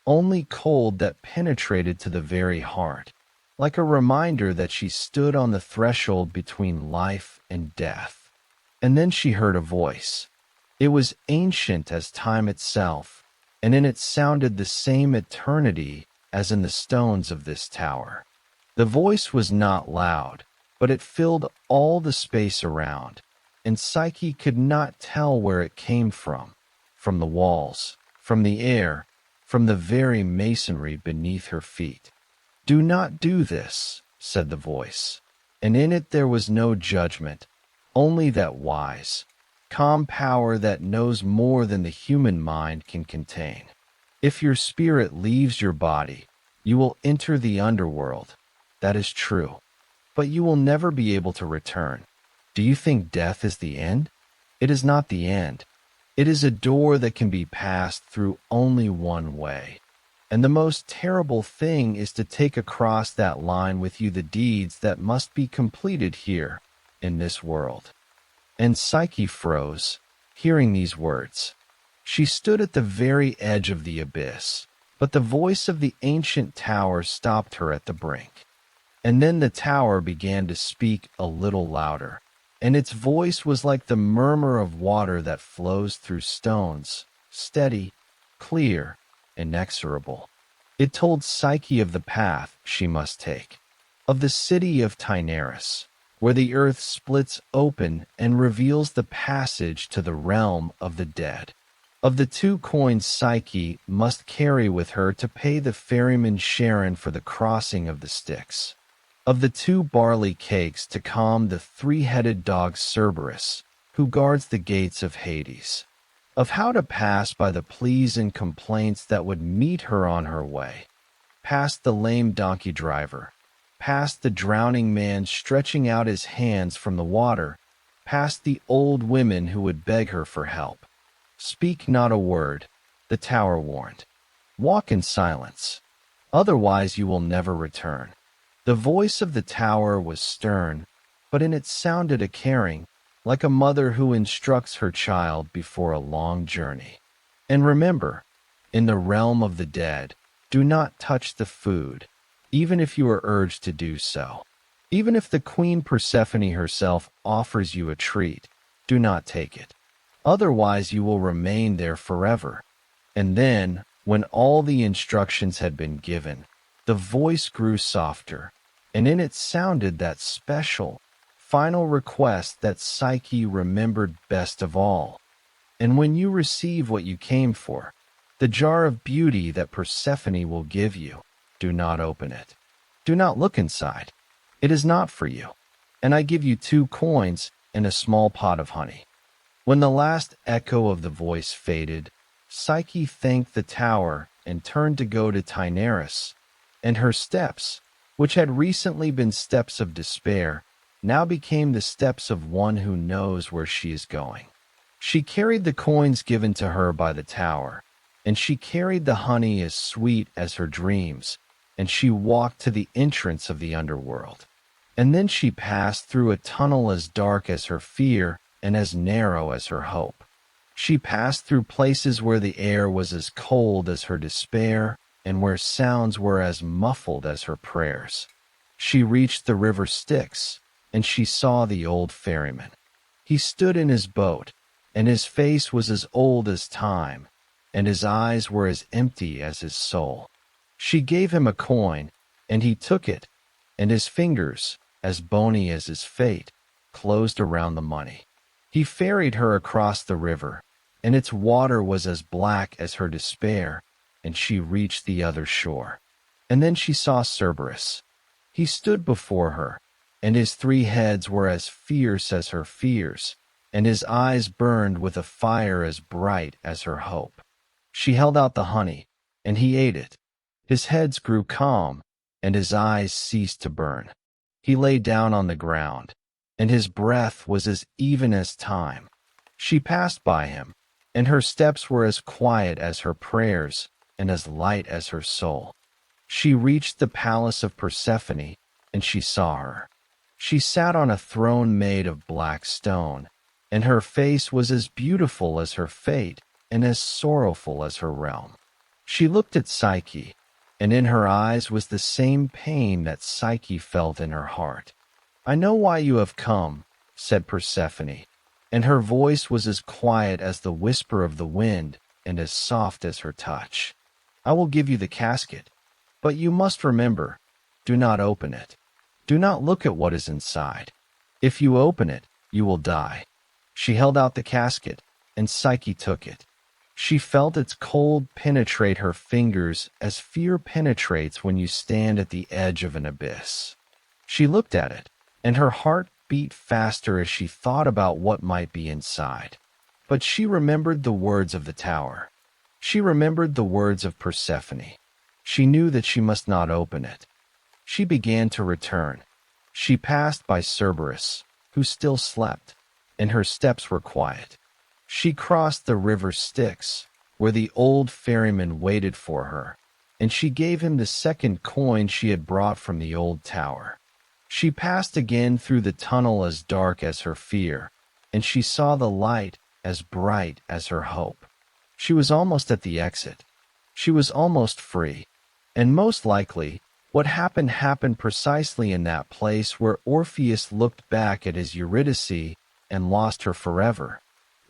only cold that penetrated to the very heart, like a reminder that she stood on the threshold between life and death. And then she heard a voice. It was ancient as time itself, and in it sounded the same eternity as in the stones of this tower. The voice was not loud, but it filled all the space around, and Psyche could not tell where it came from the walls, from the air, from the very masonry beneath her feet. "Do not do this," said the voice, and in it there was no judgment, only that wise, calm power that knows more than the human mind can contain. "If your spirit leaves your body, you will enter the underworld. That is true, but you will never be able to return. Do you think death is the end? It is not the end. It is a door that can be passed through only one way. And the most terrible thing is to take across that line with you the deeds that must be completed here, in this world." And Psyche froze, hearing these words. She stood at the very edge of the abyss, but the voice of the ancient tower stopped her at the brink. And then the tower began to speak a little louder, and its voice was like the murmur of water that flows through stones, steady, clear, inexorable. It told Psyche of the path she must take, of the city of Taenerys, where the earth splits open and reveals the passage to the realm of the dead, of the 2 coins Psyche must carry with her to pay the ferryman Charon for the crossing of the Styx, of the 2 barley cakes to calm the 3-headed dog Cerberus, who guards the gates of Hades, of how to pass by the pleas and complaints that would meet her on her way, past the lame donkey driver, past the drowning man stretching out his hands from the water, past the old women who would beg her for help. "Speak not a word," the tower warned. "Walk in silence, otherwise you will never return." The voice of the tower was stern, but in it sounded a caring, like a mother who instructs her child before a long journey. And remember, in the realm of the dead, do not touch the food, even if you are urged to do so. Even if the Queen Persephone herself offers you a treat, do not take it. Otherwise you will remain there forever. And then, when all the instructions had been given, the voice grew softer, and in it sounded that special, final request that Psyche remembered best of all. "And when you receive what you came for, the jar of beauty that Persephone will give you, do not open it. Do not look inside. It is not for you. And I give you 2 coins and a small pot of honey." When the last echo of the voice faded, Psyche thanked the tower and turned to go to Taenerys, and her steps, which had recently been steps of despair, now became the steps of one who knows where she is going. She carried the coins given to her by the tower, and she carried the honey as sweet as her dreams, and she walked to the entrance of the underworld. And then she passed through a tunnel as dark as her fear and as narrow as her hope. She passed through places where the air was as cold as her despair and where sounds were as muffled as her prayers. She reached the river Styx, and she saw the old ferryman. He stood in his boat, and his face was as old as time, and his eyes were as empty as his soul. She gave him a coin, and he took it, and his fingers, as bony as his fate, closed around the money. He ferried her across the river, and its water was as black as her despair, and she reached the other shore. And then she saw Cerberus. He stood before her, and his 3 heads were as fierce as her fears, and his eyes burned with a fire as bright as her hope. She held out the honey, and he ate it. His heads grew calm, and his eyes ceased to burn. He lay down on the ground, and his breath was as even as time. She passed by him, and her steps were as quiet as her prayers and as light as her soul. She reached the palace of Persephone, and she saw her. She sat on a throne made of black stone, and her face was as beautiful as her fate and as sorrowful as her realm. She looked at Psyche, and in her eyes was the same pain that Psyche felt in her heart. "I know why you have come," said Persephone, and her voice was as quiet as the whisper of the wind and as soft as her touch. "I will give you the casket, but you must remember, do not open it. Do not look at what is inside. If you open it, you will die." She held out the casket, and Psyche took it. She felt its cold penetrate her fingers as fear penetrates when you stand at the edge of an abyss. She looked at it, and her heart beat faster as she thought about what might be inside. But she remembered the words of the tower. She remembered the words of Persephone. She knew that she must not open it. She began to return. She passed by Cerberus, who still slept, and her steps were quiet. She crossed the river Styx, where the old ferryman waited for her, and she gave him the second coin she had brought from the old tower. She passed again through the tunnel as dark as her fear, and she saw the light as bright as her hope. She was almost at the exit. She was almost free. And most likely, what happened precisely in that place where Orpheus looked back at his Eurydice and lost her forever.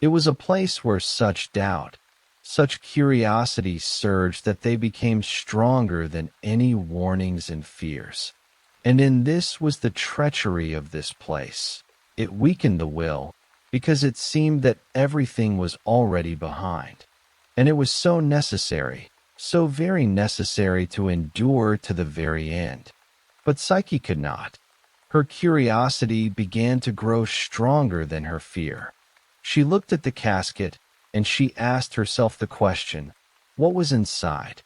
It was a place where such doubt, such curiosity surged that they became stronger than any warnings and fears. And in this was the treachery of this place. It weakened the will, because it seemed that everything was already behind. And it was so necessary, so very necessary to endure to the very end. But Psyche could not. Her curiosity began to grow stronger than her fear. She looked at the casket, and she asked herself the question, what was inside?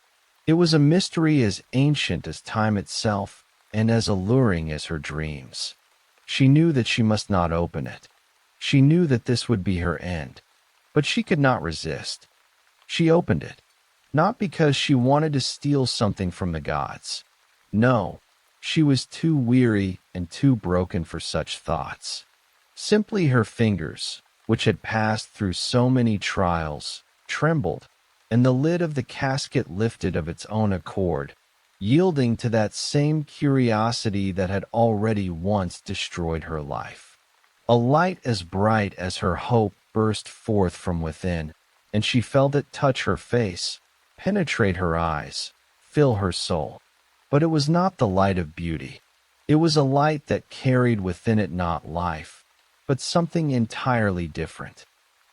It was a mystery as ancient as time itself, and as alluring as her dreams. She knew that she must not open it. She knew that this would be her end. But she could not resist. She opened it, not because she wanted to steal something from the gods. No, she was too weary and too broken for such thoughts. Simply her fingers, which had passed through so many trials, trembled, and the lid of the casket lifted of its own accord, yielding to that same curiosity that had already once destroyed her life. A light as bright as her hope burst forth from within, and she felt it touch her face, penetrate her eyes, fill her soul. But it was not the light of beauty. It was a light that carried within it not life, but something entirely different.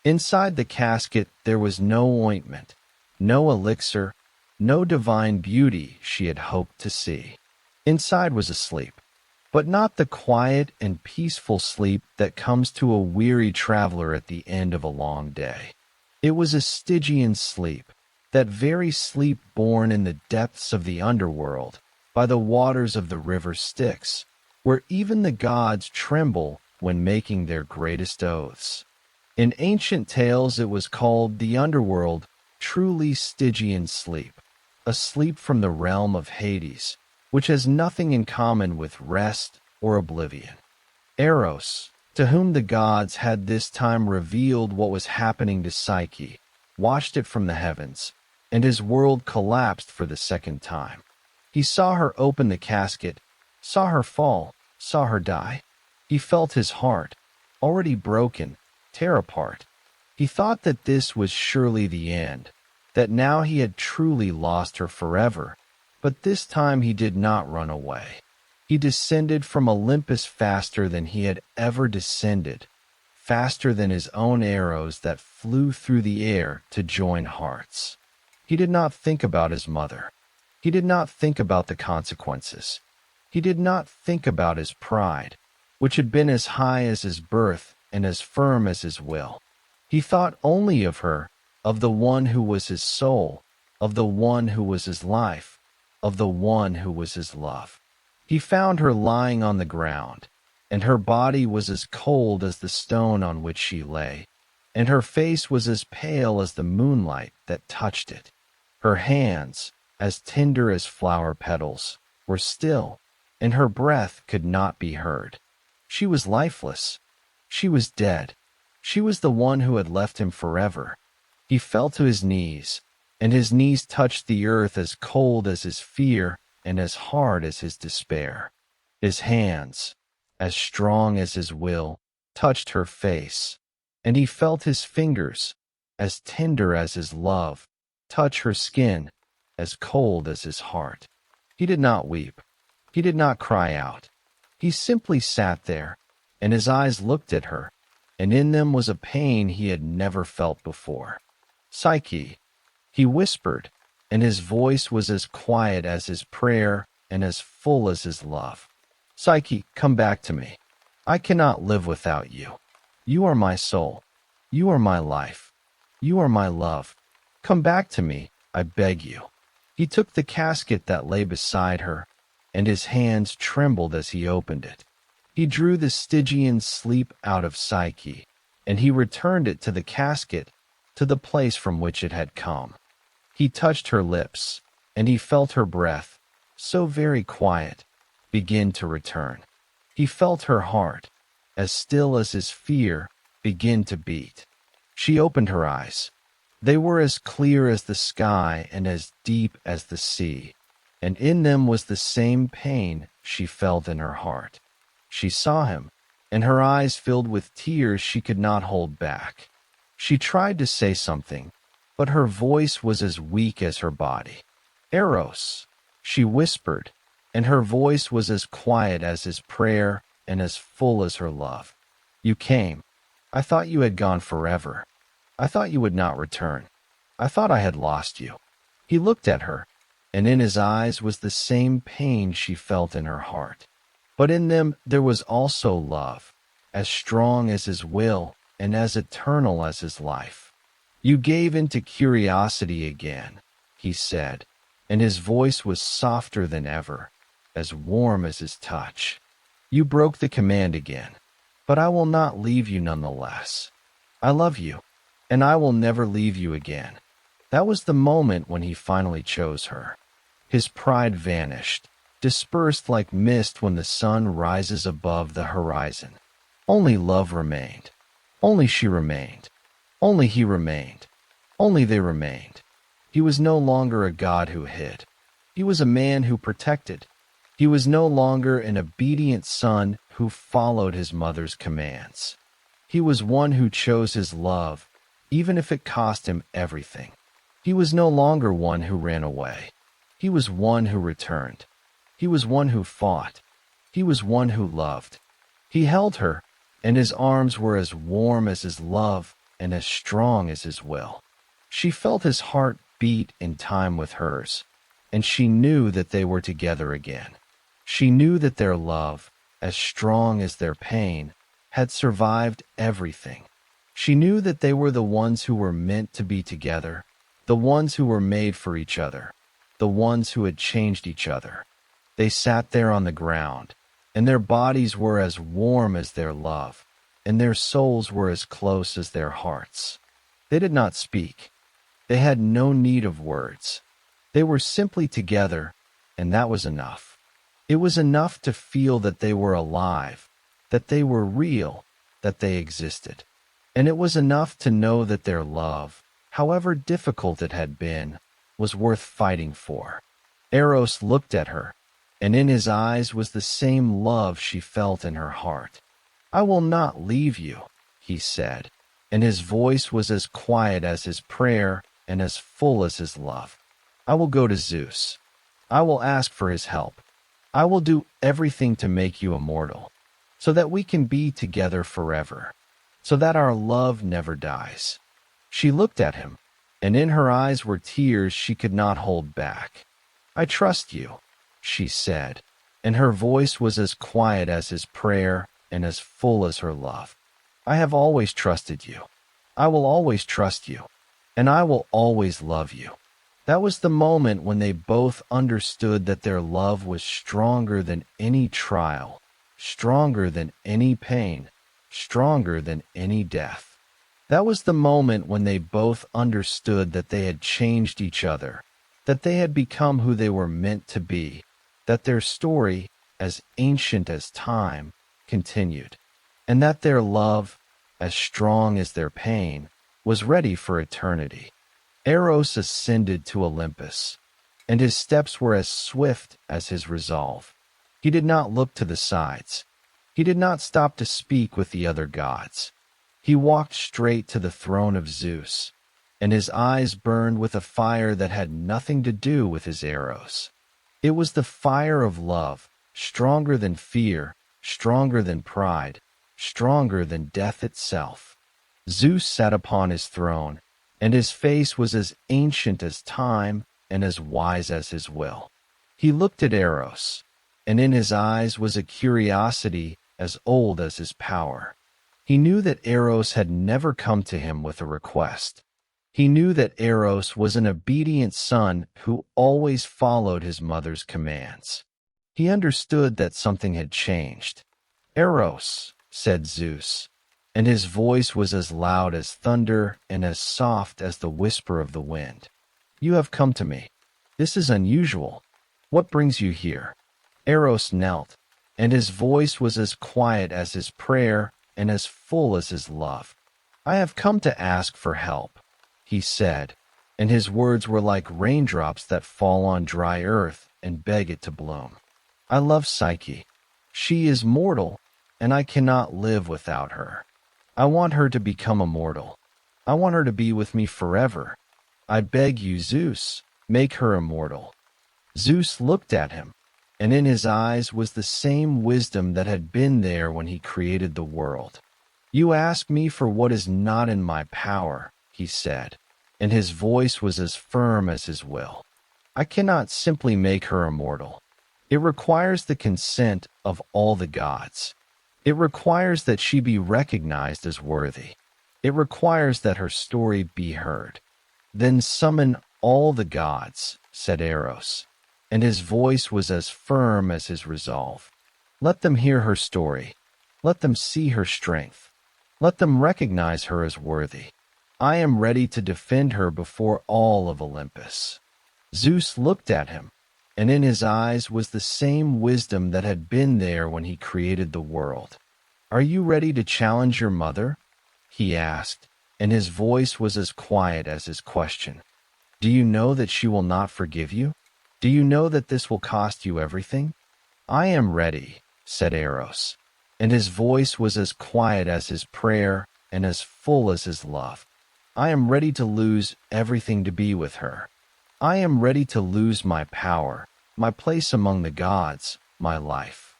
Inside the casket there was no ointment, no elixir, no divine beauty she had hoped to see. Inside was a sleep, but not the quiet and peaceful sleep that comes to a weary traveler at the end of a long day. It was a Stygian sleep, that very sleep born in the depths of the underworld, by the waters of the river Styx, where even the gods tremble when making their greatest oaths. In ancient tales it was called the underworld, truly Stygian sleep, a sleep from the realm of Hades, which has nothing in common with rest or oblivion. Eros, to whom the gods had this time revealed what was happening to Psyche, watched it from the heavens, and his world collapsed for the second time. He saw her open the casket, saw her fall, saw her die. He felt his heart, already broken, tear apart. He thought that this was surely the end, that now he had truly lost her forever, but this time he did not run away. He descended from Olympus faster than he had ever descended, faster than his own arrows that flew through the air to join hearts. He did not think about his mother. He did not think about the consequences. He did not think about his pride, which had been as high as his birth and as firm as his will. He thought only of her, of the one who was his soul, of the one who was his life, of the one who was his love. He found her lying on the ground, and her body was as cold as the stone on which she lay, and her face was as pale as the moonlight that touched it. Her hands, as tender as flower petals, were still, and her breath could not be heard. She was lifeless. She was dead. She was the one who had left him forever. He fell to his knees, and his knees touched the earth as cold as his fear and as hard as his despair. His hands, as strong as his will, touched her face, and he felt his fingers, as tender as his love, touch her skin, as cold as his heart. He did not weep. He did not cry out. He simply sat there, and his eyes looked at her, and in them was a pain he had never felt before. Psyche, he whispered, and his voice was as quiet as his prayer and as full as his love. Psyche, come back to me. I cannot live without you. You are my soul. You are my life. You are my love. Come back to me, I beg you. He took the casket that lay beside her, and his hands trembled as he opened it. He drew the Stygian sleep out of Psyche, and he returned it to the casket, to the place from which it had come. He touched her lips, and he felt her breath, so very quiet, begin to return. He felt her heart, as still as his fear, begin to beat. She opened her eyes. They were as clear as the sky and as deep as the sea, and in them was the same pain she felt in her heart. She saw him, and her eyes filled with tears she could not hold back. She tried to say something, but her voice was as weak as her body. "Eros," she whispered, and her voice was as quiet as his prayer and as full as her love. "You came. I thought you had gone forever. I thought you would not return. I thought I had lost you." He looked at her, and in his eyes was the same pain she felt in her heart. But in them there was also love, as strong as his will and as eternal as his life. "You gave into curiosity again," he said, and his voice was softer than ever, as warm as his touch. "You broke the command again, but I will not leave you nonetheless. I love you, and I will never leave you again." That was the moment when he finally chose her. His pride vanished, dispersed like mist when the sun rises above the horizon. Only love remained. Only she remained. Only he remained. Only they remained. He was no longer a god who hid. He was a man who protected. He was no longer an obedient son who followed his mother's commands. He was one who chose his love, even if it cost him everything. He was no longer one who ran away. He was one who returned. He was one who fought. He was one who loved. He held her, and his arms were as warm as his love and as strong as his will. She felt his heart beat in time with hers, and she knew that they were together again. She knew that their love, as strong as their pain, had survived everything. She knew that they were the ones who were meant to be together, the ones who were made for each other, the ones who had changed each other. They sat there on the ground, and their bodies were as warm as their love, and their souls were as close as their hearts. They did not speak. They had no need of words. They were simply together, and that was enough. It was enough to feel that they were alive, that they were real, that they existed. And it was enough to know that their love, however difficult it had been, was worth fighting for. Eros looked at her, and in his eyes was the same love she felt in her heart. "I will not leave you," he said, and his voice was as quiet as his prayer and as full as his love. "I will go to Zeus. I will ask for his help. I will do everything to make you immortal, so that we can be together forever, so that our love never dies." She looked at him, and in her eyes were tears she could not hold back. "I trust you," she said, and her voice was as quiet as his prayer and as full as her love. "I have always trusted you. I will always trust you, and I will always love you." That was the moment when they both understood that their love was stronger than any trial, stronger than any pain, stronger than any death. That was the moment when they both understood that they had changed each other, that they had become who they were meant to be, that their story, as ancient as time, continued, and that their love, as strong as their pain, was ready for eternity. Eros ascended to Olympus, and his steps were as swift as his resolve. He did not look to the sides. He did not stop to speak with the other gods. He walked straight to the throne of Zeus, and his eyes burned with a fire that had nothing to do with his Eros. It was the fire of love, stronger than fear, stronger than pride, stronger than death itself. Zeus sat upon his throne, and his face was as ancient as time and as wise as his will. He looked at Eros, and in his eyes was a curiosity as old as his power. He knew that Eros had never come to him with a request. He knew that Eros was an obedient son who always followed his mother's commands. He understood that something had changed. "Eros," said Zeus, and his voice was as loud as thunder and as soft as the whisper of the wind. "You have come to me. This is unusual. What brings you here?" Eros knelt, and his voice was as quiet as his prayer and as full as his love. "I have come to ask for help," he said, and his words were like raindrops that fall on dry earth and beg it to bloom. "I love Psyche. She is mortal, and I cannot live without her. I want her to become immortal. I want her to be with me forever. I beg you, Zeus, make her immortal." Zeus looked at him, and in his eyes was the same wisdom that had been there when he created the world. "You ask me for what is not in my power," he said, and his voice was as firm as his will. "I cannot simply make her immortal. It requires the consent of all the gods. It requires that she be recognized as worthy. It requires that her story be heard." "Then summon all the gods," said Eros, and his voice was as firm as his resolve. "Let them hear her story. Let them see her strength. Let them recognize her as worthy. I am ready to defend her before all of Olympus." Zeus looked at him, and in his eyes was the same wisdom that had been there when he created the world. "Are you ready to challenge your mother?" he asked, and his voice was as quiet as his question. "Do you know that she will not forgive you? Do you know that this will cost you everything?" "I am ready," said Eros, and his voice was as quiet as his prayer and as full as his love. "I am ready to lose everything to be with her. I am ready to lose my power, my place among the gods, my life.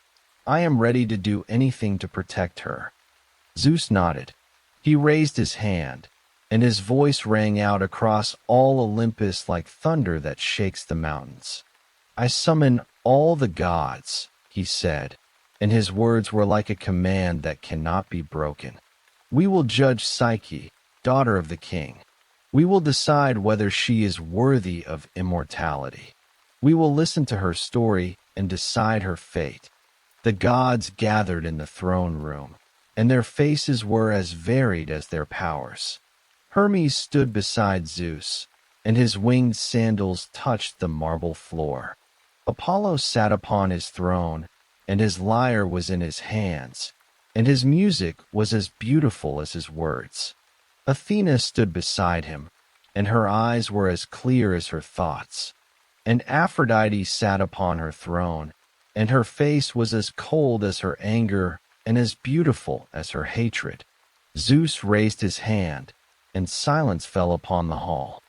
I am ready to do anything to protect her." Zeus nodded. He raised his hand, and his voice rang out across all Olympus like thunder that shakes the mountains. "I summon all the gods," he said, and his words were like a command that cannot be broken. "We will judge Psyche, daughter of the king. We will decide whether she is worthy of immortality. We will listen to her story and decide her fate." The gods gathered in the throne room, and their faces were as varied as their powers. Hermes stood beside Zeus, and his winged sandals touched the marble floor. Apollo sat upon his throne, and his lyre was in his hands, and his music was as beautiful as his words. Athena stood beside him, and her eyes were as clear as her thoughts. And Aphrodite sat upon her throne, and her face was as cold as her anger and as beautiful as her hatred. Zeus raised his hand, and silence fell upon the hall.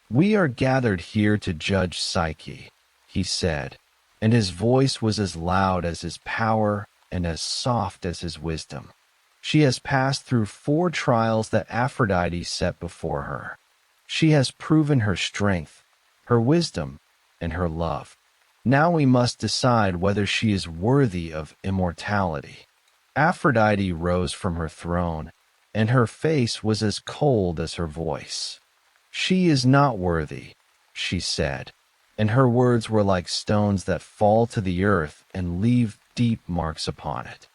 "We are gathered here to judge Psyche," he said, and his voice was as loud as his power and as soft as his wisdom. "She has passed through 4 trials that Aphrodite set before her. She has proven her strength, her wisdom, and her love. Now we must decide whether she is worthy of immortality." Aphrodite rose from her throne, and her face was as cold as her voice. "She is not worthy," she said, and her words were like stones that fall to the earth and leave deep marks upon it.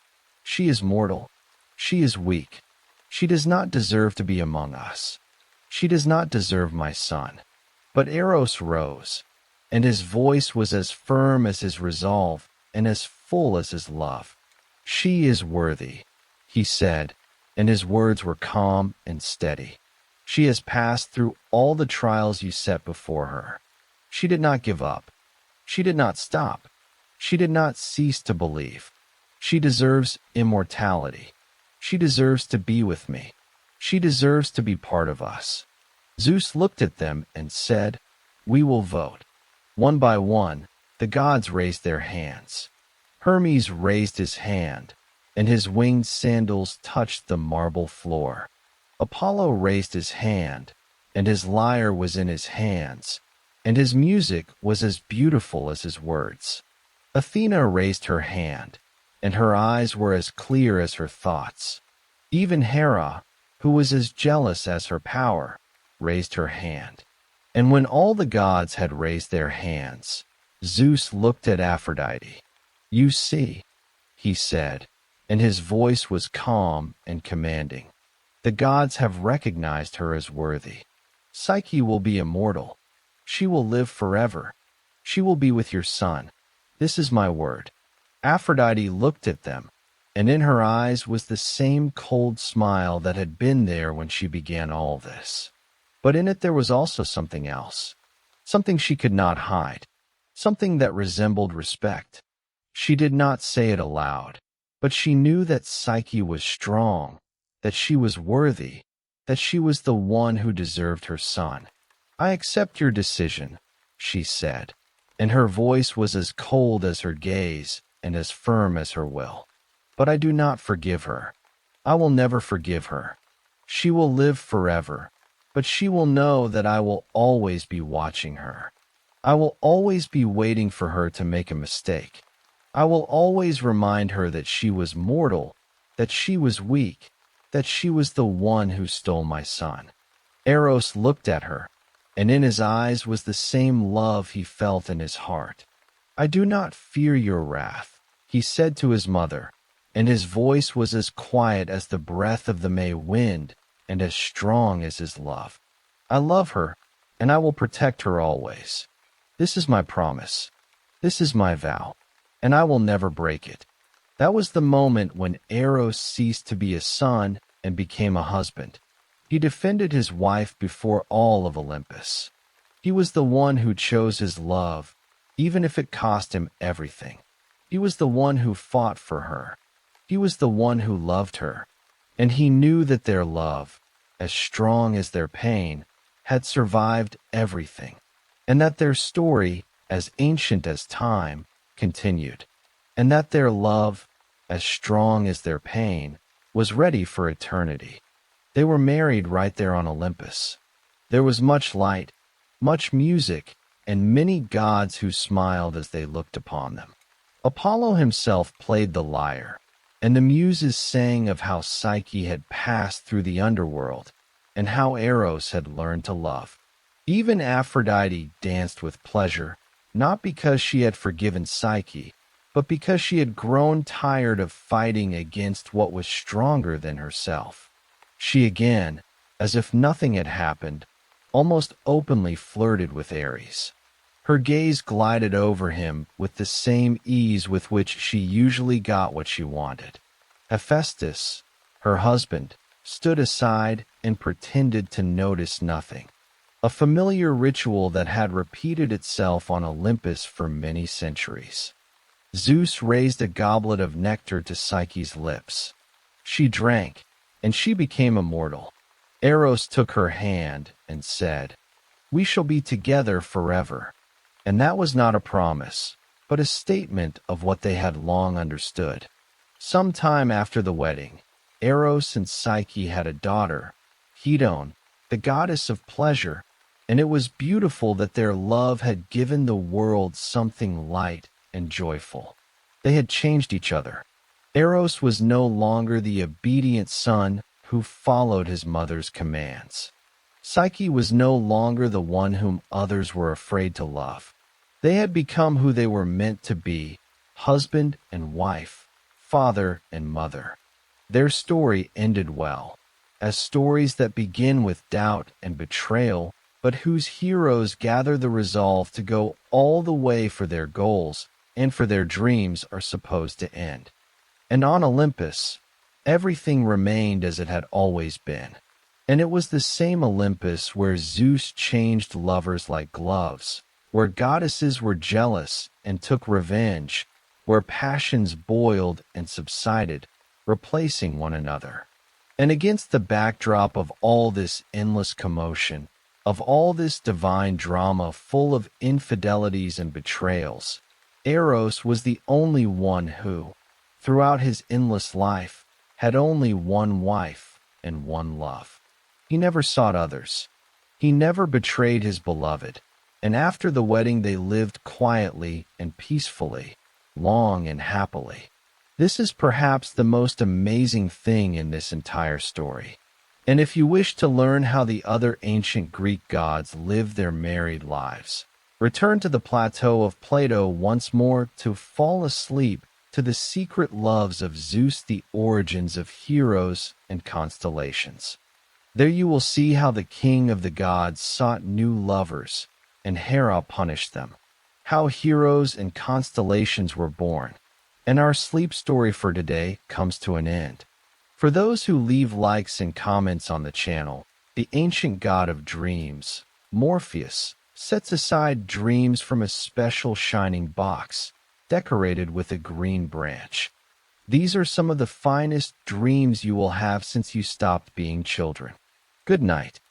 "She is mortal. She is weak. She does not deserve to be among us. She does not deserve my son." But Eros rose, and his voice was as firm as his resolve and as full as his love. "She is worthy," he said, and his words were calm and steady. "She has passed through all the trials you set before her. She did not give up. She did not stop. She did not cease to believe. She deserves immortality. She deserves to be with me. She deserves to be part of us." Zeus looked at them and said, "We will vote." One by one, the gods raised their hands. Hermes raised his hand, and his winged sandals touched the marble floor. Apollo raised his hand, and his lyre was in his hands, and his music was as beautiful as his words. Athena raised her hand, and her eyes were as clear as her thoughts. Even Hera, who was as jealous as her power, raised her hand. And when all the gods had raised their hands, Zeus looked at Aphrodite. "You see," he said, and his voice was calm and commanding. "The gods have recognized her as worthy. Psyche will be immortal. She will live forever. She will be with your son. This is my word." Aphrodite looked at them, and in her eyes was the same cold smile that had been there when she began all this. But in it there was also something else, something she could not hide, something that resembled respect. She did not say it aloud, but she knew that Psyche was strong, that she was worthy, that she was the one who deserved her son. "I accept your decision," she said, and her voice was as cold as her gaze and as firm as her will. "But I do not forgive her. I will never forgive her. She will live forever, but she will know that I will always be watching her. I will always be waiting for her to make a mistake. I will always remind her that she was mortal, that she was weak, that she was the one who stole my son." Eros looked at her, and in his eyes was the same love he felt in his heart. "I do not fear your wrath," he said to his mother, and his voice was as quiet as the breath of the May wind and as strong as his love. "I love her, and I will protect her always. This is my promise. This is my vow, and I will never break it." That was the moment when Eros ceased to be a son and became a husband. He defended his wife before all of Olympus. He was the one who chose his love, even if it cost him everything. He was the one who fought for her. He was the one who loved her, and he knew that their love, as strong as their pain, had survived everything, and that their story, as ancient as time, continued, and that their love, as strong as their pain, was ready for eternity. They were married right there on Olympus. There was much light, much music, and many gods who smiled as they looked upon them. Apollo himself played the lyre, and the muses sang of how Psyche had passed through the underworld and how Eros had learned to love. Even Aphrodite danced with pleasure, not because she had forgiven Psyche, but because she had grown tired of fighting against what was stronger than herself. She again, as if nothing had happened, almost openly flirted with Ares. Her gaze glided over him with the same ease with which she usually got what she wanted. Hephaestus, her husband, stood aside and pretended to notice nothing, a familiar ritual that had repeated itself on Olympus for many centuries. Zeus raised a goblet of nectar to Psyche's lips. She drank, and she became immortal. Eros took her hand and said, "We shall be together forever." And that was not a promise, but a statement of what they had long understood. Some time after the wedding, Eros and Psyche had a daughter, Hedone, the goddess of pleasure, and it was beautiful that their love had given the world something light and joyful. They had changed each other. Eros was no longer the obedient son who followed his mother's commands. Psyche was no longer the one whom others were afraid to love. They had become who they were meant to be, husband and wife, father and mother. Their story ended well, as stories that begin with doubt and betrayal, but whose heroes gather the resolve to go all the way for their goals and for their dreams are supposed to end. And on Olympus, everything remained as it had always been. And it was the same Olympus where Zeus changed lovers like gloves, where goddesses were jealous and took revenge, where passions boiled and subsided, replacing one another. And against the backdrop of all this endless commotion, of all this divine drama full of infidelities and betrayals, Eros was the only one who, throughout his endless life, had only one wife and one love. He never sought others. He never betrayed his beloved, and after the wedding they lived quietly and peacefully, long and happily. This is perhaps the most amazing thing in this entire story. And if you wish to learn how the other ancient Greek gods lived their married lives, return to the Plateau of Plato once more to fall asleep to the secret loves of Zeus, the origins of heroes and constellations. There you will see how the king of the gods sought new lovers, and Hera punished them, how heroes and constellations were born, And our sleep story for today comes to an end. For those who leave likes and comments on the channel, the ancient god of dreams, Morpheus, sets aside dreams from a special shining box, decorated with a green branch. These are some of the finest dreams you will have since you stopped being children. Good night.